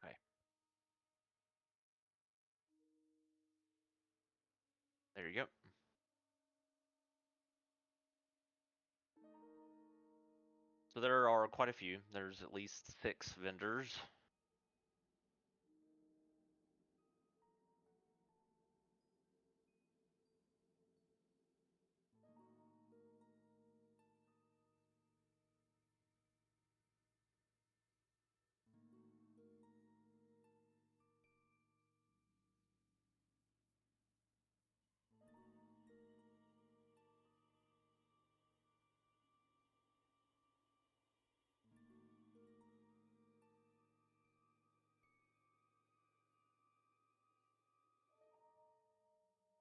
Okay. you go. So there are quite a few. There's at least 6 vendors.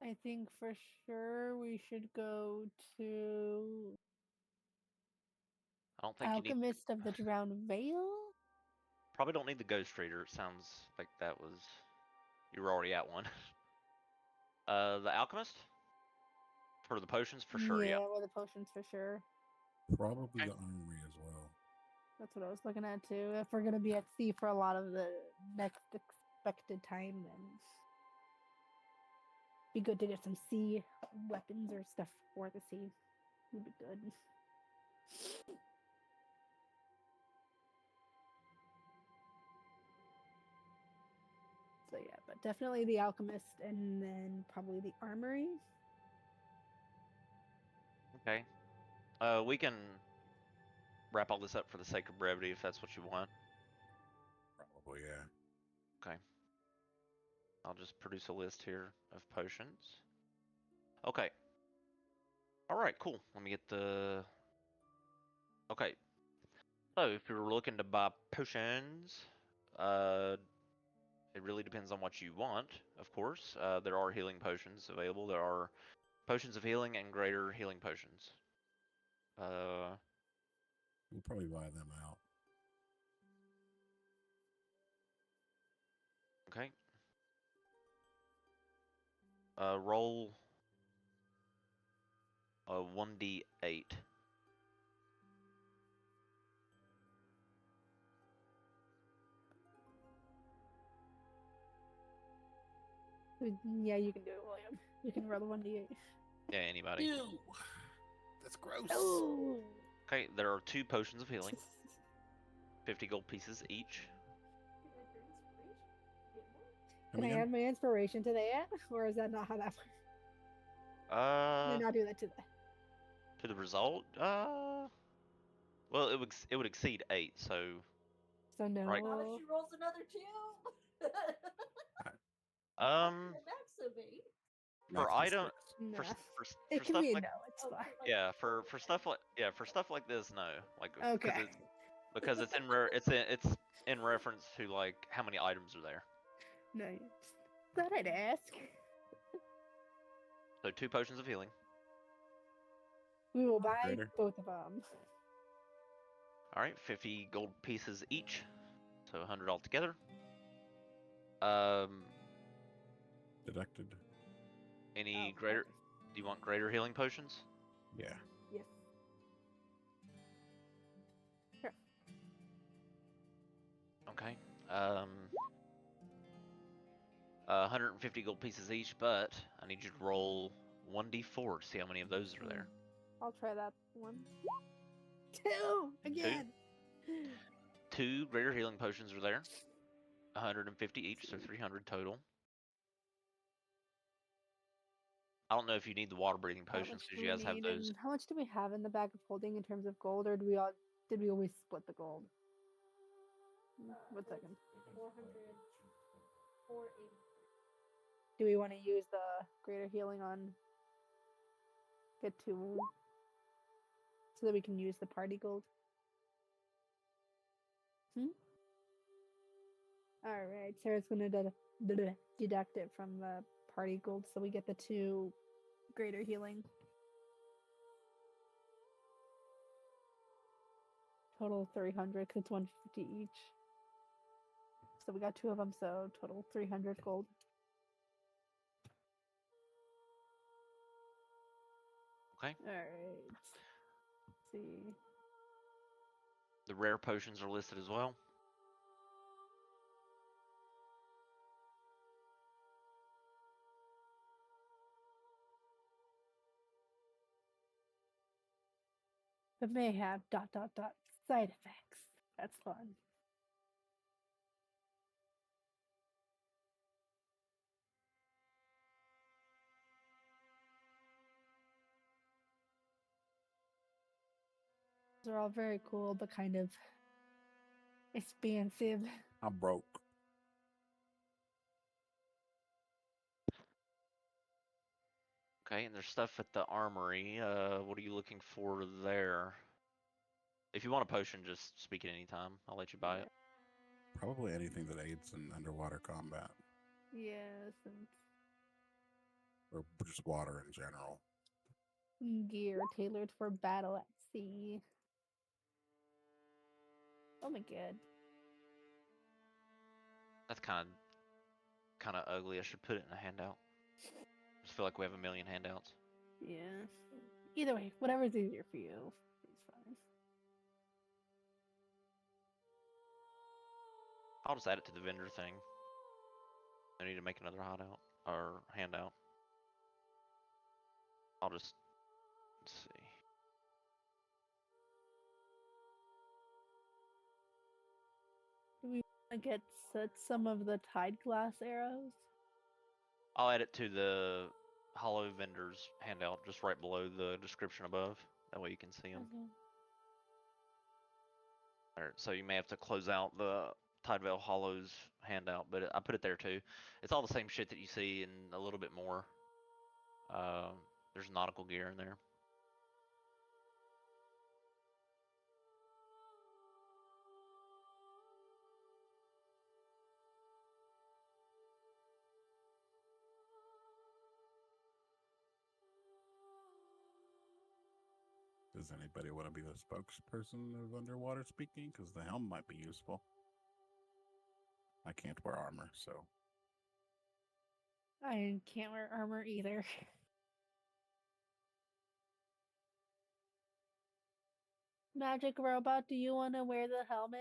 I think for sure we should go to I don't think you need. Alchemist of the Drowned Veil. Probably don't need the Ghost Reader. It sounds like that was. You were already at one. The Alchemist? For the potions, for sure, yeah. Yeah, well, the potions for sure. Probably Okay. the armory as well. That's what I was looking at too. If we're gonna be at sea for a lot of the next expected time, then be good to get some sea weapons or stuff for the sea. Would be good. So yeah, but definitely the alchemist, and then probably the armory. Okay. We can wrap all this up for the sake of brevity if that's what you want. Probably, yeah. Okay. I'll just produce a list here of potions. Okay. Alright, cool. Let me get the... Okay. So, if you're looking to buy potions, it really depends on what you want, of course. There are healing potions available. There are potions of healing and greater healing potions. We'll probably buy them out. Okay. Roll a 1d8. Yeah, you can do it, William. You can roll a 1d8. Yeah, anybody. Ew! That's gross. Oh. Okay, there are 2 potions of healing. 50 gold pieces each. Can I add my inspiration to that, or is that not how that works? Can I not do that to that? To the result? Well, it would exceed 8, so. So no. Right. What if she rolls another 2? Max of 8. For item, No. for It can stuff be a like no. It's fine. yeah, for stuff like this, no, like Okay. because it's in reference to like how many items are there. Nice. Thought I'd ask. So 2 potions of healing. We will buy Greater. both of them. All right, 50 gold pieces each, so 100 altogether. Deducted. Any greater? Do you want greater healing potions? Yeah. Yes. Sure. Okay. 150 gold pieces each, but I need you to roll 1d4 to see how many of those are there. I'll try that one. 2 again. 2 greater healing potions are there. 150 each, so 300 total. I don't know if you need the water breathing potions because you guys have those. How much do we have in the bag of holding in terms of gold, or did we always split the gold? 1 second. 400. 480. Do we want to use the greater healing on get 2 so that we can use the party gold? Alright, Sarah's gonna deduct it from the party gold so we get the 2 greater healing. Total 300 because it's 150 each. So we got 2 of them, so total 300 gold. Okay. Alright. Let's see. The rare potions are listed as well. but may have ... side effects. That's fun. They're all very cool, but kind of expansive. I'm broke. Okay, and there's stuff at the armory. What are you looking for there? If you want a potion, just speak at any time. I'll let you buy it. Probably anything that aids in underwater combat Yes, and or just water in general. gear tailored for battle at sea. Oh my god. That's kind of ugly. I should put it in a handout. I just feel like we have a million handouts. Yeah. Either way, whatever's easier for you is fine. I'll just add it to the vendor thing. I need to make another hideout or handout. I'll just let's see. Do we want to get some of the tide glass arrows? I'll add it to the hollow vendors handout just right below the description above. That way you can see them. Okay. Alright, so you may have to close out the Tidevale Hollows handout, but I put it there too. It's all the same shit that you see and a little bit more. There's nautical gear in there. Does anybody want to be the spokesperson of underwater speaking? Because the helm might be useful. I can't wear armor, so I can't wear armor either. Magic robot, do you want to wear the helmet?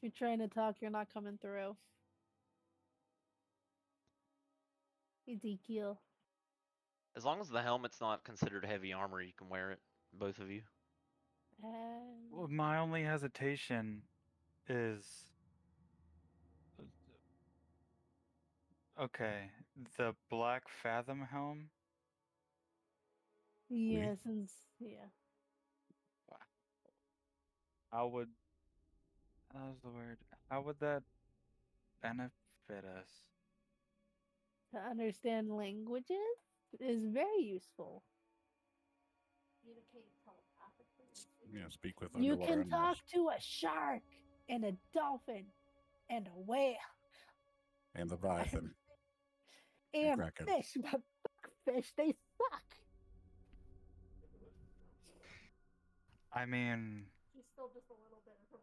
If you're trying to talk, you're not coming through. Ezekiel. As long as the helmet's not considered heavy armor, you can wear it, both of you. Well, my only hesitation is okay, the Black Fathom helm. Yeah, since yeah. How would how's the word? How would that benefit us? To understand languages is very useful. Communicate telepathically. yeah, speak with You underwater can animals. talk to a shark and a dolphin and a whale And the Leviathan. and Kraken. fish, but fuck fish, they suck. I mean, She's still just a little bit of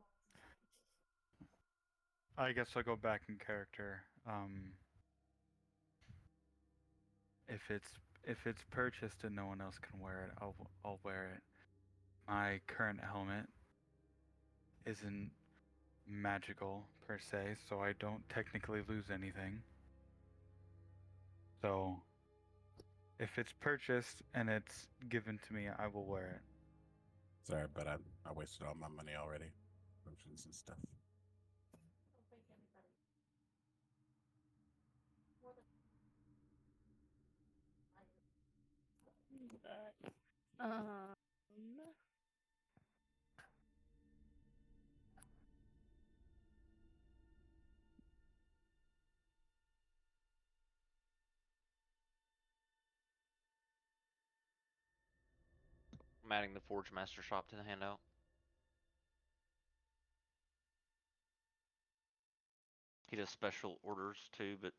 I guess I'll go back in character. If it's purchased and no one else can wear it, I'll wear it. My current helmet isn't magical per se, so I don't technically lose anything. So if it's purchased and it's given to me, I will wear it. Sorry, but I wasted all my money already. Potions and stuff. don't think anybody. More than But, I'm adding the Forge Master shop to the handout. He does special orders too, but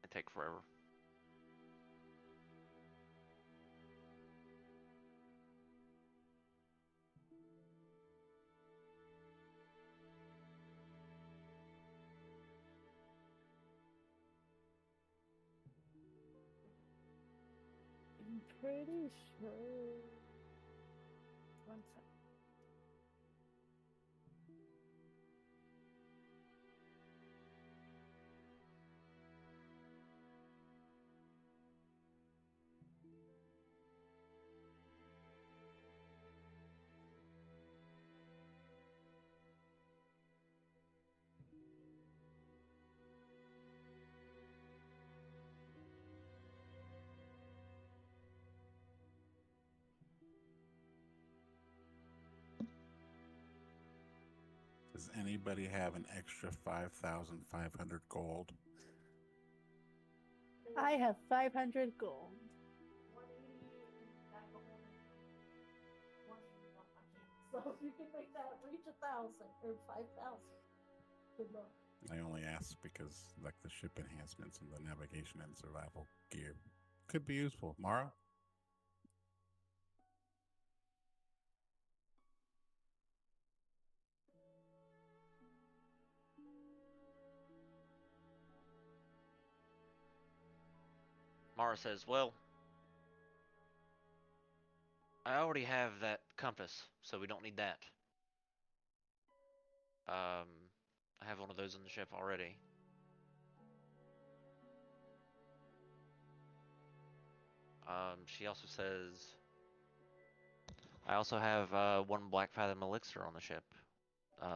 they take forever. pretty sure. One sec. Does anybody have an extra 5,500 gold? I have 500 gold. 180 So if you can make that reach 1,000 or 5,000, good luck. I only ask because, like, the ship enhancements and the navigation and survival gear could be useful. Mara? Mara says, "Well, I already have that compass, so we don't need that. I have one of those on the ship already." She also says, "I also have one Black Fathom elixir on the ship.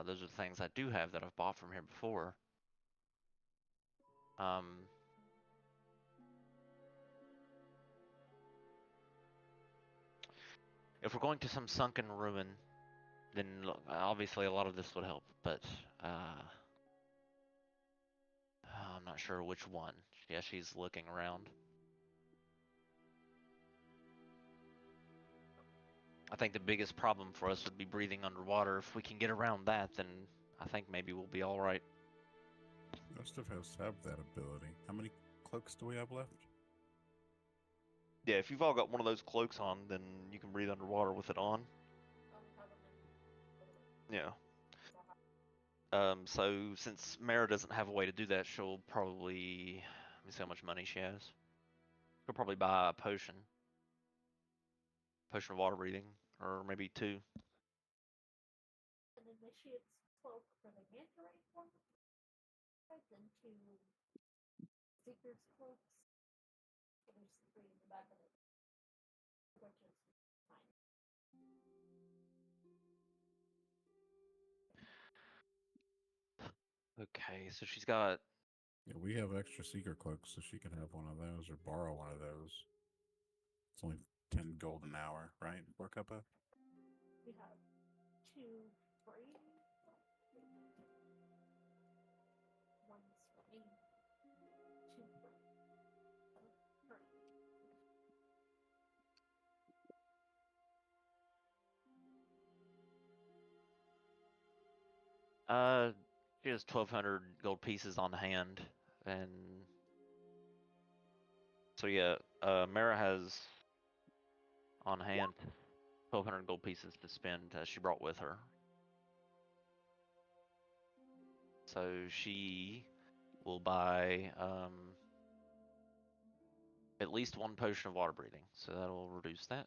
Those are the things I do have that I've bought from here before. If we're going to some sunken ruin, then obviously a lot of this would help, but I'm not sure which one." Yeah, she's looking around. I think the biggest problem for us would be breathing underwater. If we can get around that, then I think maybe we'll be all right. Most of us have that ability. How many cloaks do we have left? Yeah, if you've all got one of those cloaks on, then you can breathe underwater with it on. Yeah. So since Mara doesn't have a way to do that, she'll probably, let me see how much money she has. She'll probably buy a potion of water breathing, or maybe 2. An initiate's cloak for the manta ray one, then 2 seeker's cloaks. So there's 3 in the back of it, which is fine. Okay, so she's got, Yeah, we have extra seeker cloaks, so she can have one of those or borrow one of those. It's only 10 gold an hour, right, for Cuppa? We have 2 free. One's for me. 2 free. Free. she has 1,200 gold pieces on hand, and so yeah, Mara has on hand 1,200 gold pieces to spend. She brought with her. So she will buy at least 1 potion of water breathing. So that'll reduce that.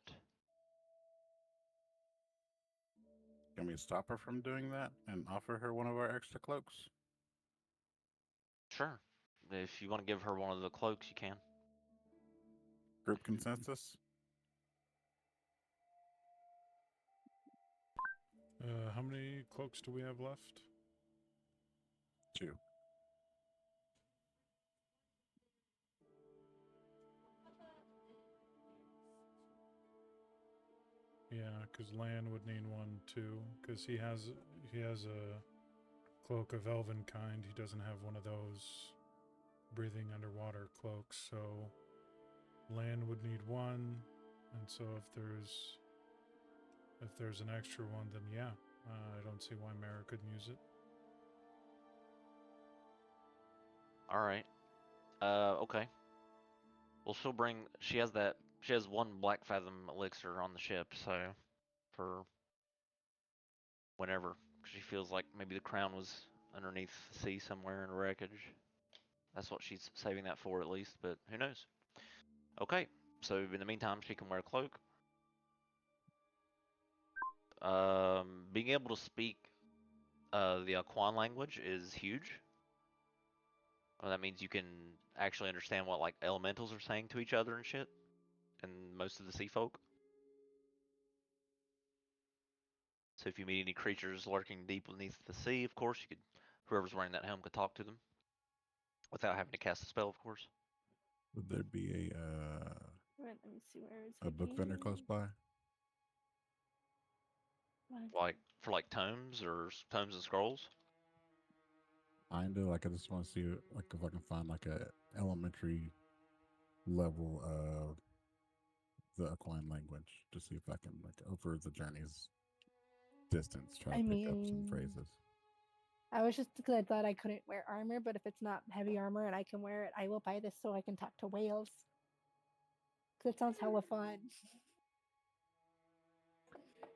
Can we stop her from doing that and offer her one of our extra cloaks? Sure. If you want to give her one of the cloaks, you can. Group consensus? How many cloaks do we have left? 2. Yeah, because Lan would need one too, because he has a cloak of elven kind. He doesn't have one of those breathing underwater cloaks, so Lan would need one, and so if there's an extra one, then yeah, I don't see why Mara couldn't use it. All right. Okay. Well, she has 1 Black Fathom elixir on the ship, so for whenever she feels like maybe the crown was underneath the sea somewhere in wreckage. That's what she's saving that for, at least, but who knows? Okay. So in the meantime, she can wear a cloak. Being able to speak the Aquan language is huge. Well, that means you can actually understand what like elementals are saying to each other and shit, and most of the sea folk. So if you meet any creatures lurking deep beneath the sea, of course, you could, whoever's wearing that helm could talk to them without having to cast a spell, of course. Would there be Right, let me see where it's a book vendor close by? Like for like tomes or tomes and scrolls. Kinda. Like I just want to see like if I can find like a elementary level of the equine language to see if I can like over the journey's distance try to I pick up some mean, phrases. I was just because I thought I couldn't wear armor, but if it's not heavy armor and I can wear it, I will buy this so I can talk to whales. Because it sounds hella fun.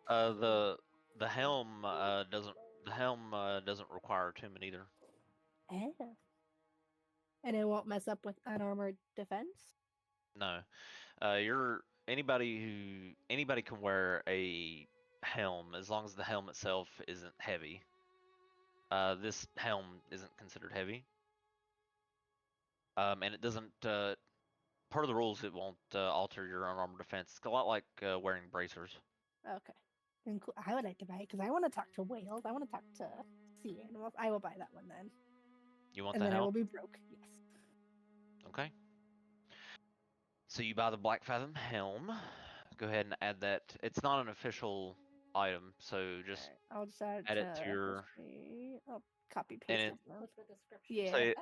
The helm doesn't require attunement either. Oh. And it won't mess up with unarmored defense? No, anybody can wear a helm as long as the helm itself isn't heavy. This helm isn't considered heavy, and it doesn't. Part of the rules, it won't alter your unarmored defense. It's a lot like wearing bracers. Okay. Then cool. I would like to buy it because I want to talk to whales. I want to talk to sea animals. I will buy that one then. You want And the then I helm? will be broke. Yes. Okay. So you buy the Black Fathom helm. Go ahead and add that. It's not an official item, so just Alright, I'll just add add to it to your history. I'll copy and paste it it. now. With the description. Yeah. say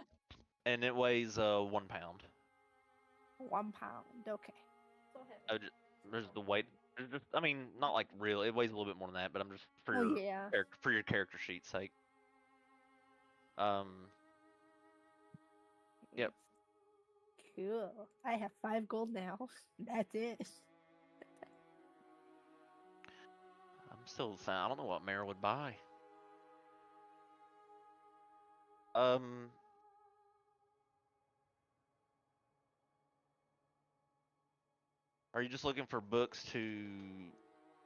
and it weighs 1 pound. 1 pound. Okay. So heavy. There's the weight. There's just, I mean, not like real. It weighs a little bit more than that, but I'm just for Oh your yeah. for your character sheet's sake. Yep. It's cool. I have 5 gold now. That's it. I'm still saying I don't know what Mara would buy. Are you just looking for books to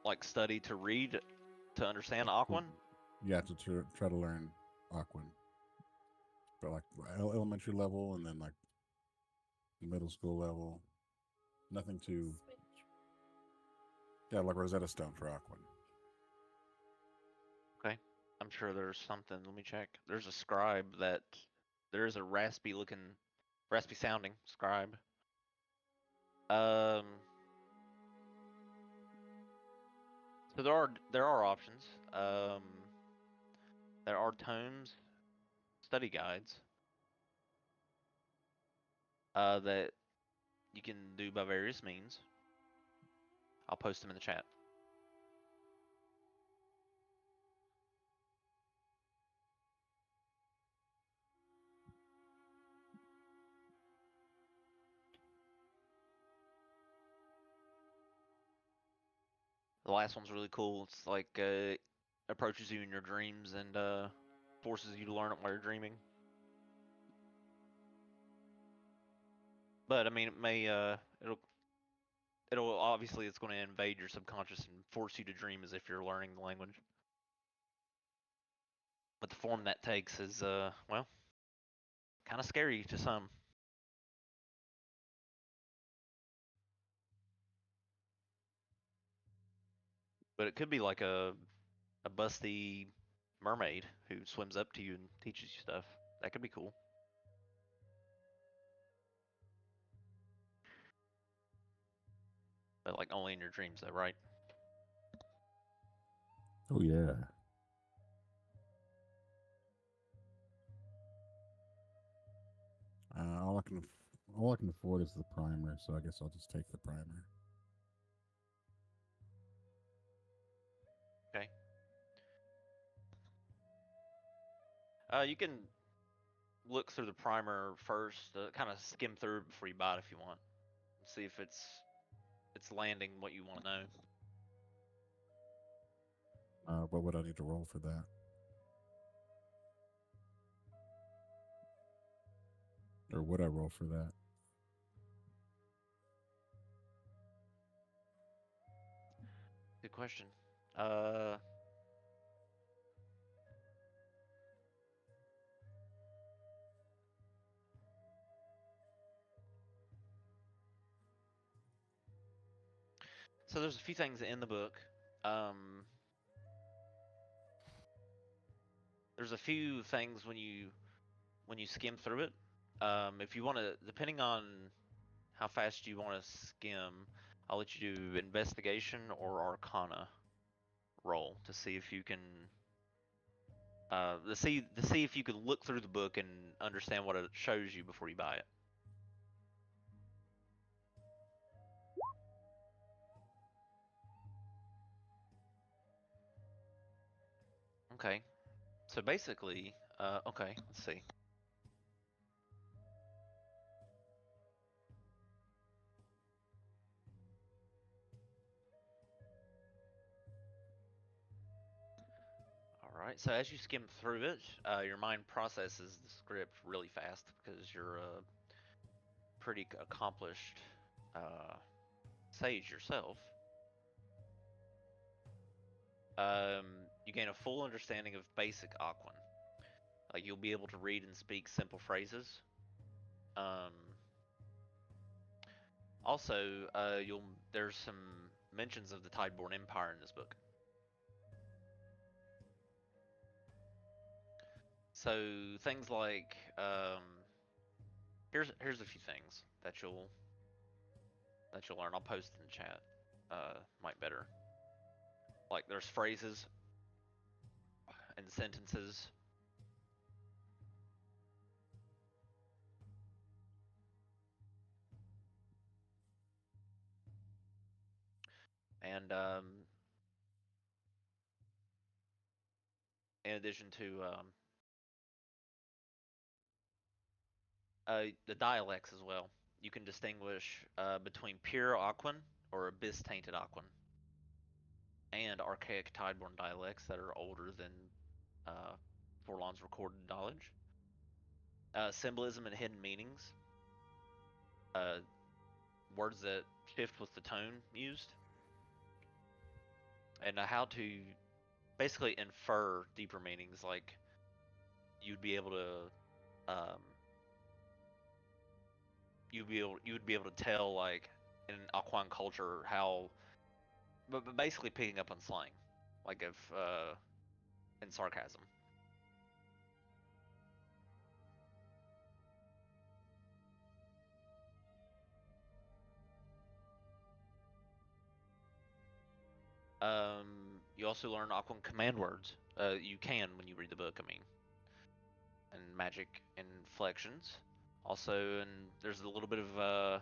like study to read to understand Aquan? You have to try to learn Aquan, but like elementary level and then like middle school level. Nothing too. Yeah, like Rosetta Stone for Aquan. Okay. I'm sure there's something. Let me check. There's a scribe that there is a raspy sounding scribe. So there are options. There are tomes, study guides, that you can do by various means. I'll post them in the chat. The last one's really cool. It's like approaches you in your dreams and forces you to learn it while you're dreaming. But I mean, it may it'll obviously it's going to invade your subconscious and force you to dream as if you're learning the language. But the form that takes is well, kind of scary to some. But it could be like a busty mermaid who swims up to you and teaches you stuff. That could be cool. But like only in your dreams, though, right? Oh yeah. All I can afford is the primer, so I guess I'll just take the primer. Okay. You can look through the primer first, kind of skim through it before you buy it if you want. See if it's landing what you want to know. What would I need to roll for that? Or would I roll for that? Good question. So there's a few things in the book. There's a few things when you skim through it. If you want to, depending on how fast you want to skim, I'll let you do investigation or arcana roll to see if you can to see if you can look through the book and understand what it shows you before you buy it. Okay. So basically, okay, let's see. All right. So as you skim through it, your mind processes the script really fast because you're a pretty accomplished sage yourself. You gain a full understanding of basic Aquan. Like you'll be able to read and speak simple phrases. Um, Also, there's some mentions of the Tideborn Empire in this book. So things like here's a few things that you'll learn. I'll post in the chat. Might better. Like there's phrases and sentences. And in addition to the dialects as well, you can distinguish between pure Aquan or abyss tainted Aquan and archaic Tideborn dialects that are older than Forlonde's recorded knowledge. Symbolism and hidden meanings. Words that shift with the tone used. And how to basically infer deeper meanings, like you'd be able to you would be able to tell, like in Aquan culture, how but basically picking up on slang, like if and sarcasm. You also learn Aquan command words. You can when you read the book, I mean, and magic inflections. Also, and there's a little bit of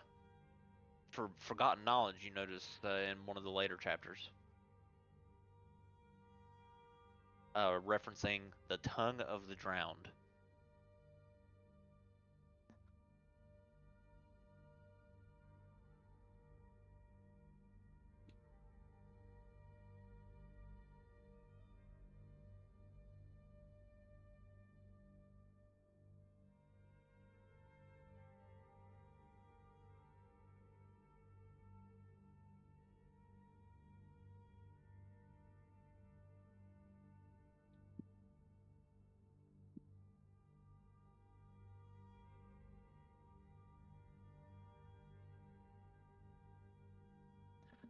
forgotten knowledge you notice in one of the later chapters, referencing the tongue of the drowned.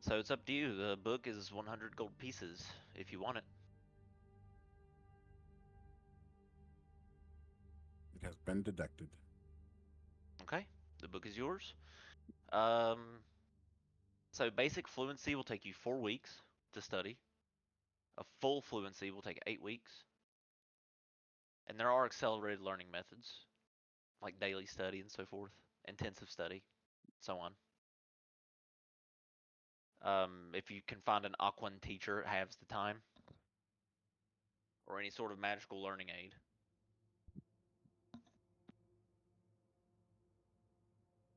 So it's up to you. The book is 100 gold pieces if you want it. It has been deducted. Okay, the book is yours. Um, so basic fluency will take you 4 weeks to study. A full fluency will take 8 weeks. And there are accelerated learning methods, like daily study and so forth, intensive study, so on. If you can find an Aquan teacher, it halves the time, or any sort of magical learning aid.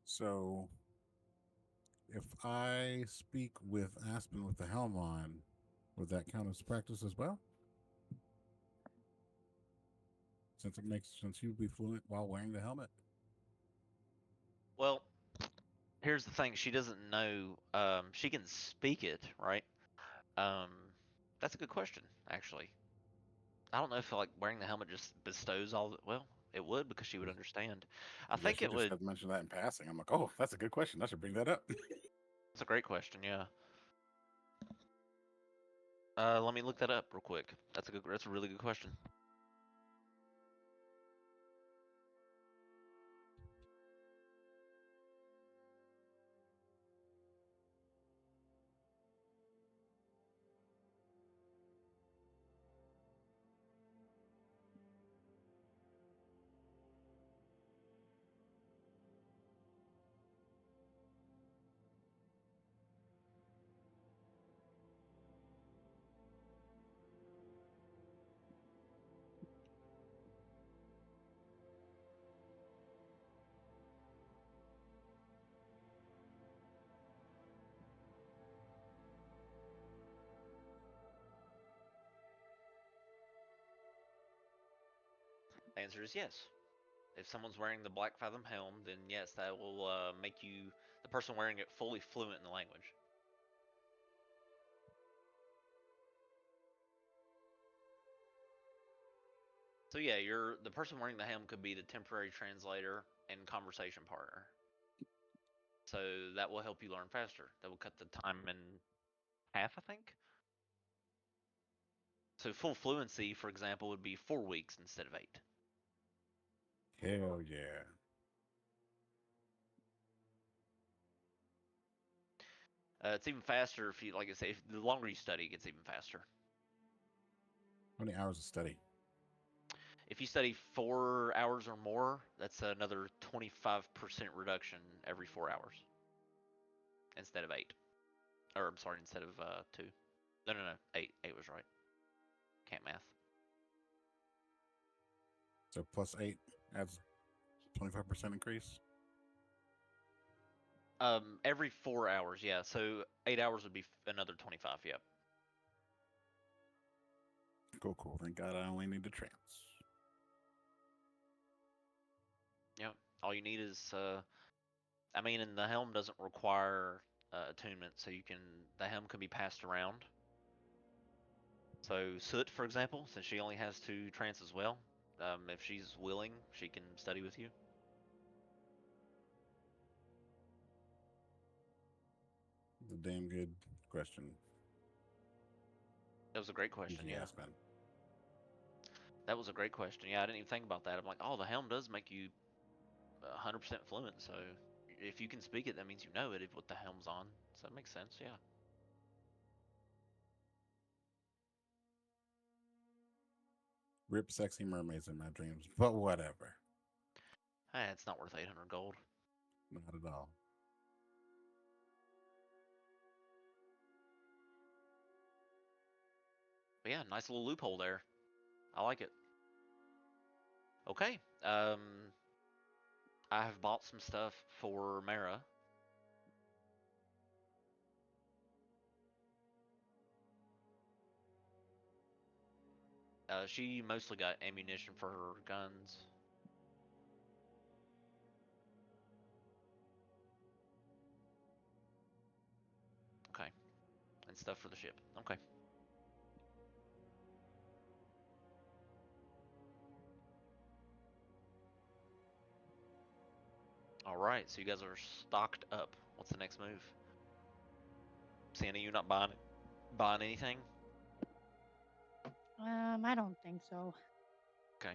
So, if I speak with Aspen with the helm on, would that count as practice as well? Since you'd be fluent while wearing the helmet. Well, here's the thing: she doesn't know. She can speak it, right? Um, that's a good question, actually. I don't know if like wearing the helmet just bestows all the, well, it would because she would understand. I Yeah, think she it just would. had mentioned that in passing. I'm like, oh, that's a good question. I should bring that up. It's a great question. Yeah. Let me look that up real quick. That's a really good question. The answer is yes. If someone's wearing the Black Fathom helm, then yes, that will make you the person wearing it fully fluent in the language. So yeah, the person wearing the helm could be the temporary translator and conversation partner. So that will help you learn faster. That will cut the time in half, I think. So full fluency, for example, would be 4 weeks instead of 8. Hell yeah. It's even faster if you, like I say, if the longer you study, it gets even faster. How many hours of study? If you study 4 hours or more, that's another 25% reduction every 4 hours instead of 8. Or I'm sorry, instead of 2. No, 8. 8 was right. Can't math. So plus 8 adds 25% increase. Every 4 hours, yeah. So 8 hours would be another 25. Yep. Cool. Thank God I only need the trance. Yep. All you need is, I mean, and the helm doesn't require attunement, so the helm can be passed around. So Soot, for example, since she only has 2 trance as well, if she's willing, she can study with you. A damn good question. That was a great question, Usually yeah. ask Ben. That was a great question. Yeah, I didn't even think about that. I'm like, oh, the helm does make you 100% fluent, so if you can speak it, that means you know it with the helm's on. So that makes sense, yeah. Rip sexy mermaids in my dreams, but whatever. Hey, it's not worth 800 gold. Not at all. But yeah, nice little loophole there. I like it. Okay. I have bought some stuff for Mara. She mostly got ammunition for her guns. Okay. And stuff for the ship. Okay. Alright, so you guys are stocked up. What's the next move? Sandy, you not buying anything? I don't think so. Okay.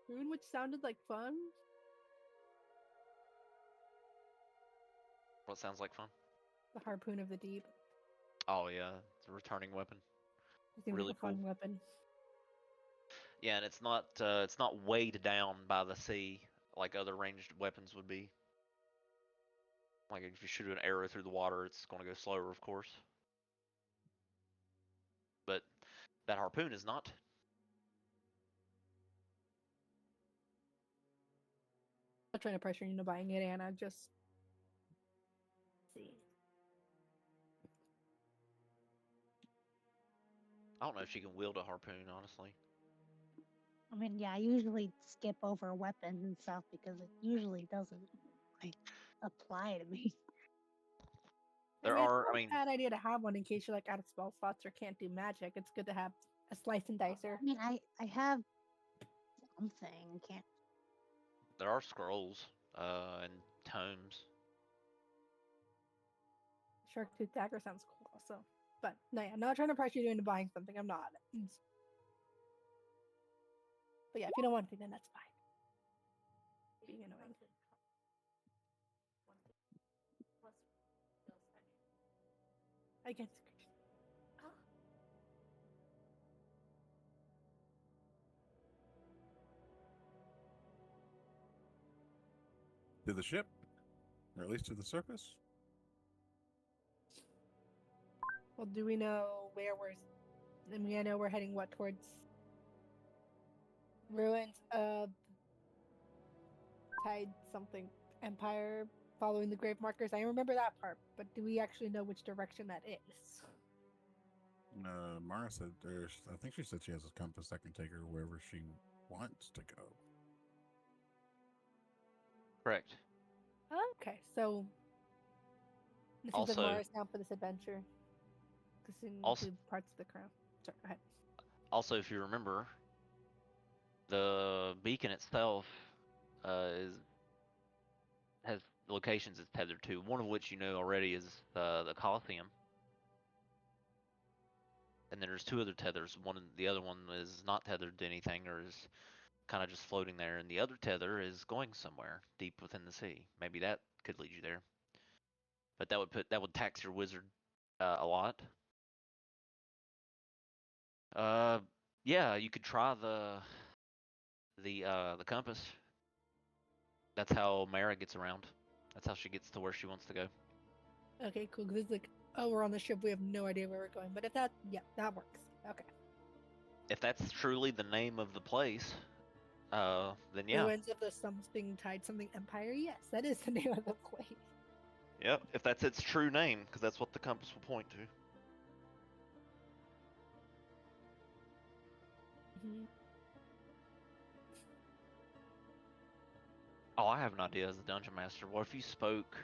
Rune, which sounded like fun. What sounds like fun? The harpoon of the deep. Oh yeah, it's a returning weapon. It seems Really like a fun cool. weapon. Yeah, and it's not weighed down by the sea like other ranged weapons would be. Like if you shoot an arrow through the water, it's going to go slower, of course. But that harpoon is not. I'm not trying to pressure you into buying it, Anna. Just see. I don't know if she can wield a harpoon, honestly. I mean, yeah, I usually skip over weapons and stuff because it usually doesn't like apply to me. There it's are, not I mean, a bad idea to have one in case you're like out of spell slots or can't do magic. It's good to have a slice and dicer. I mean, I have something. Can't. there are scrolls and tomes. Shark tooth dagger sounds cool also. But no, yeah, not trying to pressure you into buying something. I'm not. But yeah, if you don't want to, then that's fine. Being annoying. I guess. To the ship, or at least to the surface. Well, do we know where we're? I mean, I know we're heading towards ruins of Tide something Empire, following the grave markers. I remember that part, but do we actually know which direction that is? Mara said, I think she said she has a compass that can take her wherever she wants to go. Correct. Okay, so this is Also- like Mara's down for this adventure. Because in Also- two parts of the crown. Sorry, go ahead. Also, if you remember, the beacon itself has locations it's tethered to. One of which you know already is the Colosseum. And then there's two other tethers. The other one is not tethered to anything, or is kind of just floating there, and the other tether is going somewhere deep within the sea. Maybe that could lead you there. But that would tax your wizard a lot. Yeah, you could try the compass. That's how Mara gets around. That's how she gets to where she wants to go. Okay, cool. Because it's like, oh, we're on the ship. We have no idea where we're going. But if that, yeah, that works. Okay. If that's truly the name of the place, then yeah. Ruins of the something Tide something Empire. Yes, that is the name of the place. Yep, if that's its true name, because that's what the compass will point to. Mm-hmm. Oh, I have an idea as a dungeon master. What if you spoke?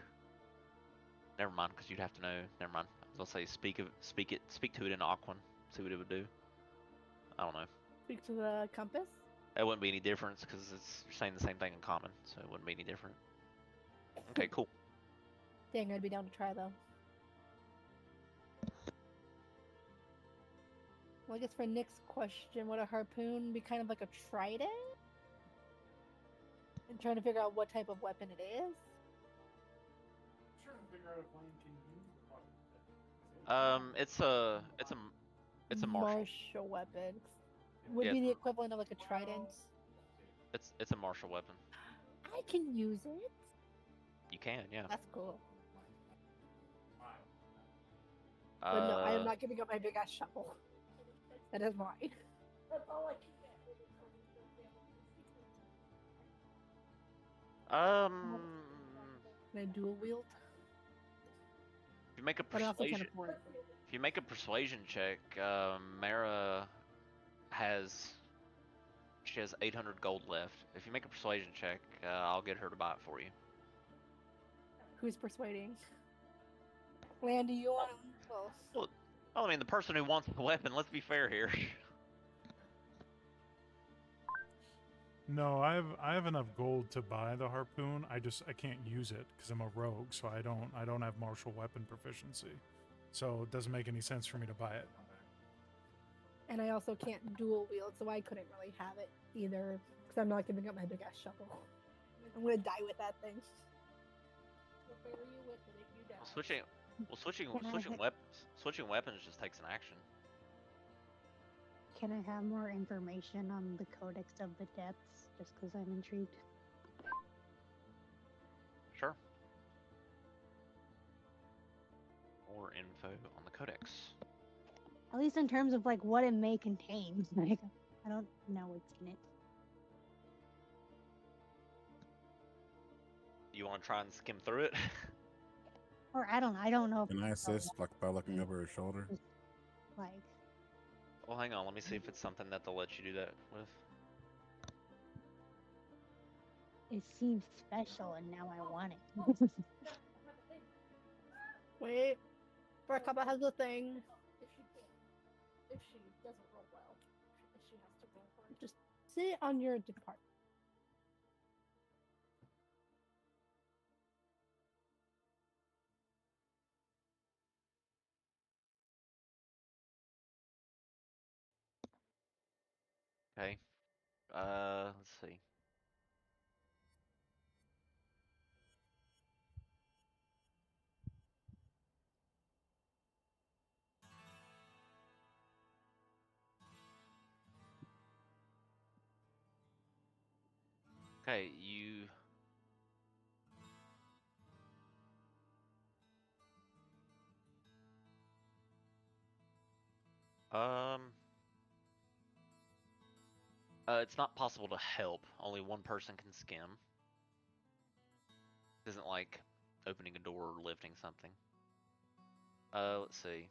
Never mind, because you'd have to know. Never mind. I was gonna say speak to it in Aquan. See what it would do. I don't know. Speak to the compass. That wouldn't be any difference because you're saying the same thing in common, so it wouldn't be any different. Okay, cool. Dang, I'd be down to try though. Well, I guess for Nick's question, would a harpoon be kind of like a trident? And trying to figure out what type of weapon it is. Trying to figure out if Lane can use the weapon. It's a martial. weapon. Would Yeah, be the equivalent of like a trident. It's a martial weapon. I can use it. You can, yeah. That's cool. But no, I am Uh, not giving up my big ass shovel. That is mine. That's all I can get. Can I dual wield? if you make a But I also can't persuasion, afford it. if you make a persuasion check, Mara she has 800 gold left. If you make a persuasion check, I'll get her to buy it for you. Who's persuading? Land, do you want? Well, I mean, the person who wants the weapon. Let's be fair here. No, I have enough gold to buy the harpoon. I can't use it because I'm a rogue, so I don't have martial weapon proficiency. So it doesn't make any sense for me to buy it. And I also can't dual wield, so I couldn't really have it either. Because I'm not giving up my big ass shovel. I'm gonna die with that thing. We'll bury you with it if you die. Switching weapons just takes an action. Can I have more information on the Codex of the Depths? Just because I'm intrigued. Sure. More info on the codex. At least in terms of like what it may contain. Like, I don't know what's in it. You want to try and skim through it? Or I don't know. Can I assist by looking over her shoulder? Like, Well, hang on. Let me see if it's something that they'll let you do that with. it seems special, and now I want it. Wait. Barkaba has a thing. If she can't, if she doesn't roll well, she has to roll for it. Just sit on your depart. Okay. Let's see. Okay, you. It's not possible to help. Only one person can skim. It isn't like opening a door or lifting something. Let's see.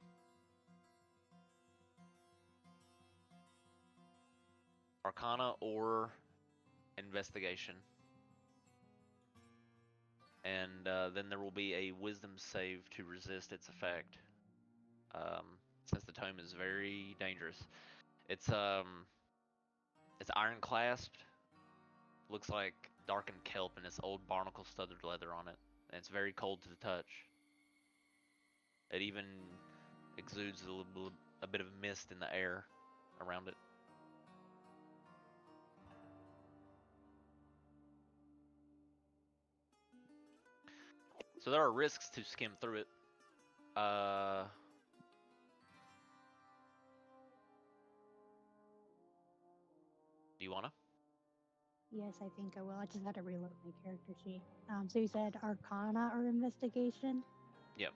Arcana or investigation. And then there will be a wisdom save to resist its effect. Since the tome is very dangerous. It's iron clasped. Looks like darkened kelp and it's old barnacle studded leather on it. And it's very cold to the touch. It even exudes a bit of mist in the air around it. So there are risks to skim through it. Do you wanna? Yes, I think I will. I just had to reload my character sheet. So you said Arcana or Investigation? Yep.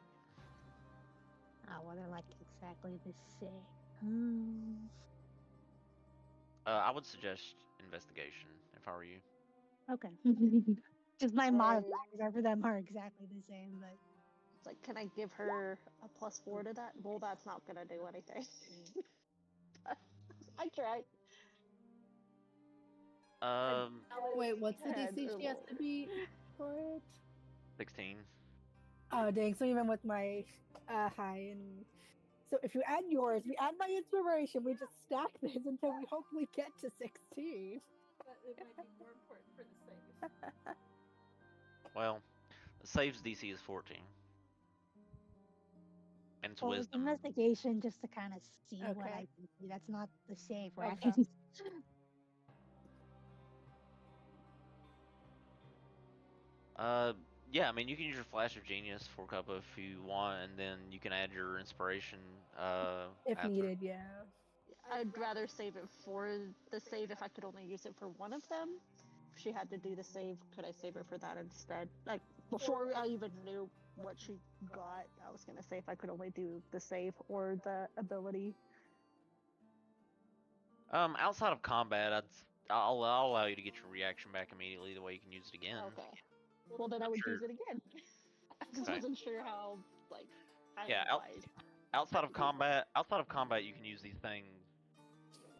Oh, well, they're like exactly the same. I would suggest investigation if I were you. Okay. Just my modifiers for them are exactly the same, but It's like, can I give her a +4 to that? Well, that's not gonna do anything. I tried. Wait, what's the Had DC she has to earlier. beat for it? 16. Oh dang! So even with my high and so if you add yours, we add my inspiration. We just stack this until we hopefully get to 16. But it might be more important for the save. Well, the save's DC is 14. And it's well, it's wisdom. investigation just to kind of see what Okay. I can see. That's not the save, right? Okay. Yeah, I mean, you can use your flash of genius for Cuppa if you want, and then you can add your inspiration. If after. needed, yeah. I'd rather save it for the save if I could only use it for one of them. If she had to do the save, could I save it for that instead? Like, before I even knew what she got, I was gonna say if I could only do the save or the ability. Outside of combat, I'll allow you to get your reaction back immediately. The way you can use it again. Okay. Well, then I would Sure. use it again. I just Okay. wasn't sure how, like, Yeah, outside of combat, you can use these things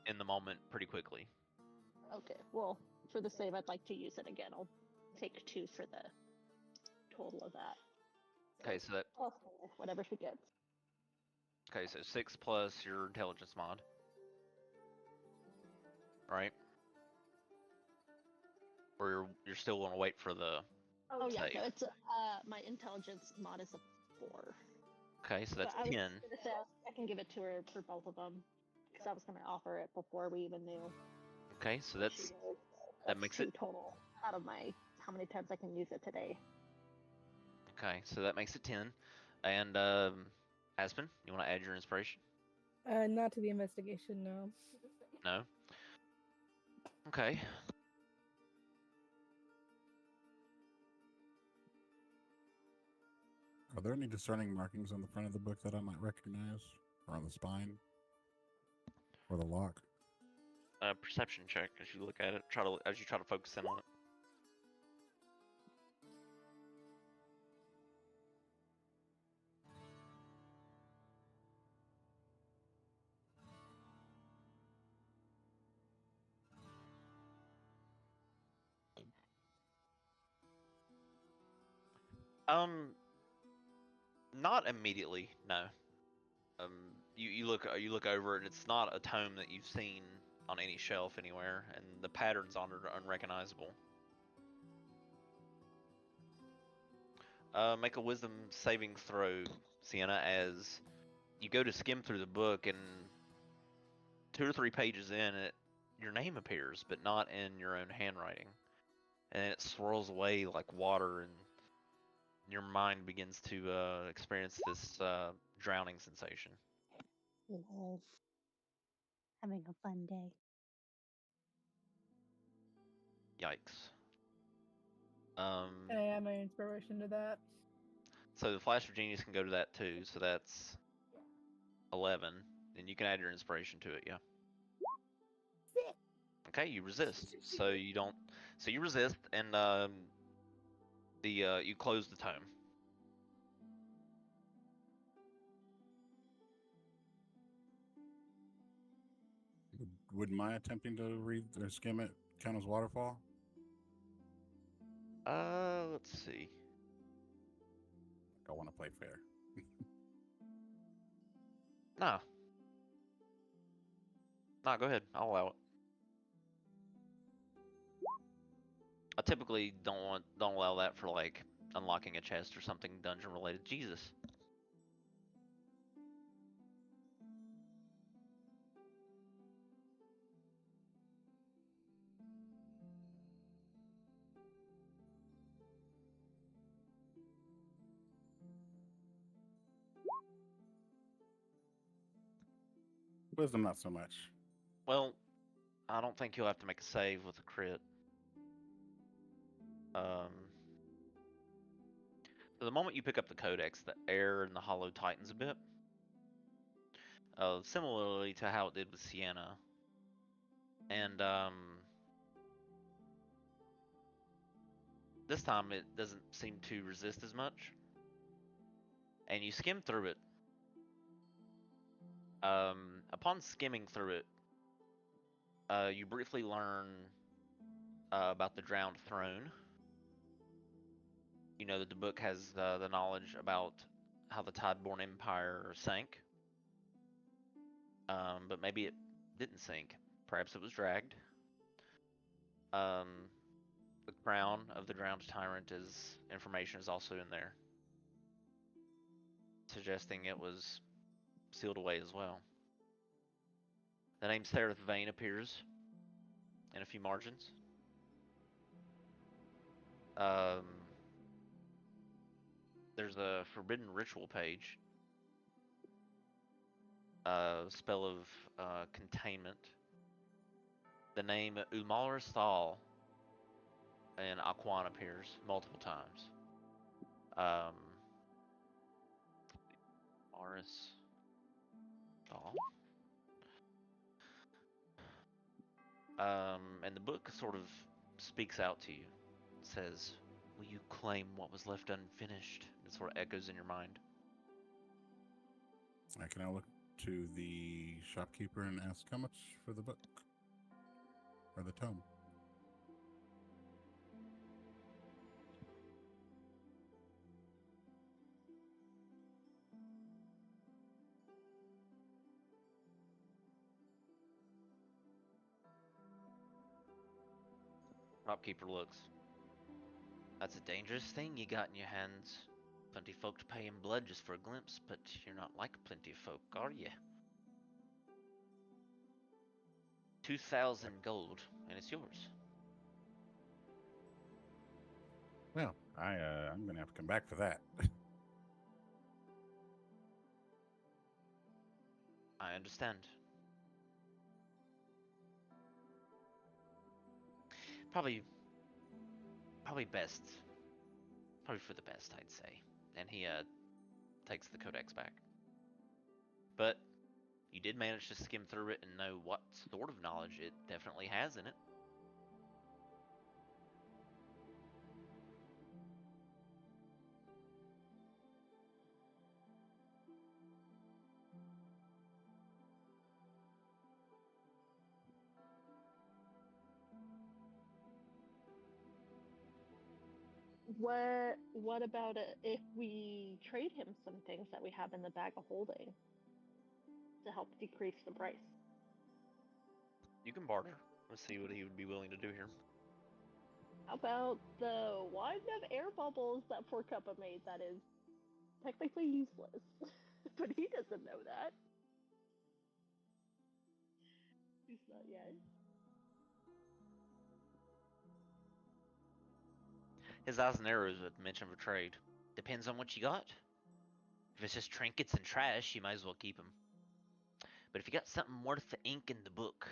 in the moment pretty quickly. Okay, well, for the save, I'd like to use it again. I'll take 2 for the total of that. Okay, so that Plus whatever she gets. okay, so 6 plus your intelligence mod, right? Or you're still going to wait for the. Oh yeah, save. no, it's my intelligence mod is a 4. Okay, so that's I was 10. gonna say I can give it to her for both of them because I was gonna offer it before we even knew. Okay, so what she that was. makes 2 it. total out of my how many times I can use it today. Okay, so that makes it 10. And Aspen, you want to add your inspiration? Not to the investigation, no. No. Okay. Are there any discerning markings on the front of the book that I might recognize, or on the spine, or the lock? Perception check as you look at it. As you try to focus in on it. Not immediately, no. You look over it, and it's not a tome that you've seen on any shelf anywhere, and the patterns on it are unrecognizable. Make a wisdom saving throw, Sienna, as you go to skim through the book, and 2 or 3 pages in, your name appears, but not in your own handwriting, and it swirls away like water, and your mind begins to experience this drowning sensation. Lol. Having a fun day. Yikes. Can I add my inspiration to that? So the Flash of Genius can go to that too, so that's 11, and you can add your inspiration to it, yeah. Okay, you resist. So you don't. So you resist, and you close the tome. Would my attempting to read or skim it count as waterfall? Let's see. I want to play fair. Nah. Nah, go ahead. I'll allow it. I typically don't allow that for like unlocking a chest or something dungeon related. Jesus. Wisdom, not so much. Well, I don't think you'll have to make a save with a crit. So the moment you pick up the codex, the air in the hollow tightens a bit. Similarly to how it did with Sienna. And this time it doesn't seem to resist as much. And you skim through it. Upon skimming through it, you briefly learn about the drowned throne. You know that the book has the knowledge about how the Tideborn Empire sank. But maybe it didn't sink. Perhaps it was dragged. The crown of the drowned tyrant information is also in there, suggesting it was sealed away as well. The name Sereth Vane appears in a few margins. There's a forbidden ritual page. Spell of containment. The name Ulmar Stal in Aquan appears multiple times. Maris Stal. And the book sort of speaks out to you. It says, "Will you claim what was left unfinished?" It sort of echoes in your mind. I can now look to the shopkeeper and ask how much for the book or the tome. Shopkeeper looks. That's a dangerous thing you got in your hands. Plenty folk to pay in blood just for a glimpse, but you're not like plenty folk, are you? 2,000 gold, and it's yours. Well, I'm gonna have to come back for that. I understand. Probably best. Probably for the best, I'd say. And he takes the codex back. But you did manage to skim through it and know what sort of knowledge it definitely has in it. What about it if we trade him some things that we have in the bag of holding to help decrease the price? You can barter. Let's see what he would be willing to do here. How about the wand of air bubbles that Poor Cuppa made that is technically useless? But he doesn't know that. He's not yet. His eyes and arrows would mention of a trade. Depends on what you got. If it's just trinkets and trash, you might as well keep them. But if you got something worth the ink in the book,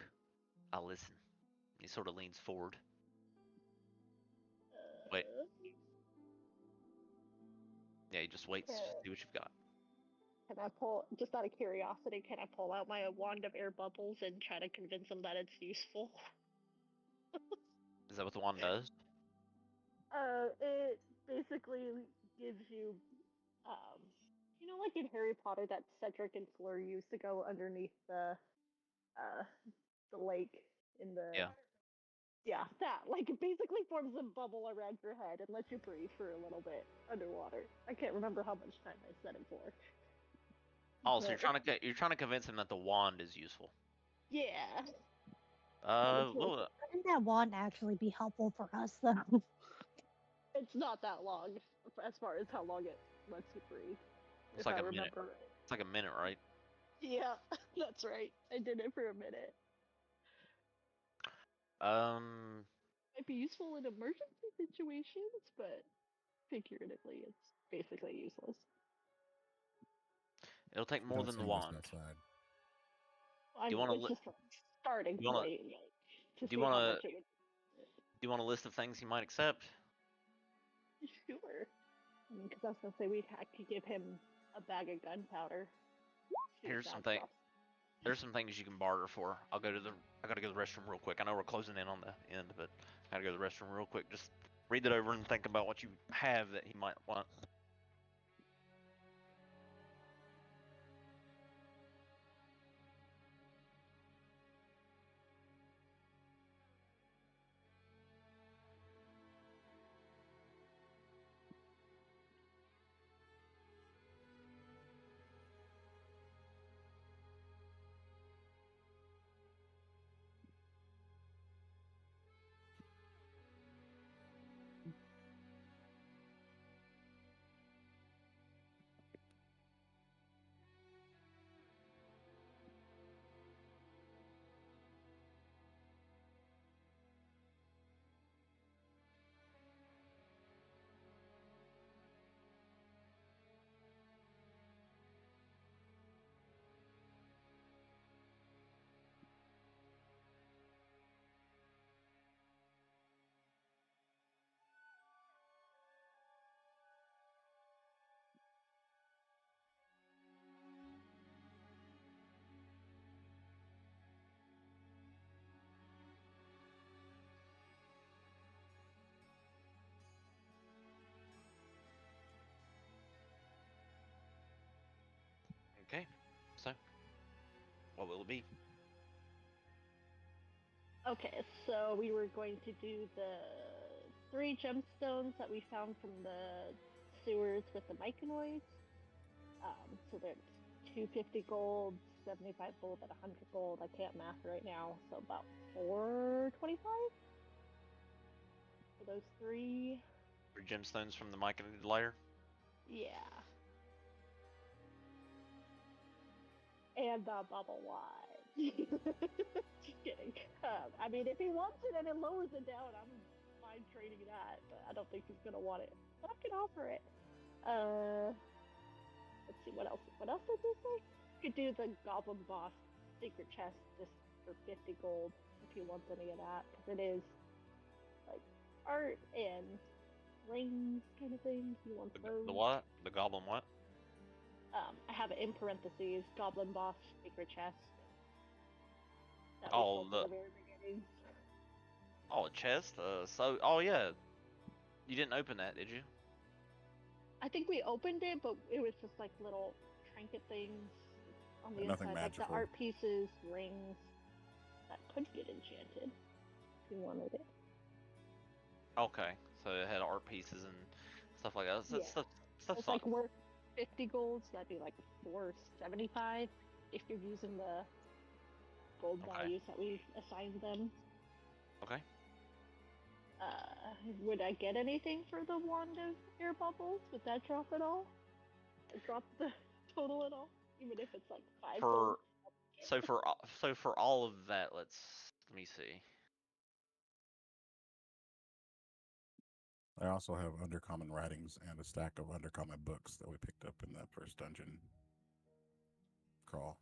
I'll listen. He sort of leans forward. Wait. Yeah, he just waits to see what you've got. Can I pull, just out of curiosity, can I pull out my wand of air bubbles and try to convince him that it's useful? Is that what the wand does? It basically gives you, you know, like in Harry Potter, that Cedric and Fleur used to go underneath the lake in the. Yeah. Yeah, that. Like, it basically forms a bubble around your head and lets you breathe for a little bit underwater. I can't remember how much time I set it for. Oh, so But you're trying to convince him that the wand is useful. yeah. Well, Wouldn't that wand actually be helpful for us, though? It's not that long as far as how long it lets you breathe. it's If like I a minute. remember right. It's like a minute, right? Yeah, that's right. I did it for a minute. Might be useful in emergency situations, but figuratively, it's basically useless. It'll take more Don't than the sing this wand. outside. I you mean, wanna it's just a starting you wanna- point, like, to do you see how wanna much it would. do you want a list of things he might accept? Sure. I mean, because I was gonna say we'd have to give him a bag of gunpowder. See if Here's that something. drops. There's some things you can barter for. I gotta go to the restroom real quick. I know we're closing in on the end, but I gotta go to the restroom real quick. Just read it over and think about what you have that he might want. Okay. So, what will it be? Okay, so we were going to do the 3 gemstones that we found from the sewers with the myconoids. So there's 250 gold, 75 gold, and 100 gold. I can't math right now, so about 425 for those 3. 3 gemstones from the myconid layer. Yeah. And the bubble wine. Just kidding. I mean, if he wants it and it lowers it down, I'm fine trading that, but I don't think he's gonna want it. But I can offer it. Let's see what else. What else did this say? Could do the Goblin Boss secret chest just for 50 gold if he wants any of that, because it is like art and rings kind of thing. He wants those. The what? The goblin what? I have it in parentheses. Goblin Boss secret chest. That we Oh, sold at the very beginning. Oh, a chest. Oh yeah. You didn't open that, did you? I think we opened it, but it was just like little trinket things on the Nothing inside, like magical. the art pieces, rings that could get enchanted if you wanted it. Okay. So it had art pieces and stuff like that. Yeah. Stuff's It's fun. like worth 50 gold, so that'd be like 475 if you're using the gold Okay. values that we assigned them. Okay. Would I get anything for the wand of air bubbles? Would that drop at all? Drop the total at all? Even if it's like 5 gold? So for all of that, let me see. I also have undercommon writings and a stack of undercommon books that we picked up in that first dungeon crawl.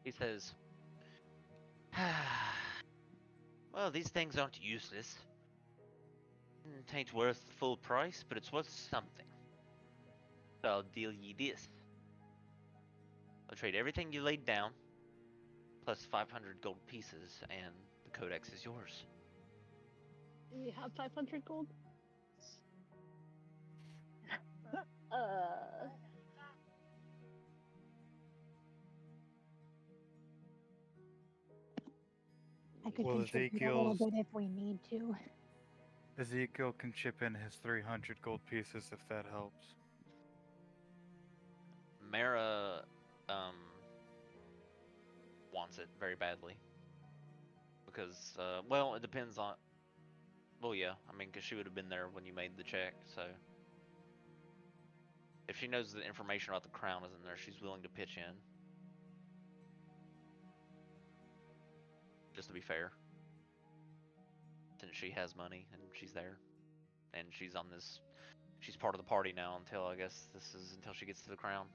He says, well, these things aren't useless. It ain't worth the full price, but it's worth something. So I'll deal ye this. I'll trade everything you laid down, plus 500 gold pieces, and the codex is yours. Do you have 500 gold? I could Well, contribute a little Ezekiel's- bit if we need to. Ezekiel can chip in his 300 gold pieces if that helps. Mara, wants it very badly. Because, well, it depends on... Well, yeah, I mean, because she would have been there when you made the check, so... If she knows the information about the crown is in there, she's willing to pitch in. Just to be fair. Since she has money, and she's there. And she's on this... She's part of the party now until, I guess, until she gets to the crown.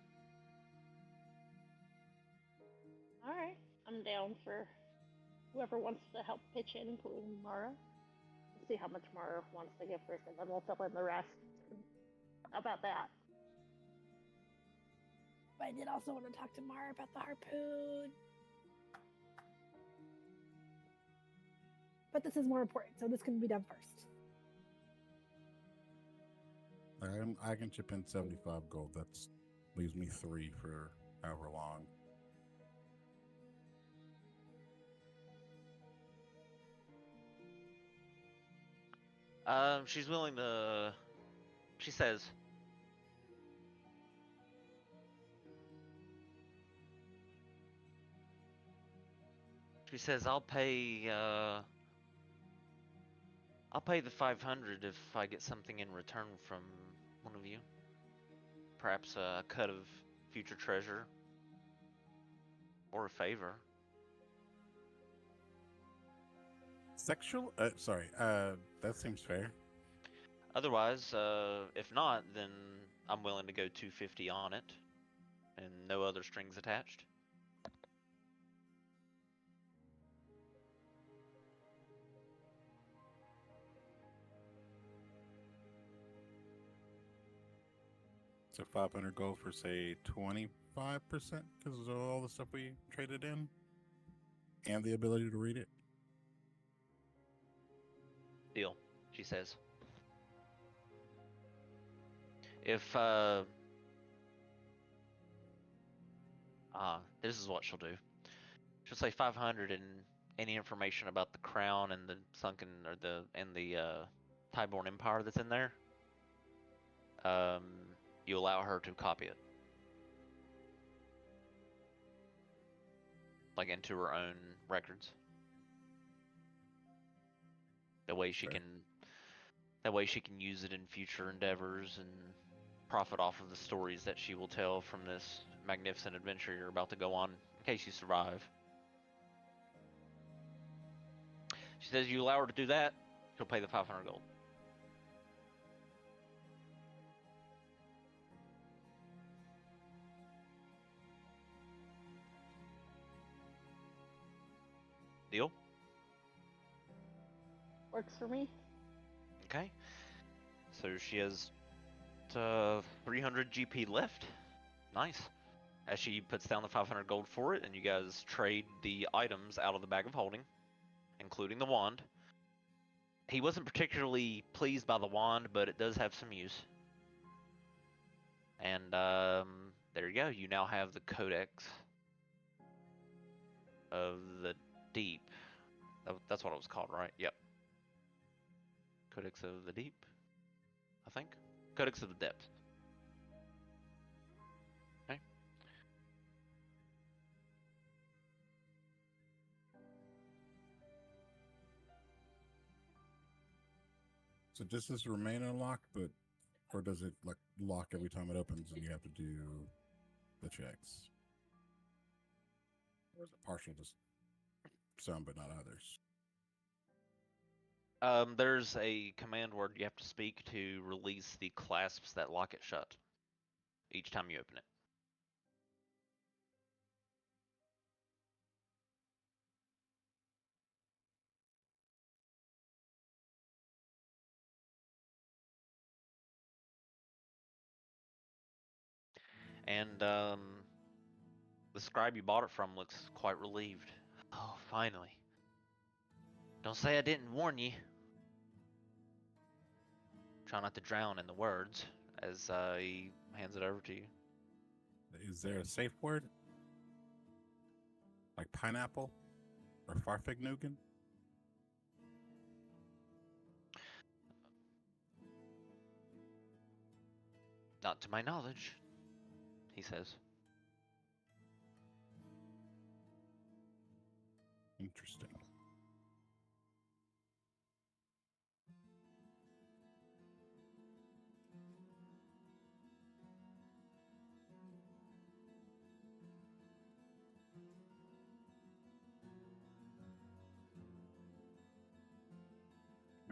Alright, I'm down for whoever wants to help pitch in, including Mara. Let's see how much Mara wants to give first, and then we'll fill in the rest. How about that? But I did also want to talk to Mara about the harpoon. But this is more important, so this can be done first. I can chip in 75 gold. That's leaves me 3 for however long. She's willing to... She says... She says, I'll pay the 500 if I get something in return from one of you. Perhaps a cut of future treasure. Or a favor. Sexual? Sorry. That seems fair. Otherwise, if not, then I'm willing to go 250 on it. And no other strings attached. So 500 gold for, say, 25% because of all the stuff we traded in? And the ability to read it? Deal, she says. If, this is what she'll do. She'll say 500 and any information about the crown and the sunken, or the Tyborn Empire that's in there. You allow her to copy it. Like into her own records. That way she Fair. can use it in future endeavors and profit off of the stories that she will tell from this magnificent adventure you're about to go on, in case you survive. She says you allow her to do that, she'll pay the 500 gold. Deal? Works for me. Okay. So she has 300 GP left. Nice. As she puts down the 500 gold for it, and you guys trade the items out of the bag of holding, including the wand. He wasn't particularly pleased by the wand, but it does have some use. And there you go. You now have the Codex of the Deep. That's what it was called, right? Yep. Codex of the Deep, I think. Codex of the Depth. Okay. So does this remain unlocked, or does it like lock every time it opens and you have to do the checks? Or is it partial to some but not others? There's a command word you have to speak to release the clasps that lock it shut each time you open it. And the scribe you bought it from looks quite relieved. Oh, finally. Don't say I didn't warn you. Try not to drown in the words as he hands it over to you. Is there a safe word? Like pineapple? Or Farfignugan? Not to my knowledge, he says. Interesting.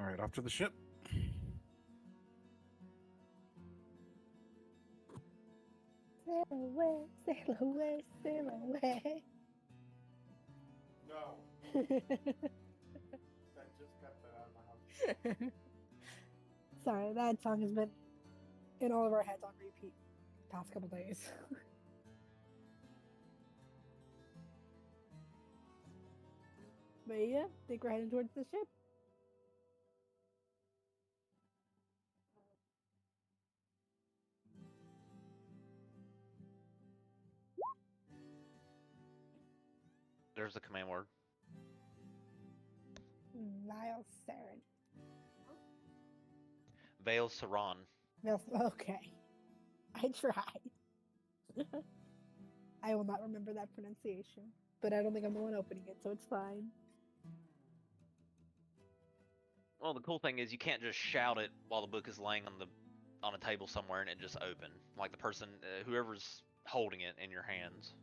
All right, off to the ship. Sail away, sail away, sail away. No. I just got that out of my house. Sorry, that song has been in all of our heads on repeat past couple days. But yeah, I think we're heading towards the ship. There's the command word. Niall Saren. Vale Saran. Okay. I tried. I will not remember that pronunciation. But I don't think I'm the one opening it, so it's fine. Well, the cool thing is you can't just shout it while the book is laying on a table somewhere and it just open. Like the person, whoever's holding it in your hands.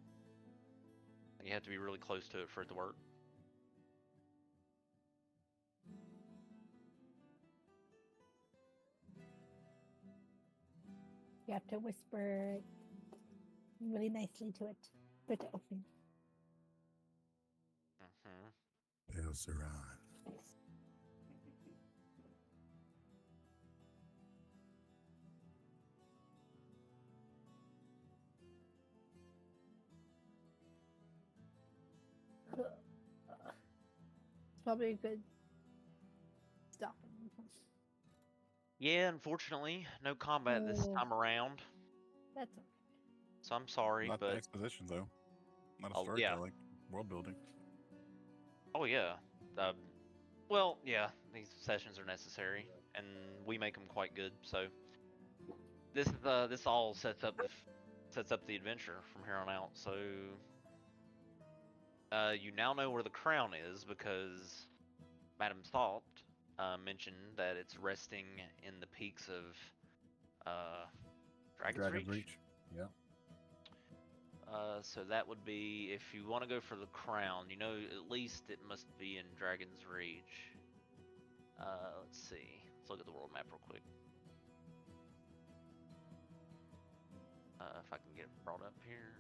You have to be really close to it for it to work. You have to whisper really nicely to it for it to open. Vale Saran. It's probably a good stop. Yeah, unfortunately, no combat this Oh. time around. That's okay. So I'm sorry, Not the but exposition, though. Not a Oh, yeah. storytelling. World building. oh yeah. Well, yeah, these sessions are necessary, and we make them quite good. So this all sets up the adventure from here on out. So you now know where the crown is because Madam Salt mentioned that it's resting in the peaks of Dragon's Reach. Yeah. So that would be, if you want to go for the crown, you know at least it must be in Dragon's Reach. Let's see. Let's look at the world map real quick. If I can get it brought up here.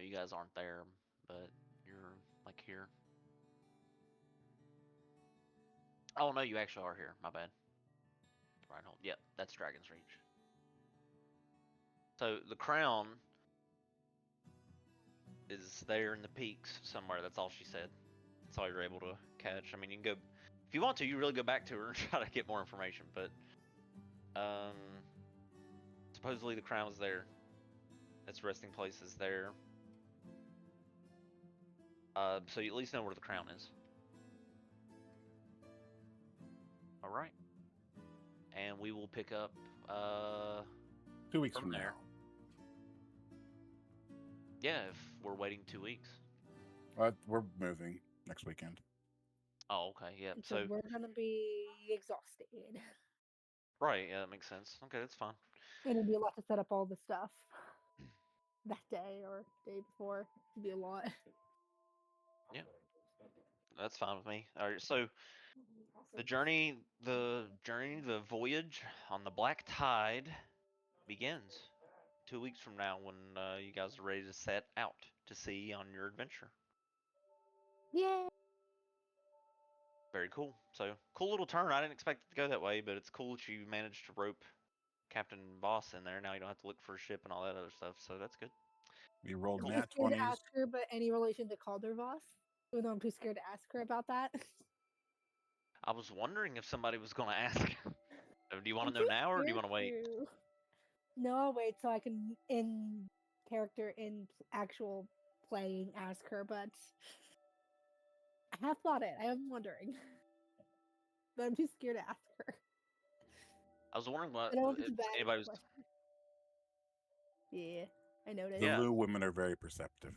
So you guys aren't there, but you're like here. Oh no, you actually are here. My bad. Reinhold. Yep, that's Dragon's Reach. So the crown is there in the peaks somewhere. That's all she said. That's all you're able to catch. I mean, you can go if you want to. You really go back to her and try to get more information. But supposedly the crown is there. Its resting place is there. So you at least know where the crown is. All right. And we will pick up 2 weeks from from there. now. Yeah, if we're waiting 2 weeks. We're moving next weekend. Oh, okay. Yeah. And so we're gonna be exhausted. Right. Yeah, that makes sense. Okay, that's fine. And it'd be a lot to set up all the stuff that day or day before. It'd be a lot. Yeah. That's fine with me. All right. So the voyage on the Black Tide begins 2 weeks from now when you guys are ready to set out to sea on your adventure. Yay! Very cool. So cool little turn. I didn't expect it to go that way, but it's cool that you managed to rope Captain Boss in there. Now you don't have to look for a ship and all that other stuff. So that's good. We rolled I'm nat too scared to 20s. ask her, but any relation to Caldervoss? Even though I'm too scared to ask her about that. I was wondering if somebody was going to ask. Do you want I'm to know too now or do you scared want to wait? to. No, I'll wait so I can, in character, in actual playing, ask her, but I have thought it. I am wondering. But I'm too scared to ask her. I was wondering what I don't know if it's if a bad anybody was. question. Yeah, I noticed. The Yeah. Lou women are very perceptive.